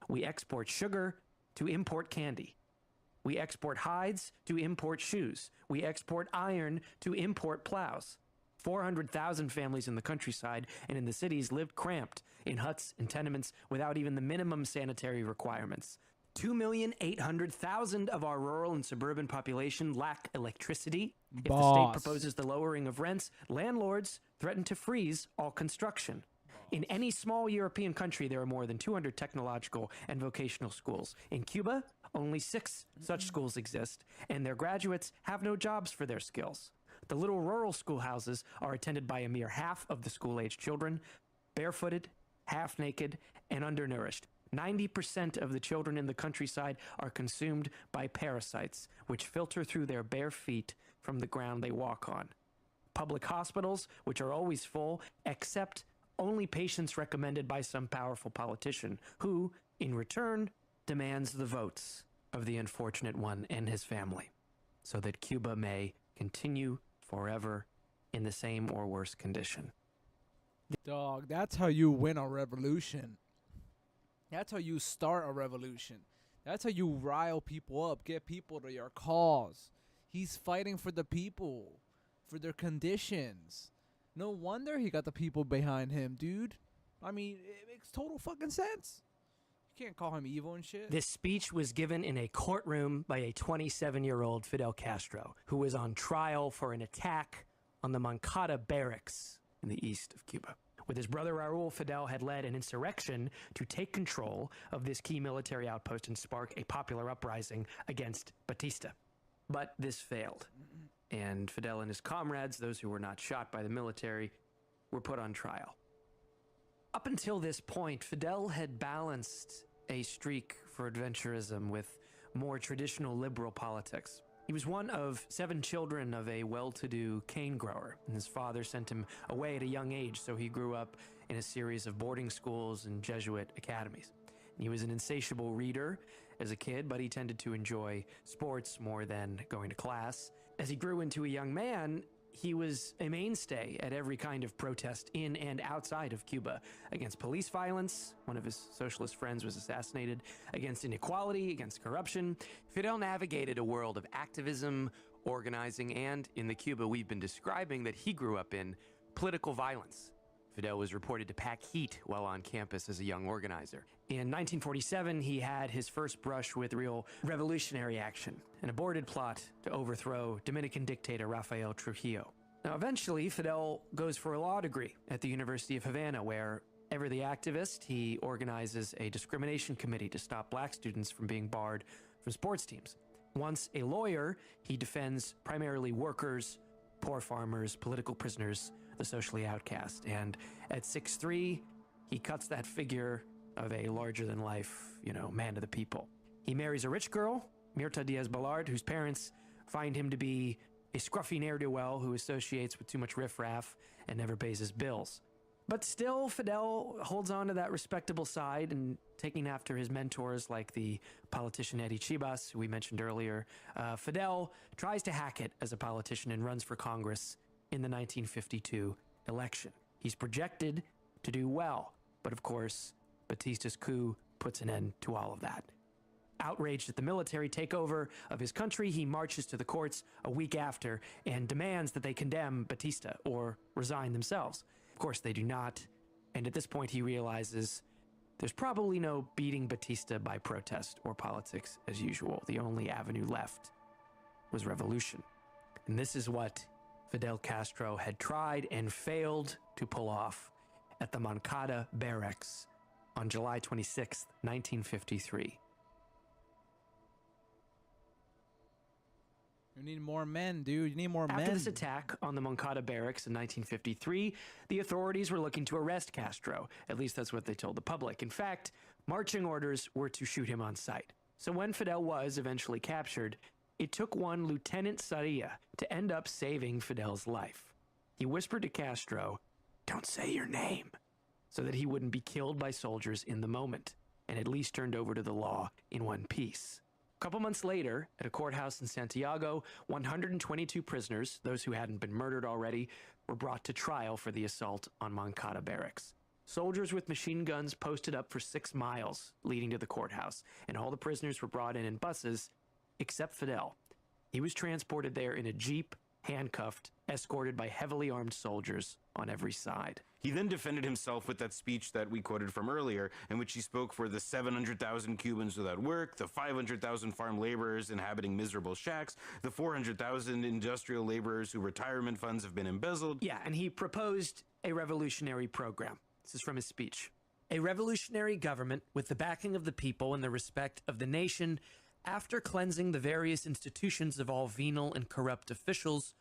Speaker 14: We export sugar to import candy. We export hides to import shoes. We export iron to import plows. 400,000 families in the countryside and in the cities lived cramped in huts and tenements without even the minimum sanitary requirements. 2,800,000 of our rural and suburban population lack electricity. If the state proposes the lowering of rents, landlords threaten to freeze all construction. In any small European country, there are more than 200 technological and vocational schools. In Cuba, only 6 such schools exist, and their graduates have no jobs for their skills. The little rural schoolhouses are attended by a mere half of the school-aged children, barefooted, half-naked, and undernourished. 90% of the children in the countryside are consumed by parasites, which filter through their bare feet from the ground they walk on. Public hospitals, which are always full, accept only patients recommended by some powerful politician, who, in return, demands the votes of the unfortunate one and his family, so that Cuba may continue forever in the same or worse condition.
Speaker 7: Dog, that's how you win a revolution. That's how you start a revolution. That's how you rile people up, get people to your cause. He's fighting for the people, for their conditions. No wonder he got the people behind him, dude. I mean, it makes total fucking sense. You can't call him evil and shit.
Speaker 14: This speech was given in a courtroom by a 27-year-old Fidel Castro, who was on trial for an attack on the Moncada barracks in the east of Cuba. With his brother Raul, Fidel had led an insurrection to take control of this key military outpost and spark a popular uprising against Batista. But this failed, and Fidel and his comrades, those who were not shot by the military, were put on trial. Up until this point, Fidel had balanced a streak for adventurism with more traditional liberal politics. He was one of 7 children of a well-to-do cane grower, and his father sent him away at a young age, so he grew up in a series of boarding schools and Jesuit academies. He was an insatiable reader as a kid, but he tended to enjoy sports more than going to class. As he grew into a young man, he was a mainstay at every kind of protest in and outside of Cuba, against police violence. One of his socialist friends was assassinated, against inequality, against corruption. Fidel navigated a world of activism, organizing, and, in the Cuba we've been describing that he grew up in, political violence. Fidel was reported to pack heat while on campus as a young organizer. In 1947, he had his first brush with real revolutionary action, an aborted plot to overthrow Dominican dictator Rafael Trujillo. Now, eventually, Fidel goes for a law degree at the University of Havana, where, ever the activist, he organizes a discrimination committee to stop black students from being barred from sports teams. Once a lawyer, he defends primarily workers, poor farmers, political prisoners, the socially outcast. And at 6'3", he cuts that figure of a larger-than-life, man of the people. He marries a rich girl, Mirta Diaz-Balart, whose parents find him to be a scruffy ne'er-do-well who associates with too much riffraff and never pays his bills. But still, Fidel holds on to that respectable side and taking after his mentors like the politician Eddie Chibas, who we mentioned earlier. Fidel tries to hack it as a politician and runs for Congress in the 1952 election. He's projected to do well, but of course, Batista's coup puts an end to all of that. Outraged at the military takeover of his country, he marches to the courts a week after and demands that they condemn Batista or resign themselves. Of course, they do not, and at this point he realizes there's probably no beating Batista by protest or politics as usual. The only avenue left was revolution. And this is what Fidel Castro had tried and failed to pull off at the Moncada barracks on July 26, 1953.
Speaker 7: You need more men, dude. You need more men.
Speaker 14: After this attack on the Moncada barracks in 1953, the authorities were looking to arrest Castro. At least that's what they told the public. In fact, marching orders were to shoot him on sight. So when Fidel was eventually captured, it took one Lieutenant Sarria to end up saving Fidel's life. He whispered to Castro, "Don't say your name," so that he wouldn't be killed by soldiers in the moment, and at least turned over to the law in one piece. A couple months later, at a courthouse in Santiago, 122 prisoners, those who hadn't been murdered already, were brought to trial for the assault on Moncada barracks. Soldiers with machine guns posted up for 6 miles leading to the courthouse, and all the prisoners were brought in buses, except Fidel. He was transported there in a jeep, handcuffed, escorted by heavily armed soldiers on every side.
Speaker 21: He then defended himself with that speech that we quoted from earlier, in which he spoke for the 700,000 Cubans without work, the 500,000 farm laborers inhabiting miserable shacks, the 400,000 industrial laborers whose retirement funds have been embezzled.
Speaker 14: Yeah, and he proposed a revolutionary program. This is from his speech. A revolutionary government with the backing of the people and the respect of the nation, after cleansing the various institutions of all venal and corrupt officials,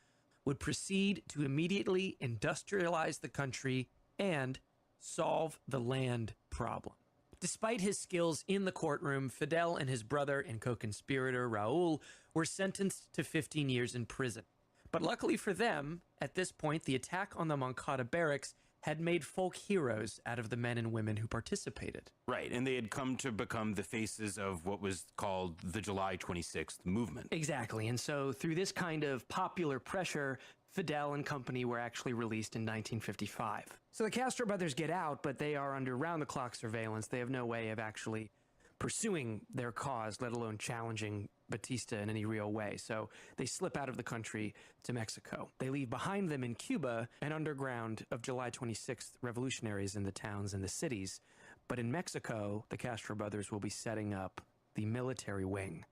Speaker 14: would proceed to immediately industrialize the country and solve the land problem. Despite his skills in the courtroom, Fidel and his brother and co-conspirator Raul were sentenced to 15 years in prison. But luckily for them, at this point, the attack on the Moncada barracks had made folk heroes out of the men and women who participated.
Speaker 21: Right, and they had come to become the faces of what was called the July 26th movement.
Speaker 14: Exactly, and so through this kind of popular pressure, Fidel and company were actually released in 1955. So the Castro brothers get out, but they are under round-the-clock surveillance. They have no way of actually pursuing their cause, let alone challenging Batista in any real way. So they slip out of the country to Mexico. They leave behind them in Cuba an underground of July 26th revolutionaries in the towns and the cities. But in Mexico, the Castro brothers will be setting up the military wing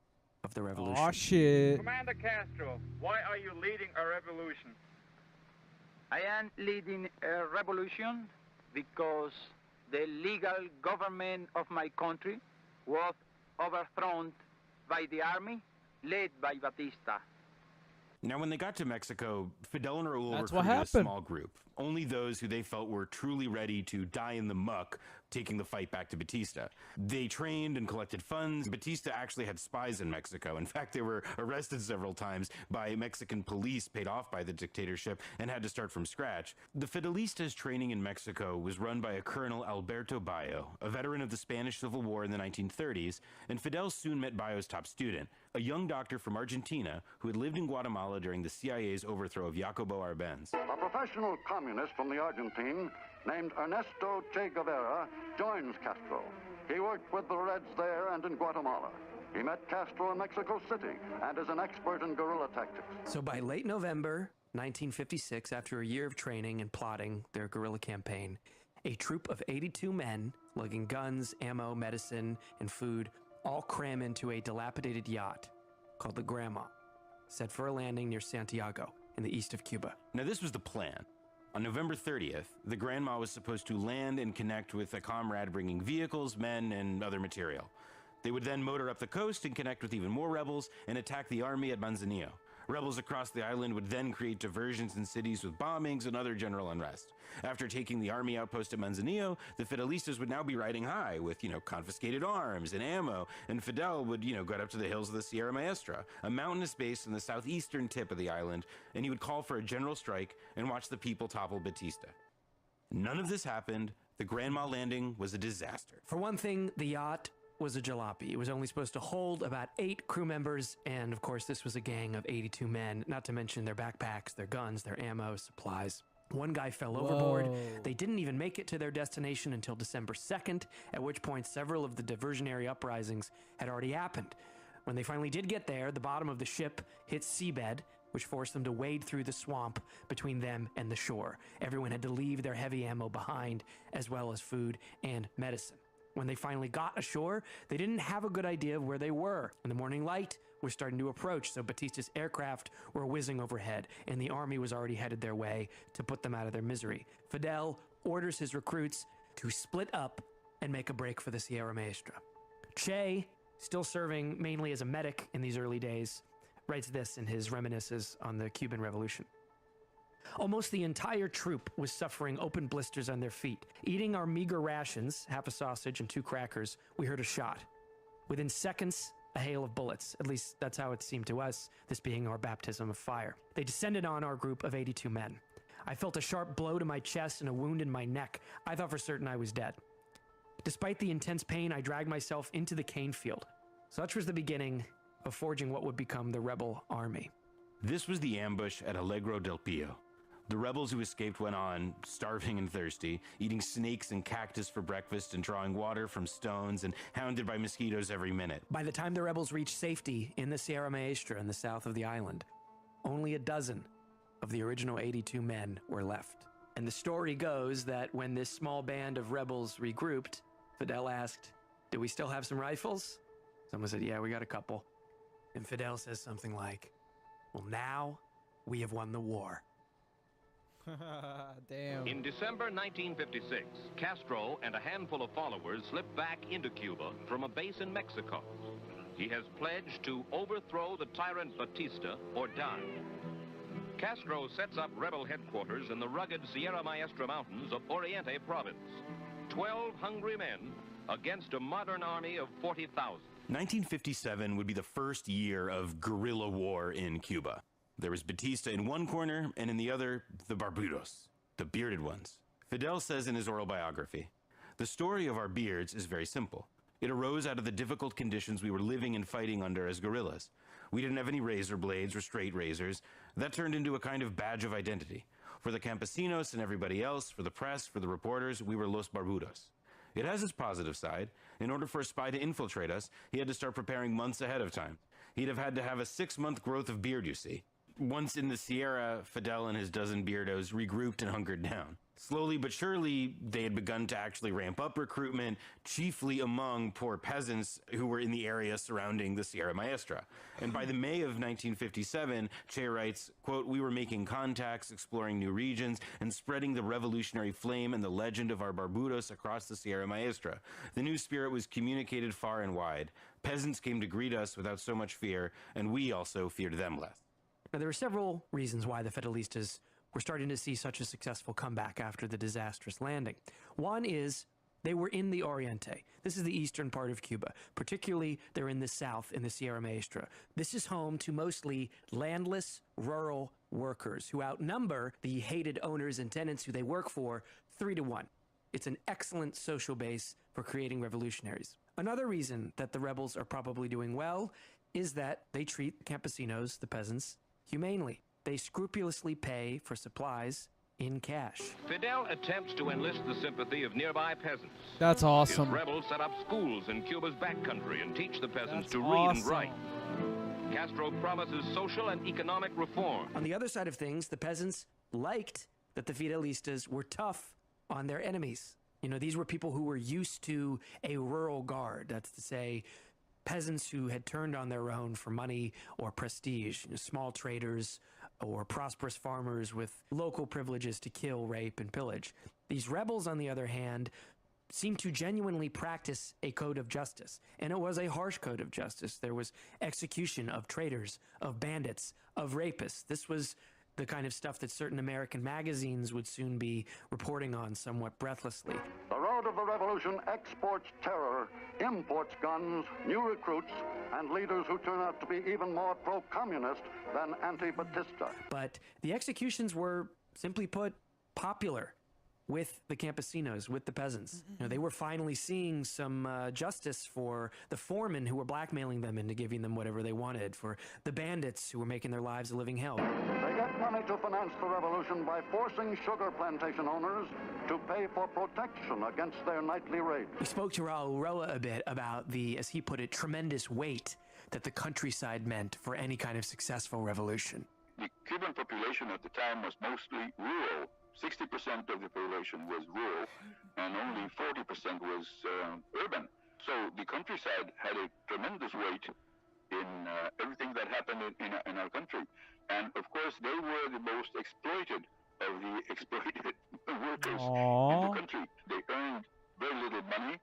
Speaker 14: of the revolution.
Speaker 7: Oh, shit.
Speaker 18: Commander Castro, why are you leading a revolution?
Speaker 19: I am leading a revolution because the legal government of my country was overthrown by the army led by Batista.
Speaker 21: Now, when they got to Mexico, Fidel and Raul
Speaker 7: That's what
Speaker 21: recruited a
Speaker 7: happened.
Speaker 21: small group. Only those who they felt were truly ready to die in the muck, taking the fight back to Batista. They trained and collected funds. Batista actually had spies in Mexico. In fact, they were arrested several times by Mexican police paid off by the dictatorship and had to start from scratch. The Fidelistas' training in Mexico was run by a Colonel Alberto Bayo, a veteran of the Spanish Civil War in the 1930s, and Fidel soon met Bayo's top student, a young doctor from Argentina who had lived in Guatemala during the CIA's overthrow of Jacobo Arbenz.
Speaker 20: A professional communist from the Argentine named Ernesto Che Guevara joins Castro. He worked with the Reds there and in Guatemala. He met Castro in Mexico City and is an expert in guerrilla tactics.
Speaker 14: So by late November 1956, after a year of training and plotting their guerrilla campaign, a troop of 82 men, lugging guns, ammo, medicine, and food, all cram into a dilapidated yacht called the Grandma, set for a landing near Santiago in the east of Cuba.
Speaker 21: Now, this was the plan. On November 30th, the Grandma was supposed to land and connect with a comrade bringing vehicles, men, and other material. They would then motor up the coast and connect with even more rebels and attack the army at Manzanillo. Rebels across the island would then create diversions in cities with bombings and other general unrest. After taking the army outpost at Manzanillo, the Fidelistas would now be riding high with, confiscated arms and ammo, and Fidel would, get up to the hills of the Sierra Maestra, a mountainous base in the southeastern tip of the island, and he would call for a general strike and watch the people topple Batista. None of this happened. The Grandma landing was a disaster.
Speaker 14: For one thing, the yacht was a jalopy. It was only supposed to hold about 8 crew members, and of course this was a gang of 82 men, not to mention their backpacks, their guns, their ammo, supplies. One guy fell overboard. They didn't even make it to their destination until December 2nd, at which point several of the diversionary uprisings had already happened. When they finally did get there, the bottom of the ship hit seabed, which forced them to wade through the swamp between them and the shore. Everyone had to leave their heavy ammo behind, as well as food and medicine. When they finally got ashore, they didn't have a good idea of where they were. And the morning light was starting to approach, so Batista's aircraft were whizzing overhead, and the army was already headed their way to put them out of their misery. Fidel orders his recruits to split up and make a break for the Sierra Maestra. Che, still serving mainly as a medic in these early days, writes this in his reminiscences on the Cuban Revolution. Almost the entire troop was suffering open blisters on their feet. Eating our meager rations, half a sausage and 2 crackers, we heard a shot. Within seconds, a hail of bullets. At least that's how it seemed to us, this being our baptism of fire. They descended on our group of 82 men. I felt a sharp blow to my chest and a wound in my neck. I thought for certain I was dead. Despite the intense pain, I dragged myself into the cane field. Such was the beginning of forging what would become the rebel army.
Speaker 21: This was the ambush at Alegro del Pio. The rebels who escaped went on, starving and thirsty, eating snakes and cactus for breakfast and drawing water from stones and hounded by mosquitoes every minute.
Speaker 14: By the time the rebels reached safety in the Sierra Maestra in the south of the island, only a dozen of the original 82 men were left. And the story goes that when this small band of rebels regrouped, Fidel asked, "Do we still have some rifles?" Someone said, "Yeah, we got a couple." And Fidel says something like, "Well, now we have won the war."
Speaker 7: Damn.
Speaker 6: In December 1956, Castro and a handful of followers slipped back into Cuba from a base in Mexico. He has pledged to overthrow the tyrant Batista or die. Castro sets up rebel headquarters in the rugged Sierra Maestra Mountains of Oriente province. 12 hungry men against a modern army of 40,000.
Speaker 21: 1957 would be the first year of guerrilla war in Cuba. There was Batista in one corner, and in the other, the Barbudos, the bearded ones. Fidel says in his oral biography, "The story of our beards is very simple. It arose out of the difficult conditions we were living and fighting under as guerrillas. We didn't have any razor blades or straight razors. That turned into a kind of badge of identity. For the campesinos and everybody else, for the press, for the reporters, we were Los Barbudos. It has its positive side. In order for a spy to infiltrate us, he had to start preparing months ahead of time. He'd have had to have a 6-month growth of beard, you see. Once in the Sierra, Fidel and his dozen beardos regrouped and hunkered down. Slowly but surely, they had begun to actually ramp up recruitment, chiefly among poor peasants who were in the area surrounding the Sierra Maestra. And by the May of 1957, Che writes, quote, "We were making contacts, exploring new regions, and spreading the revolutionary flame and the legend of our Barbudos across the Sierra Maestra. The new spirit was communicated far and wide. Peasants came to greet us without so much fear, and we also feared them less."
Speaker 14: Now, there are several reasons why the Fidelistas were starting to see such a successful comeback after the disastrous landing. One is they were in the Oriente. This is the eastern part of Cuba. Particularly, they're in the south, in the Sierra Maestra. This is home to mostly landless, rural workers who outnumber the hated owners and tenants who they work for 3-1. It's an excellent social base for creating revolutionaries. Another reason that the rebels are probably doing well is that they treat campesinos, the peasants, humanely. They scrupulously pay for supplies in cash.
Speaker 6: Fidel attempts to enlist the sympathy of nearby peasants.
Speaker 7: That's awesome.
Speaker 6: His rebels set up schools in Cuba's backcountry and teach the peasants to read and write. Castro promises social and economic reform.
Speaker 14: On the other side of things, the peasants liked that the Fidelistas were tough on their enemies. You know, these were people who were used to a rural guard. That's to say, peasants who had turned on their own for money or prestige, small traders or prosperous farmers with local privileges to kill, rape, and pillage. These rebels, on the other hand, seemed to genuinely practice a code of justice. And it was a harsh code of justice. There was execution of traitors, of bandits, of rapists. This was the kind of stuff that certain American magazines would soon be reporting on somewhat breathlessly.
Speaker 20: The road of the revolution exports terror, imports guns, new recruits, and leaders who turn out to be even more pro-communist than anti-Batista.
Speaker 14: But the executions were, simply put, popular with the campesinos, with the peasants. You know, they were finally seeing some justice for the foremen who were blackmailing them into giving them whatever they wanted, for the bandits who were making their lives a living hell.
Speaker 20: They get money to finance the revolution by forcing sugar plantation owners to pay for protection against their nightly raids.
Speaker 14: We spoke to Raul Roa a bit about the, as he put it, tremendous weight that the countryside meant for any kind of successful revolution.
Speaker 28: The Cuban population at the time was mostly rural. 60% of the population was rural, and only 40% was urban. So the countryside had a tremendous weight in everything that happened in our country. And of course, they were the most exploited of the exploited workers in the country. They earned very little money.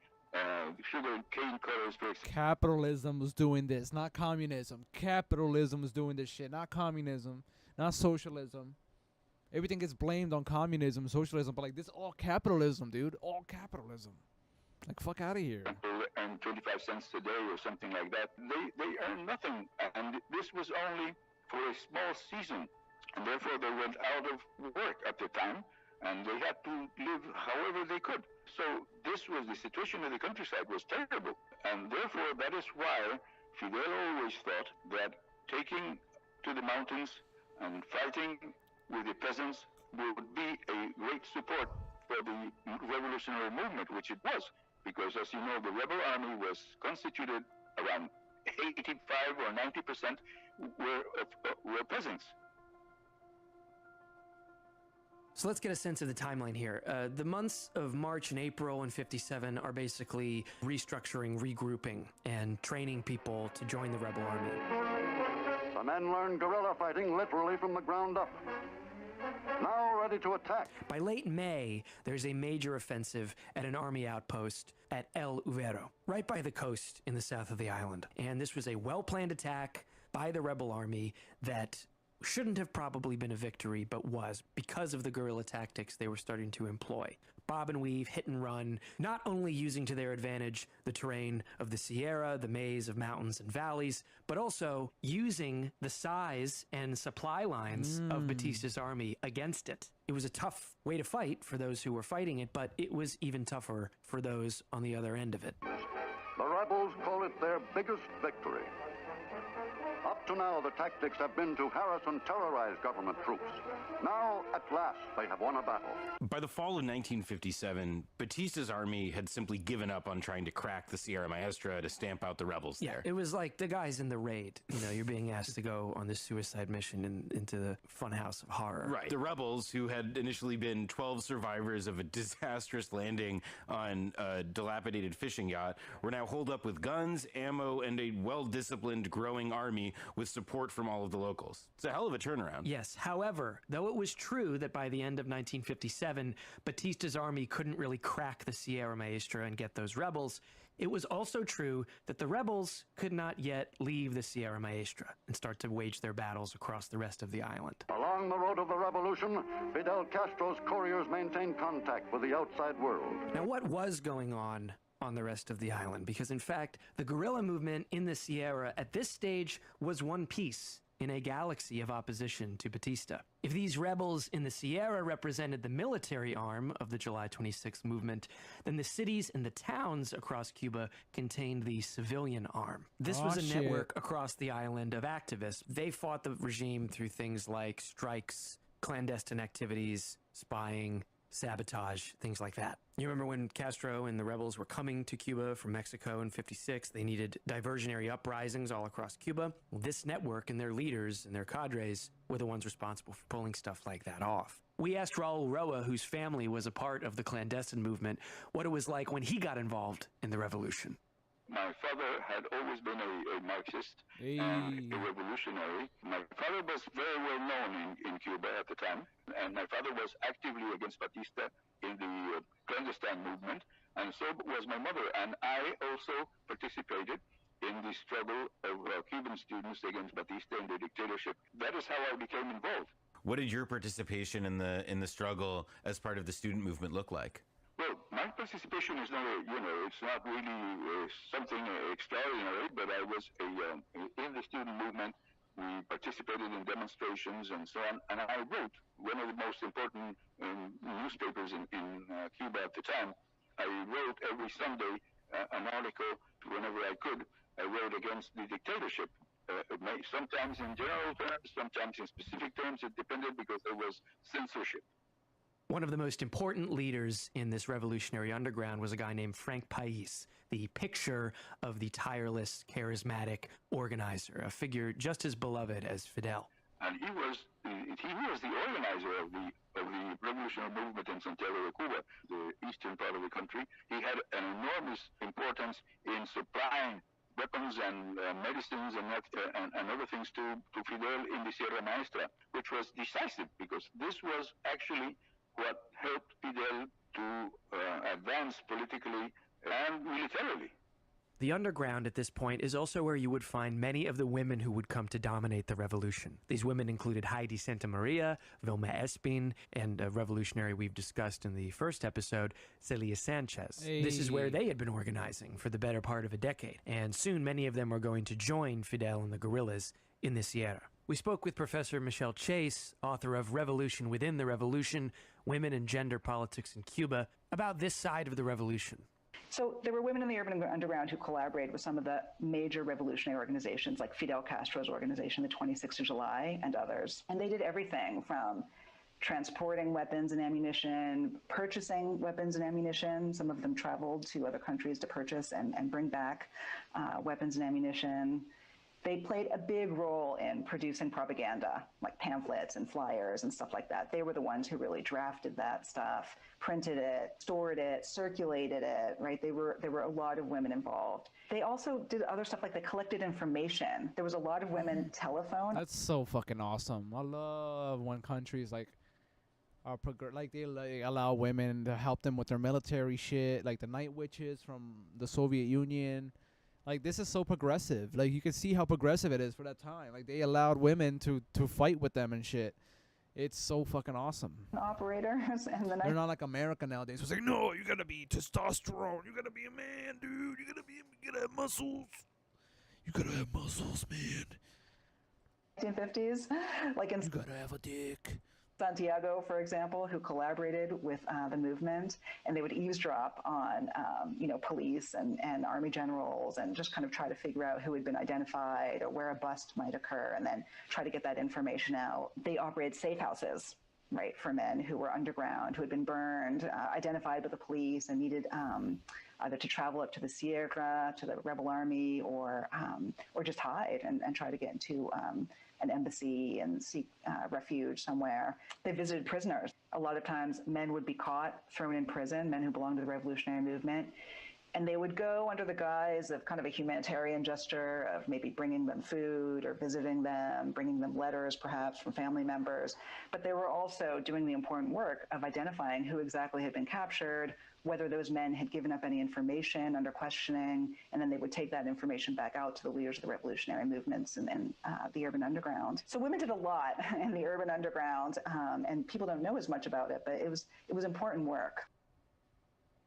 Speaker 28: Sugar cane cutters, for example.
Speaker 7: Capitalism was doing this, not communism. Capitalism was doing this shit, not communism, not socialism. Everything gets blamed on communism, socialism, but like this all capitalism, dude. All capitalism. Like, fuck out of here.
Speaker 28: And 25 cents a day or something like that. They earned nothing. And this was only for a small season. And therefore they went out of work at the time. And they had to live however they could. So this was the situation in the countryside was terrible. And therefore that is why Fidel always thought that taking to the mountains and fighting with the peasants would be a great support for the revolutionary movement, which it was, because as you know, the rebel army was constituted around 85 or 90% were peasants.
Speaker 14: So let's get a sense of the timeline here. The months of March and April in 57 are basically restructuring, regrouping, and training people to join the rebel army.
Speaker 20: The men learn guerrilla fighting literally from the ground up. Now ready to attack.
Speaker 14: By late May, there's a major offensive at an army outpost at El Uvero, right by the coast in the south of the island. And this was a well-planned attack by the rebel army that shouldn't have probably been a victory, but was, because of the guerrilla tactics they were starting to employ. Bob and weave, hit and run, not only using to their advantage the terrain of the Sierra, the maze of mountains and valleys, but also using the size and supply lines of Batista's army against it. It was a tough way to fight for those who were fighting it, but it was even tougher for those on the other end of it.
Speaker 20: The rebels call it their biggest victory. Up to now, the tactics have been to harass and terrorize government troops. Now, at last, they have won a battle.
Speaker 21: By the fall of 1957, Batista's army had simply given up on trying to crack the Sierra Maestra to stamp out the rebels there.
Speaker 14: It was like the guys in the raid. You know, you're being asked to go on this suicide mission into the funhouse of horror.
Speaker 21: Right. The rebels, who had initially been 12 survivors of a disastrous landing on a dilapidated fishing yacht, were now holed up with guns, ammo, and a well-disciplined, growing army with support from all of the locals. It's a hell of a turnaround.
Speaker 14: Yes. However, though it was true that by the end of 1957, Batista's army couldn't really crack the Sierra Maestra and get those rebels, it was also true that the rebels could not yet leave the Sierra Maestra and start to wage their battles across the rest of the island.
Speaker 20: Along the road of the revolution, Fidel Castro's couriers maintained contact with the outside world.
Speaker 14: Now, what was going on the rest of the island? Because, in fact, the guerrilla movement in the Sierra at this stage was one piece in a galaxy of opposition to Batista. If these rebels in the Sierra represented the military arm of the July 26th movement, then the cities and the towns across Cuba contained the civilian arm. This was a network across the island of activists. They fought the regime through things like strikes, clandestine activities, spying, sabotage, things like that. You remember when Castro and the rebels were coming to Cuba from Mexico in 56, they needed diversionary uprisings all across Cuba. Well, this network and their leaders and their cadres were the ones responsible for pulling stuff like that off. We asked Raul Roa, whose family was a part of the clandestine movement, what it was like when he got involved in the revolution.
Speaker 28: My father had always been a Marxist and a revolutionary. My father was very well known in Cuba at the time, and my father was actively against Batista in the clandestine movement. and so was my mother. And I also participated in the struggle of Cuban students against Batista and the dictatorship. That is how I became involved.
Speaker 21: What did your participation in the struggle as part of the student movement look like?
Speaker 28: Well, my participation is not, it's not really something extraordinary, but I was in the student movement. We participated in demonstrations and so on, and I wrote one of the most important newspapers in Cuba at the time. I wrote every Sunday an article whenever I could. I wrote against the dictatorship. Sometimes in general terms, sometimes in specific terms. It depended because there was censorship.
Speaker 14: One of the most important leaders in this revolutionary underground was a guy named Frank Pais, the picture of the tireless, charismatic organizer, a figure just as beloved as Fidel.
Speaker 28: And he was the organizer of the revolutionary movement in Santiago de Cuba, the eastern part of the country. He had an enormous importance in supplying weapons and medicines and other things to Fidel in the Sierra Maestra, which was decisive because this was actually what helped Fidel to advance politically and militarily.
Speaker 14: The underground at this point is also where you would find many of the women who would come to dominate the revolution. These women included Heidi Santa Maria, Vilma Espin, and a revolutionary we've discussed in the first episode, Celia Sanchez.
Speaker 7: Hey.
Speaker 14: This is where they had been organizing for the better part of a decade, and soon many of them were going to join Fidel and the guerrillas in the Sierra. We spoke with Professor Michelle Chase, author of Revolution Within the Revolution, Women and Gender Politics in Cuba, about this side of the revolution.
Speaker 1: So there were women in the urban underground who collaborated with some of the major revolutionary organizations like Fidel Castro's organization, the 26th of July, and others. And they did everything from transporting weapons and ammunition, purchasing weapons and ammunition. Some of them traveled to other countries to purchase and bring back weapons and ammunition. They played a big role in producing propaganda, like pamphlets and flyers and stuff like that. They were the ones who really drafted that stuff, printed it, stored it, circulated it, right? There were a lot of women involved. They also did other stuff like they collected information. There was a lot of women telephone.
Speaker 7: That's so fucking awesome. I love when countries like are they allow women to help them with their military shit, like the Night Witches from the Soviet Union. Like, this is so progressive. Like, you can see how progressive it is for that time. Like, they allowed women to fight with them and shit. It's so fucking awesome.
Speaker 1: Operators and the
Speaker 7: They're not like America nowadays. It's like, no, you gotta be testosterone. You gotta be a man, dude. You gotta have muscles. You gotta have muscles, man.
Speaker 1: 1950s, like in
Speaker 7: you gotta have a dick.
Speaker 1: Santiago, for example, who collaborated with the movement, and they would eavesdrop on, police and army generals and just kind of try to figure out who had been identified or where a bust might occur and then try to get that information out. They operated safe houses, right, for men who were underground, who had been burned, identified by the police and needed either to travel up to the Sierra, to the rebel army, or just hide and try to get into an embassy and seek refuge somewhere. They visited prisoners. A lot of times men would be caught, thrown in prison, men who belonged to the revolutionary movement, and they would go under the guise of kind of a humanitarian gesture of maybe bringing them food or visiting them, bringing them letters perhaps from family members. But they were also doing the important work of identifying who exactly had been captured, whether those men had given up any information under questioning, and then they would take that information back out to the leaders of the revolutionary movements and the urban underground. So women did a lot in the urban underground, and people don't know as much about it, but it was important work.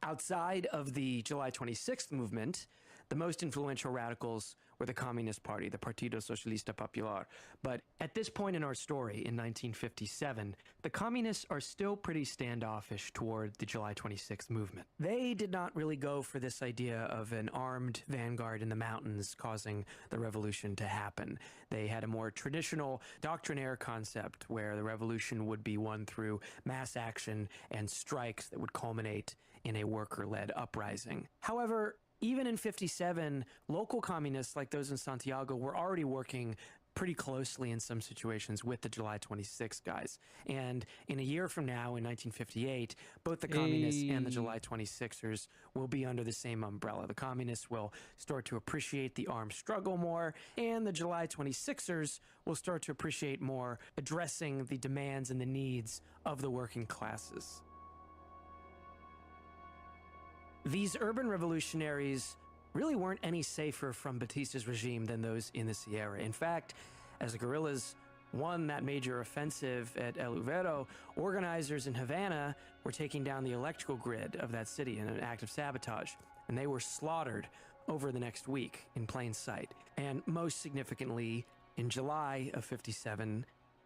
Speaker 14: Outside of the July 26th movement, the most influential radicals were the Communist Party, the Partido Socialista Popular. But at this point in our story, in 1957, the Communists are still pretty standoffish toward the July 26th movement. They did not really go for this idea of an armed vanguard in the mountains causing the revolution to happen. They had a more traditional doctrinaire concept where the revolution would be won through mass action and strikes that would culminate in a worker-led uprising. However, even in 57, local communists like those in Santiago were already working pretty closely in some situations with the July 26 guys. And in a year from now, in 1958, both the communists and the July 26ers will be under the same umbrella. The communists will start to appreciate the armed struggle more, and the July 26ers will start to appreciate more addressing the demands and the needs of the working classes. These urban revolutionaries really weren't any safer from Batista's regime than those in the Sierra. In fact, as the guerrillas won that major offensive at El Uvero, organizers in Havana were taking down the electrical grid of that city in an act of sabotage, and they were slaughtered over the next week in plain sight. And most significantly, in July of '57,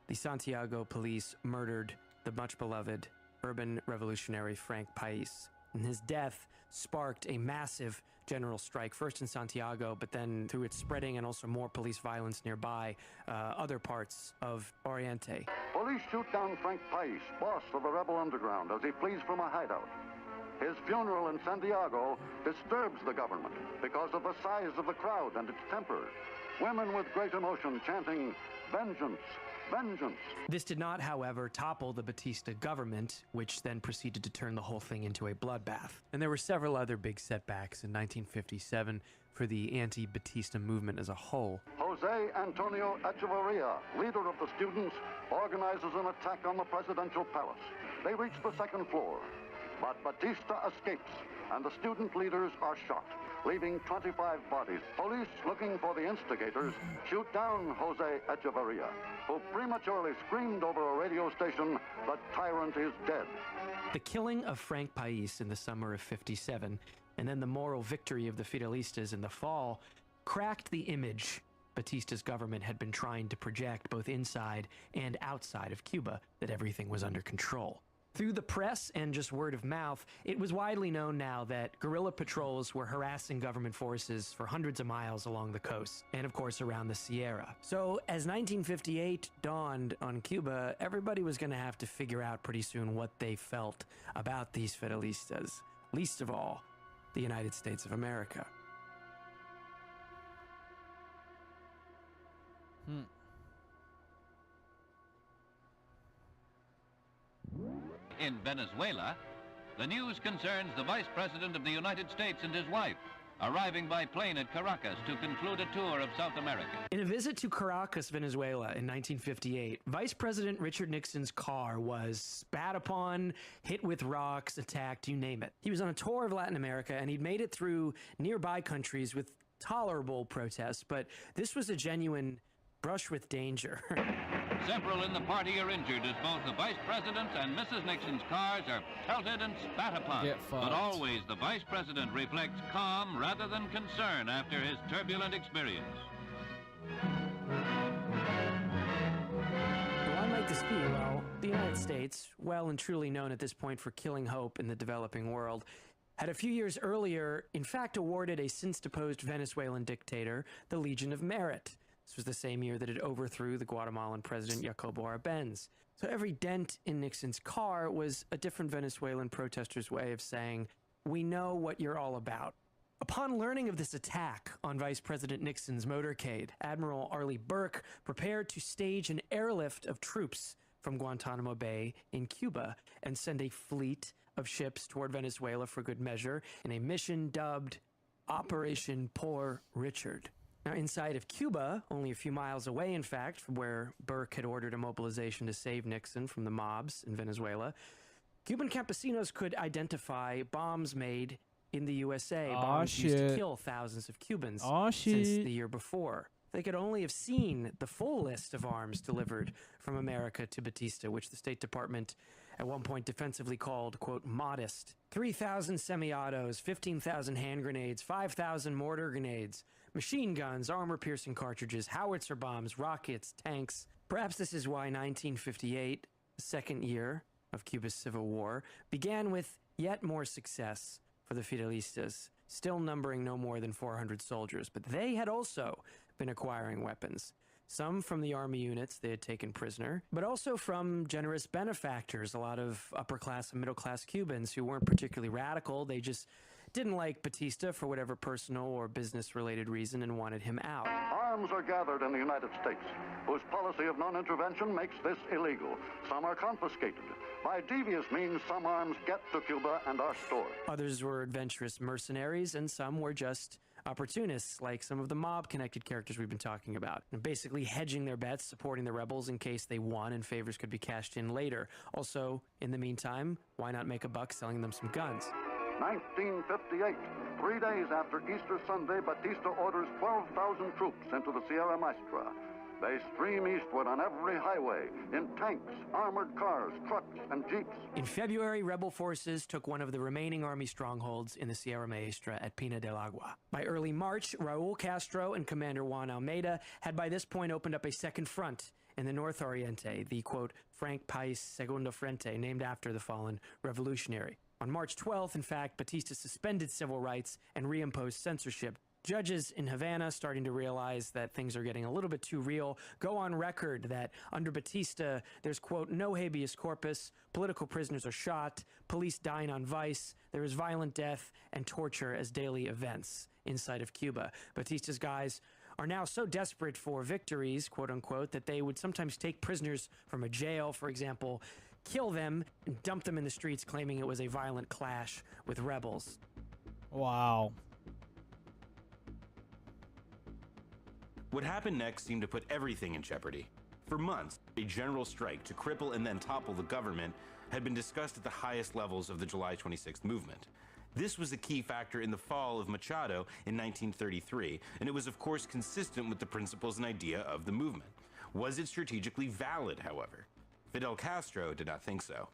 Speaker 14: the Santiago police murdered the much-beloved urban revolutionary Frank Pais. And his death sparked a massive general strike, first in Santiago, but then through its spreading and also more police violence nearby, other parts of Oriente.
Speaker 20: Police shoot down Frank Pais, boss of the rebel underground, as he flees from a hideout. His funeral in Santiago disturbs the government because of the size of the crowd and its temper. Women with great emotion chanting, "Vengeance! Vengeance!"
Speaker 14: This did not, however, topple the Batista government, which then proceeded to turn the whole thing into a bloodbath. And there were several other big setbacks in 1957 for the anti-Batista movement as a whole.
Speaker 20: Jose Antonio Echeverria, leader of the students, organizes an attack on the presidential palace. They reach the second floor, but Batista escapes, and the student leaders are shot, leaving 25 bodies. Police, looking for the instigators, shoot down Jose Echeverria, who prematurely screamed over a radio station, "The tyrant is dead."
Speaker 14: The killing of Frank Pais in the summer of '57, and then the moral victory of the Fidelistas in the fall, cracked the image Batista's government had been trying to project both inside and outside of Cuba, that everything was under control. Through the press and just word of mouth, it was widely known now that guerrilla patrols were harassing government forces for hundreds of miles along the coast, and of course around the Sierra. So as 1958 dawned on Cuba, everybody was going to have to figure out pretty soon what they felt about these Fidelistas, least of all, the United States of America.
Speaker 3: In Venezuela, the news concerns the Vice President of the United States and his wife, arriving by plane at Caracas to conclude a tour of South America.
Speaker 14: In a visit to Caracas, Venezuela in 1958, Vice President Richard Nixon's car was spat upon, hit with rocks, attacked, you name it. He was on a tour of Latin America, and he'd made it through nearby countries with tolerable protests, but this was a genuine brush with danger.
Speaker 3: Several in the party are injured as both the Vice President and Mrs. Nixon's cars are pelted and spat upon. But always the Vice President reflects calm rather than concern after his turbulent experience.
Speaker 14: Why might this be? Well, the United States, well and truly known at this point for killing hope in the developing world, had a few years earlier, in fact, awarded a since-deposed Venezuelan dictator the Legion of Merit. This was the same year that it overthrew the Guatemalan president Jacobo Arbenz. So every dent in Nixon's car was a different Venezuelan protester's way of saying, "We know what you're all about." Upon learning of this attack on Vice President Nixon's motorcade, Admiral Arleigh Burke prepared to stage an airlift of troops from Guantanamo Bay in Cuba and send a fleet of ships toward Venezuela for good measure in a mission dubbed Operation Poor Richard. Now, inside of Cuba, only a few miles away, in fact, from where Burke had ordered a mobilization to save Nixon from the mobs in Venezuela, Cuban campesinos could identify bombs made in the USA, bombs used to kill thousands of Cubans since the year before. They could only have seen the full list of arms delivered from America to Batista, which the State Department at one point defensively called, quote, modest. 3,000 semi-autos, 15,000 hand grenades, 5,000 mortar grenades, machine guns, armor-piercing cartridges, howitzer bombs, rockets, tanks. Perhaps this is why 1958, the second year of Cuba's Civil War, began with yet more success for the Fidelistas, still numbering no more than 400 soldiers. But they had also been acquiring weapons, some from the army units they had taken prisoner, but also from generous benefactors, a lot of upper-class and middle-class Cubans who weren't particularly radical. They just didn't like Batista for whatever personal or business-related reason and wanted him out.
Speaker 20: Arms are gathered in the United States, whose policy of non-intervention makes this illegal. Some are confiscated. By devious means, some arms get to Cuba and are stored.
Speaker 14: Others were adventurous mercenaries, and some were just opportunists, like some of the mob-connected characters we've been talking about, and basically hedging their bets, supporting the rebels in case they won and favors could be cashed in later. Also, in the meantime, why not make a buck selling them some guns?
Speaker 20: 1958, 3 days after Easter Sunday, Batista orders 12,000 troops into the Sierra Maestra. They stream eastward on every highway, in tanks, armored cars, trucks, and jeeps.
Speaker 14: In February, rebel forces took one of the remaining army strongholds in the Sierra Maestra at Pina del Agua. By early March, Raul Castro and Commander Juan Almeida had by this point opened up a second front in the North Oriente, the, quote, Frank País Segundo Frente, named after the fallen revolutionary. On March 12th, in fact, Batista suspended civil rights and reimposed censorship. Judges in Havana, starting to realize that things are getting a little bit too real, go on record that under Batista, there's, quote, no habeas corpus, political prisoners are shot, police dine on vice, there is violent death and torture as daily events inside of Cuba. Batista's guys are now so desperate for victories, quote unquote, that they would sometimes take prisoners from a jail, for example, kill them and dump them in the streets, claiming it was a violent clash with rebels.
Speaker 7: Wow.
Speaker 21: What happened next seemed to put everything in jeopardy. For months, a general strike to cripple and then topple the government had been discussed at the highest levels of the July 26th movement. This was a key factor in the fall of Machado in 1933, and it was of course consistent with the principles and idea of the movement. Was it strategically valid, however? Fidel Castro did not think so.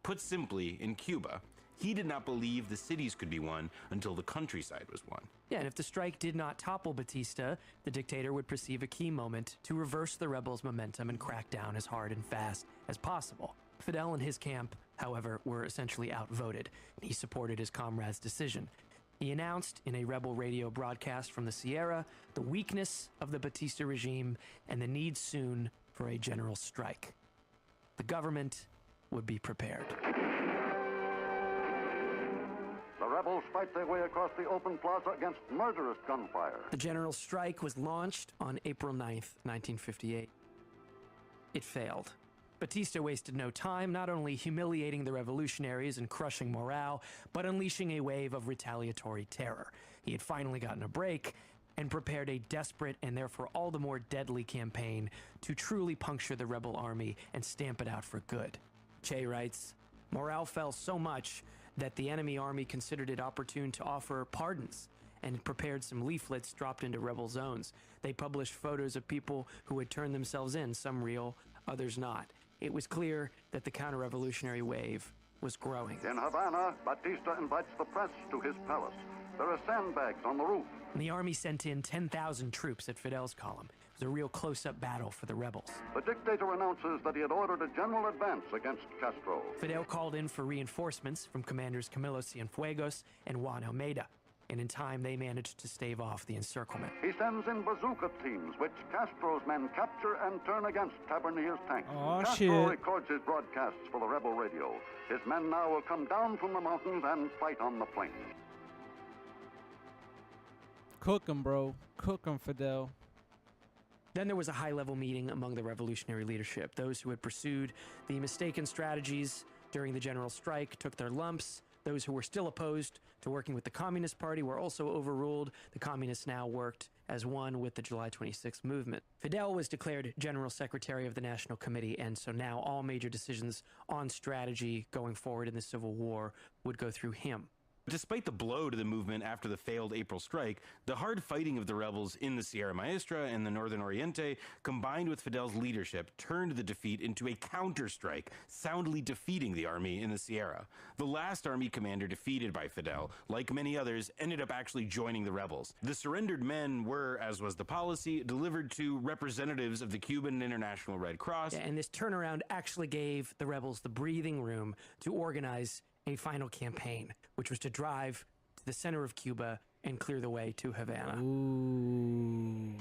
Speaker 21: Put simply, in Cuba, he did not believe the cities could be won until the countryside was won.
Speaker 14: Yeah, and if the strike did not topple Batista, the dictator would perceive a key moment to reverse the rebels' momentum and crack down as hard and fast as possible. Fidel and his camp, however, were essentially outvoted, and he supported his comrades' decision. He announced in a rebel radio broadcast from the Sierra the weakness of the Batista regime and the need soon for a general strike. The government would be prepared.
Speaker 20: The rebels fight their way across the open plaza against murderous gunfire.
Speaker 14: The general strike was launched on April 9th, 1958. It failed. Batista wasted no time, not only humiliating the revolutionaries and crushing morale, but unleashing a wave of retaliatory terror. He had finally gotten a break and prepared a desperate and therefore all the more deadly campaign to truly puncture the rebel army and stamp it out for good. Che writes, morale fell so much that the enemy army considered it opportune to offer pardons and prepared some leaflets dropped into rebel zones. They published photos of people who had turned themselves in, some real, others not. It was clear that the counter-revolutionary wave was growing.
Speaker 20: In Havana, Batista invites the press to his palace. There are sandbags on the roof.
Speaker 14: And the army sent in 10,000 troops at Fidel's column. It was a real close-up battle for the rebels.
Speaker 20: The dictator announces that he had ordered a general advance against Castro.
Speaker 14: Fidel called in for reinforcements from commanders Camilo Cienfuegos and Juan Almeida, and in time they managed to stave off the encirclement.
Speaker 20: He sends in bazooka teams, which Castro's men capture and turn against Tabernier's tanks. Castro records his broadcasts for the rebel radio. His men now will come down from the mountains and fight on the plains.
Speaker 7: Cook 'em, bro. Cook 'em, Fidel.
Speaker 14: Then there was a high-level meeting among the revolutionary leadership. Those who had pursued the mistaken strategies during the general strike took their lumps. Those who were still opposed to working with the Communist Party were also overruled. The Communists now worked as one with the July 26th movement. Fidel was declared General Secretary of the National Committee, and so now all major decisions on strategy going forward in the Civil War would go through him.
Speaker 21: Despite the blow to the movement after the failed April strike, the hard fighting of the rebels in the Sierra Maestra and the Northern Oriente, combined with Fidel's leadership, turned the defeat into a counter-strike, soundly defeating the army in the Sierra. The last army commander defeated by Fidel, like many others, ended up actually joining the rebels. The surrendered men were, as was the policy, delivered to representatives of the Cuban and International Red Cross.
Speaker 14: Yeah, and this turnaround actually gave the rebels the breathing room to organize a final campaign, which was to drive to the center of Cuba and clear the way to Havana.
Speaker 7: Ooh.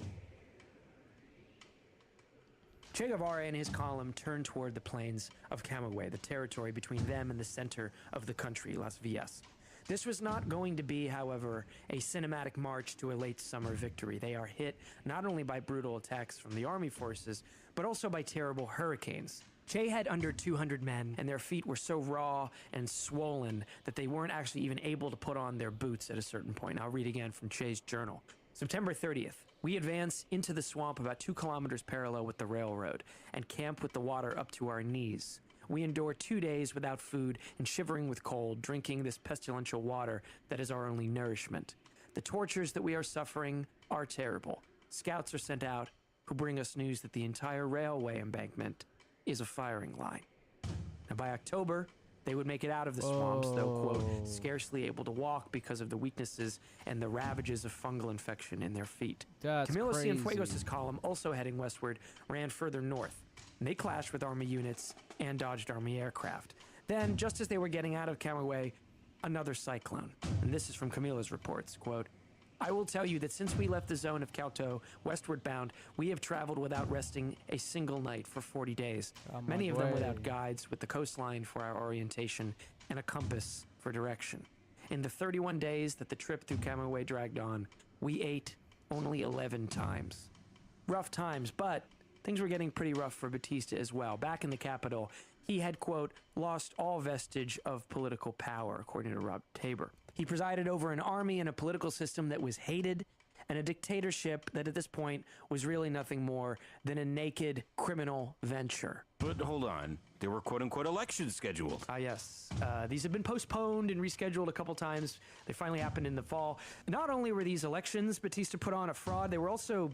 Speaker 14: Che Guevara in his column turned toward the plains of Camagüey, the territory between them and the center of the country, Las Villas. This was not going to be, however, a cinematic march to a late summer victory. They are hit not only by brutal attacks from the army forces, but also by terrible hurricanes. Che had under 200 men, and their feet were so raw and swollen that they weren't actually even able to put on their boots at a certain point. I'll read again from Che's journal. September 30th, we advance into the swamp about 2 kilometers parallel with the railroad and camp with the water up to our knees. we endure 2 days without food and shivering with cold, drinking this pestilential water that is our only nourishment. The tortures that we are suffering are terrible. Scouts are sent out who bring us news that the entire railway embankment is a firing line. And by October, they would make it out of the swamps, though, quote, scarcely able to walk because of the weaknesses and the ravages of fungal infection in their feet.
Speaker 7: That's
Speaker 14: Camilo
Speaker 7: crazy.
Speaker 14: Cienfuegos' column, also heading westward, ran further north. And they clashed with Army units and dodged Army aircraft. Then, just as they were getting out of Camagüey, another cyclone. And this is from Camilo's reports, quote, I will tell you that since we left the zone of Cauto, westward bound, we have traveled without resting a single night for 40 days. Many of them without guides, with the coastline for our orientation and a compass for direction. In the 31 days that the trip through Camagüey dragged on, we ate only 11 times. Rough times, but things were getting pretty rough for Batista as well. Back in the capital, he had, quote, lost all vestige of political power, according to Rob Tabor. He presided over an army and a political system that was hated, and a dictatorship that at this point was really nothing more than a naked criminal venture.
Speaker 21: But hold on, there were quote-unquote elections scheduled.
Speaker 14: Yes. These have been postponed and rescheduled a couple times. They finally happened in the fall. Not only were these elections Batista put on a fraud, they were also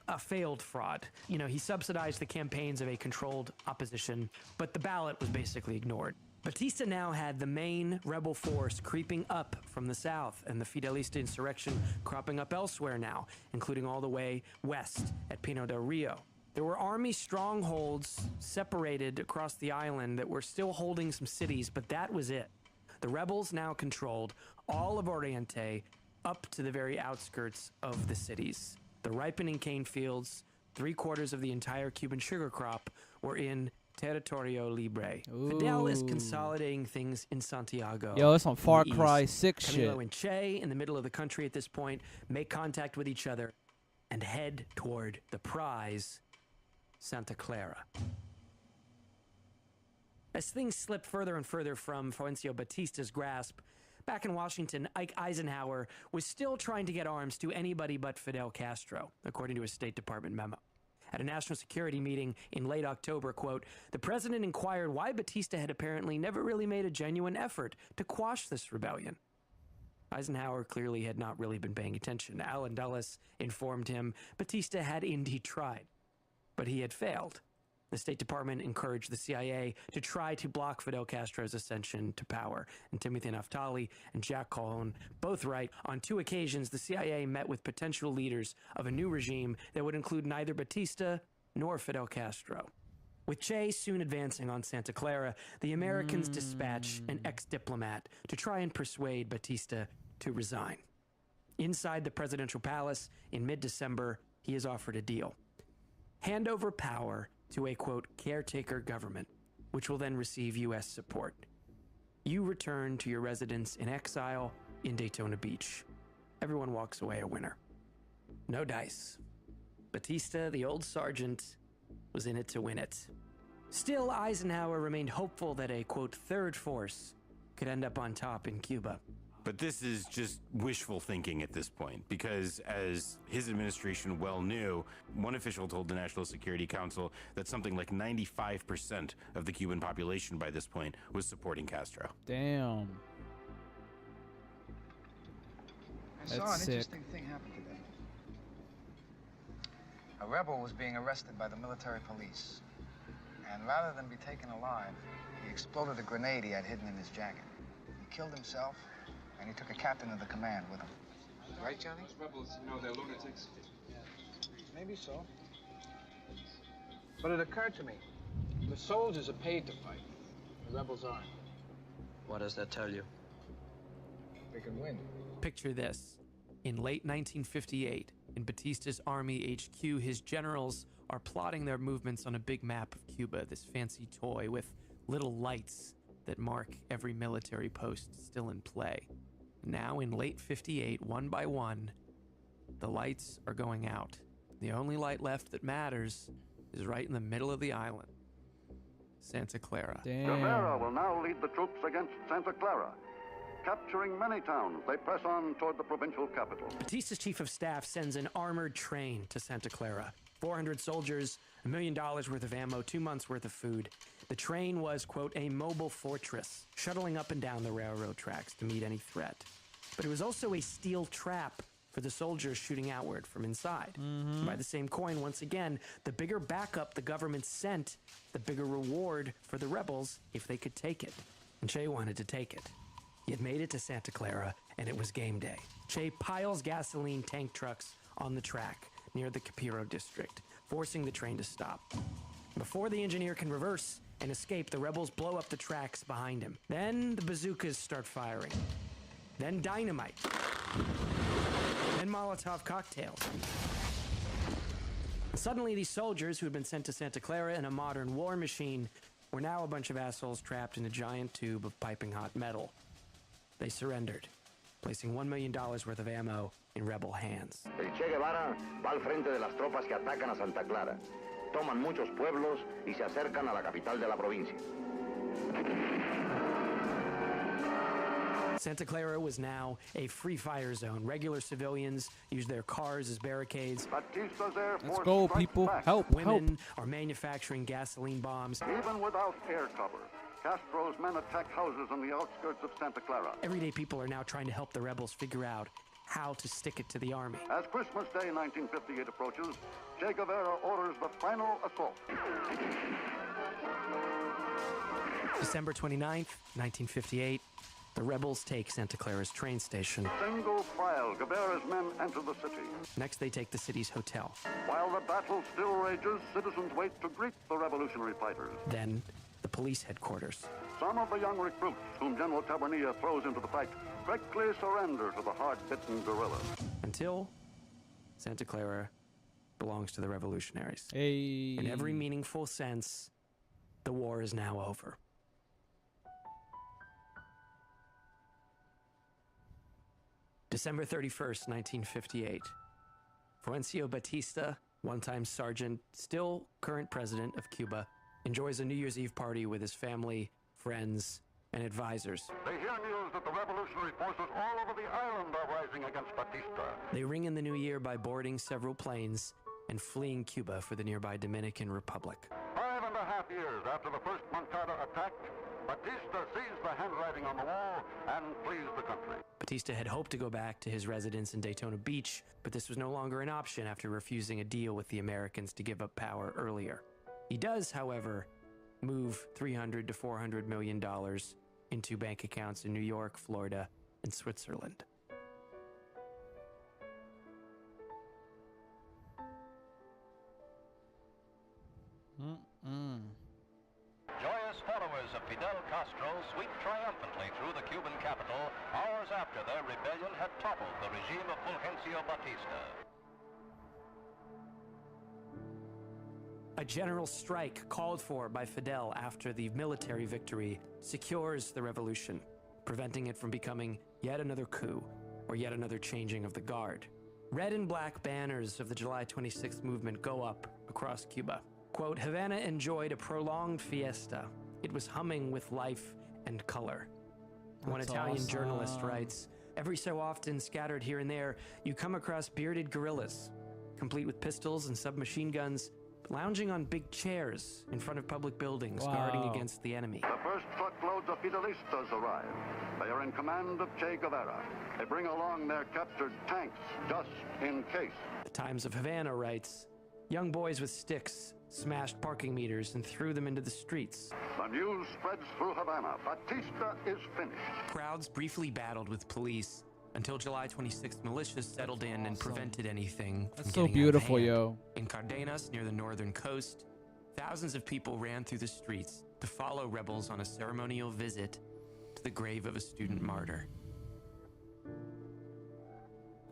Speaker 14: a failed fraud. You know, he subsidized the campaigns of a controlled opposition, but the ballot was basically ignored. Batista now had the main rebel force creeping up from the south, and the Fidelista insurrection cropping up elsewhere now, including all the way west at Pino del Rio. There were army strongholds separated across the island that were still holding some cities, but that was it. The rebels now controlled all of Oriente up to the very outskirts of the cities. The ripening cane fields, 3/4 of the entire Cuban sugar crop were in Territorio Libre. Fidel is consolidating things in Santiago.
Speaker 7: Yo, it's on Far Cry
Speaker 14: East.
Speaker 7: 6
Speaker 14: Camilo
Speaker 7: shit.
Speaker 14: and Che, in the middle of the country at this point, make contact with each other and head toward the prize, Santa Clara. As things slip further and further from Fulgencio Batista's grasp, back in Washington, Ike Eisenhower was still trying to get arms to anybody but Fidel Castro, according to a State Department memo. At a national security meeting in late October, quote, the president inquired why Batista had apparently never really made a genuine effort to quash this rebellion. Eisenhower clearly had not really been paying attention. Allen Dulles informed him Batista had indeed tried, but he had failed. The State Department encouraged the CIA to try to block Fidel Castro's ascension to power, and Timothy Naftali and Jack Calhoun both write, on 2 occasions the CIA met with potential leaders of a new regime that would include neither Batista nor Fidel Castro. With Che soon advancing on Santa Clara, the Americans dispatch an ex-diplomat to try and persuade Batista to resign. Inside the presidential palace in mid-December, he is offered a deal. Hand over power to a, quote, caretaker government, which will then receive U.S. support. You return to your residence in exile in Daytona Beach. Everyone walks away a winner. No dice. Batista, the old sergeant, was in it to win it. Still, Eisenhower remained hopeful that a, quote, third force could end up on top in Cuba.
Speaker 21: But this is just wishful thinking at this point, because as his administration well knew, one official told the National Security Council that something like 95% of the Cuban population by this point was supporting Castro.
Speaker 7: Damn.
Speaker 4: I saw an interesting thing happen today. A rebel was being arrested by the military police, and rather than be taken alive, he exploded a grenade he had hidden in his jacket. He killed himself, and he took a captain of the command with him. Right, Johnny?
Speaker 5: Those rebels, you know, they're lunatics.
Speaker 4: Maybe so. But it occurred to me, the soldiers are paid to fight. The rebels aren't.
Speaker 13: What does that tell you?
Speaker 4: They can win.
Speaker 14: Picture this. In late 1958, in Batista's Army HQ, his generals are plotting their movements on a big map of Cuba, this fancy toy with little lights that mark every military post still in play. Now, in late 58, one by one, the lights are going out. The only light left that matters is right in the middle of the island, Santa Clara.
Speaker 20: Guevara will now lead the troops against Santa Clara. Capturing many towns, they press on toward the provincial capital.
Speaker 14: Batista's chief of staff sends an armored train to Santa Clara. 400 soldiers, $1 million worth of ammo, 2 months worth of food. The train was, quote, a mobile fortress, shuttling up and down the railroad tracks to meet any threat. But it was also a steel trap for the soldiers shooting outward from inside. By the same coin, once again, the bigger backup the government sent, the bigger reward for the rebels if they could take it. And Che wanted to take it. He had made it to Santa Clara, and it was game day. Che piles gasoline tank trucks on the track near the Capiro district, forcing the train to stop. Before the engineer can reverse and escape, the rebels blow up the tracks behind him. Then the bazookas start firing. Then dynamite. Then Molotov cocktails. And suddenly these soldiers who had been sent to Santa Clara in a modern war machine were now a bunch of assholes trapped in a giant tube of piping hot metal. They surrendered, placing $1 million worth of ammo in rebel hands.
Speaker 2: El Che Guevara va al frente de las tropas que atacan a Santa Clara. Toman muchos pueblos y se acercan a la capital de la provincia.
Speaker 14: Santa Clara was now a free fire zone. Regular civilians used their cars as barricades.
Speaker 7: Let's go, people. Help,
Speaker 14: Women are manufacturing gasoline bombs.
Speaker 20: Even without air cover, Castro's men attack houses on the outskirts of Santa Clara.
Speaker 14: Everyday people are now trying to help the rebels figure out how to stick it to the army.
Speaker 20: As Christmas Day 1958 approaches, Che Guevara orders the final assault.
Speaker 14: December 29th, 1958. The rebels take Santa Clara's train station.
Speaker 20: Single file, Guevara's men enter the city.
Speaker 14: Next, they take the city's hotel.
Speaker 20: While the battle still rages, citizens wait to greet the revolutionary fighters.
Speaker 14: Then, the police headquarters.
Speaker 20: Some of the young recruits whom General Tabernilla throws into the fight quickly surrender to the hard-bitten guerrillas.
Speaker 14: Until Santa Clara belongs to the revolutionaries.
Speaker 7: Hey.
Speaker 14: In every meaningful sense, the war is now over. December 31st, 1958. Fulgencio Batista, one-time sergeant, still current president of Cuba, enjoys a New Year's Eve party with his family, friends, and advisors.
Speaker 20: They hear news that the revolutionary forces all over the island are rising against Batista.
Speaker 14: They ring in the new year by boarding several planes and fleeing Cuba for the nearby Dominican Republic.
Speaker 20: 5.5 years after the first Moncada attack, Batista sees the handwriting on the wall and flees the country.
Speaker 14: Batista had hoped to go back to his residence in Daytona Beach, but this was no longer an option after refusing a deal with the Americans to give up power earlier. He does, however, move $300 to $400 million into bank accounts in New York, Florida, and Switzerland.
Speaker 6: Joyous followers of Fidel Castro sweep triumphantly through the Cuban capital hours after their rebellion had toppled the regime of Fulgencio Batista.
Speaker 14: A general strike called for by Fidel after the military victory secures the revolution, preventing it from becoming yet another coup or yet another changing of the guard. Red and black banners of the July 26th movement go up across Cuba. Quote, Havana enjoyed a prolonged fiesta. It was humming with life and color. One Italian journalist writes, every so often, scattered here and there, you come across bearded guerrillas, complete with pistols and submachine guns, lounging on big chairs in front of public buildings, guarding against the enemy.
Speaker 20: The first truckloads of Fidelistas arrive. They are in command of Che Guevara. They bring along their captured tanks, just in case.
Speaker 14: The Times of Havana writes, young boys with sticks smashed parking meters and threw them into the streets.
Speaker 20: The news spreads through Havana. Batista is finished.
Speaker 14: Crowds briefly battled with police until July 26th militias settled in and prevented anything from
Speaker 7: That's so
Speaker 14: getting
Speaker 7: beautiful,
Speaker 14: out of hand.
Speaker 7: yo.
Speaker 14: In Cardenas, near the northern coast, thousands of people ran through the streets to follow rebels on a ceremonial visit to the grave of a student martyr.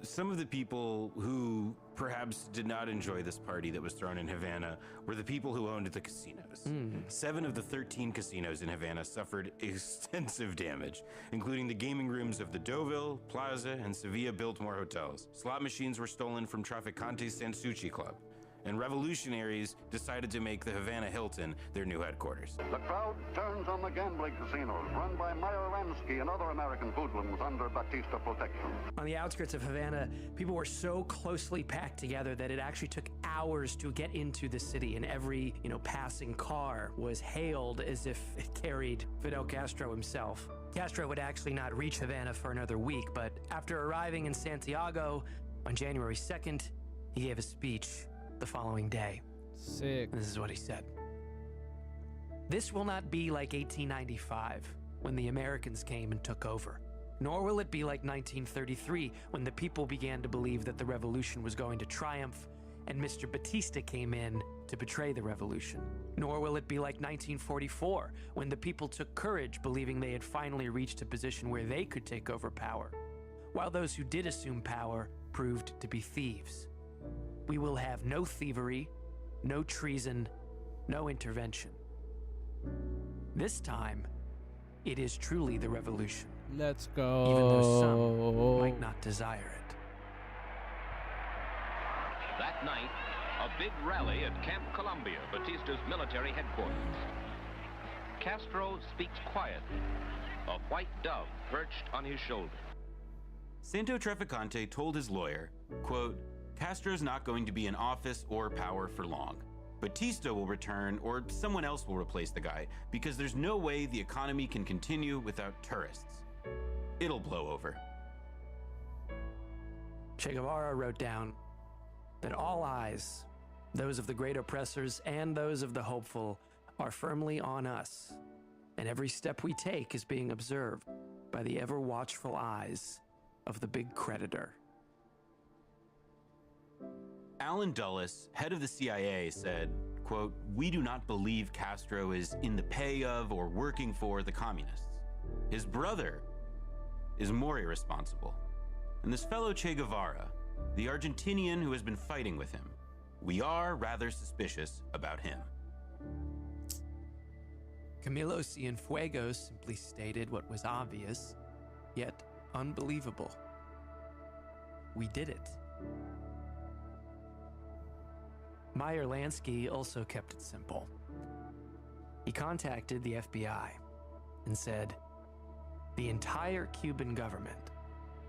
Speaker 21: Some of the people who perhaps did not enjoy this party that was thrown in Havana were the people who owned the casinos. 7 of the 13 casinos in Havana suffered extensive damage, including the gaming rooms of the Deauville, Plaza, and Sevilla Biltmore hotels. Slot machines were stolen from Traficante's Sanssouci Club. and revolutionaries decided to make the Havana Hilton their new headquarters.
Speaker 20: The crowd turns on the gambling casinos run by Meyer Lansky and other American hoodlums under Batista protection.
Speaker 14: On the outskirts of Havana, people were so closely packed together that it actually took hours to get into the city, and every, passing car was hailed as if it carried Fidel Castro himself. Castro would actually not reach Havana for another week, but after arriving in Santiago on January 2nd, he gave a speech the following day.
Speaker 7: Sick.
Speaker 14: This is what he said. This will not be like 1895, when the Americans came and took over. Nor will it be like 1933, when the people began to believe that the revolution was going to triumph and Mr. Batista came in to betray the revolution. Nor will it be like 1944, when the people took courage, believing they had finally reached a position where they could take over power, while those who did assume power proved to be thieves. We will have no thievery, no treason, no intervention. This time, it is truly the revolution.
Speaker 7: Let's go.
Speaker 14: Even though some might not desire it.
Speaker 6: That night, a big rally at Camp Columbia, Batista's military headquarters. Castro speaks quietly, a white dove perched on his shoulder.
Speaker 21: Santo Trafficante told his lawyer, quote, Castro's not going to be in office or power for long. Batista will return or someone else will replace the guy because there's no way the economy can continue without tourists. It'll blow over.
Speaker 14: Che Guevara wrote down that all eyes, those of the great oppressors and those of the hopeful, are firmly on us, and every step we take is being observed by the ever-watchful eyes of the big creditor.
Speaker 21: Alan Dulles, head of the CIA, said, quote, we do not believe Castro is in the pay of or working for the communists. His brother is more irresponsible. And this fellow Che Guevara, the Argentinian who has been fighting with him, we are rather suspicious about him.
Speaker 14: Camilo Cienfuegos simply stated what was obvious, yet unbelievable. We did it. Meyer Lansky also kept it simple. He contacted the FBI and said, the entire Cuban government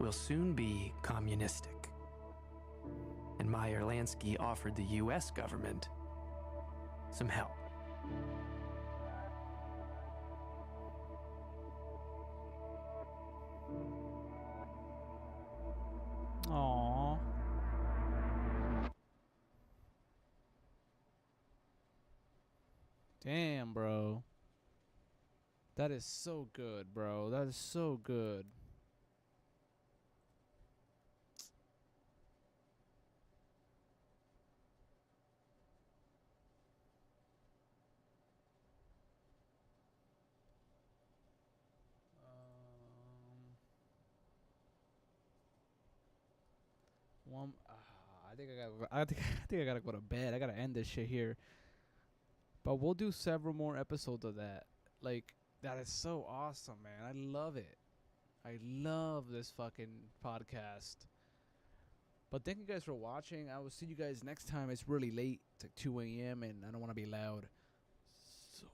Speaker 14: will soon be communistic. And Meyer Lansky offered the US government some help.
Speaker 7: Aww. Damn, bro. That is so good, bro. That is so good. I think I gotta go to bed. I gotta end this shit here. But we'll do several more episodes of that. Like, that is so awesome, man. I love it. I love this fucking podcast. But thank you guys for watching. I will see you guys next time. It's really late. It's like 2 a.m. and I don't want to be loud. So,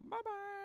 Speaker 7: bye-bye.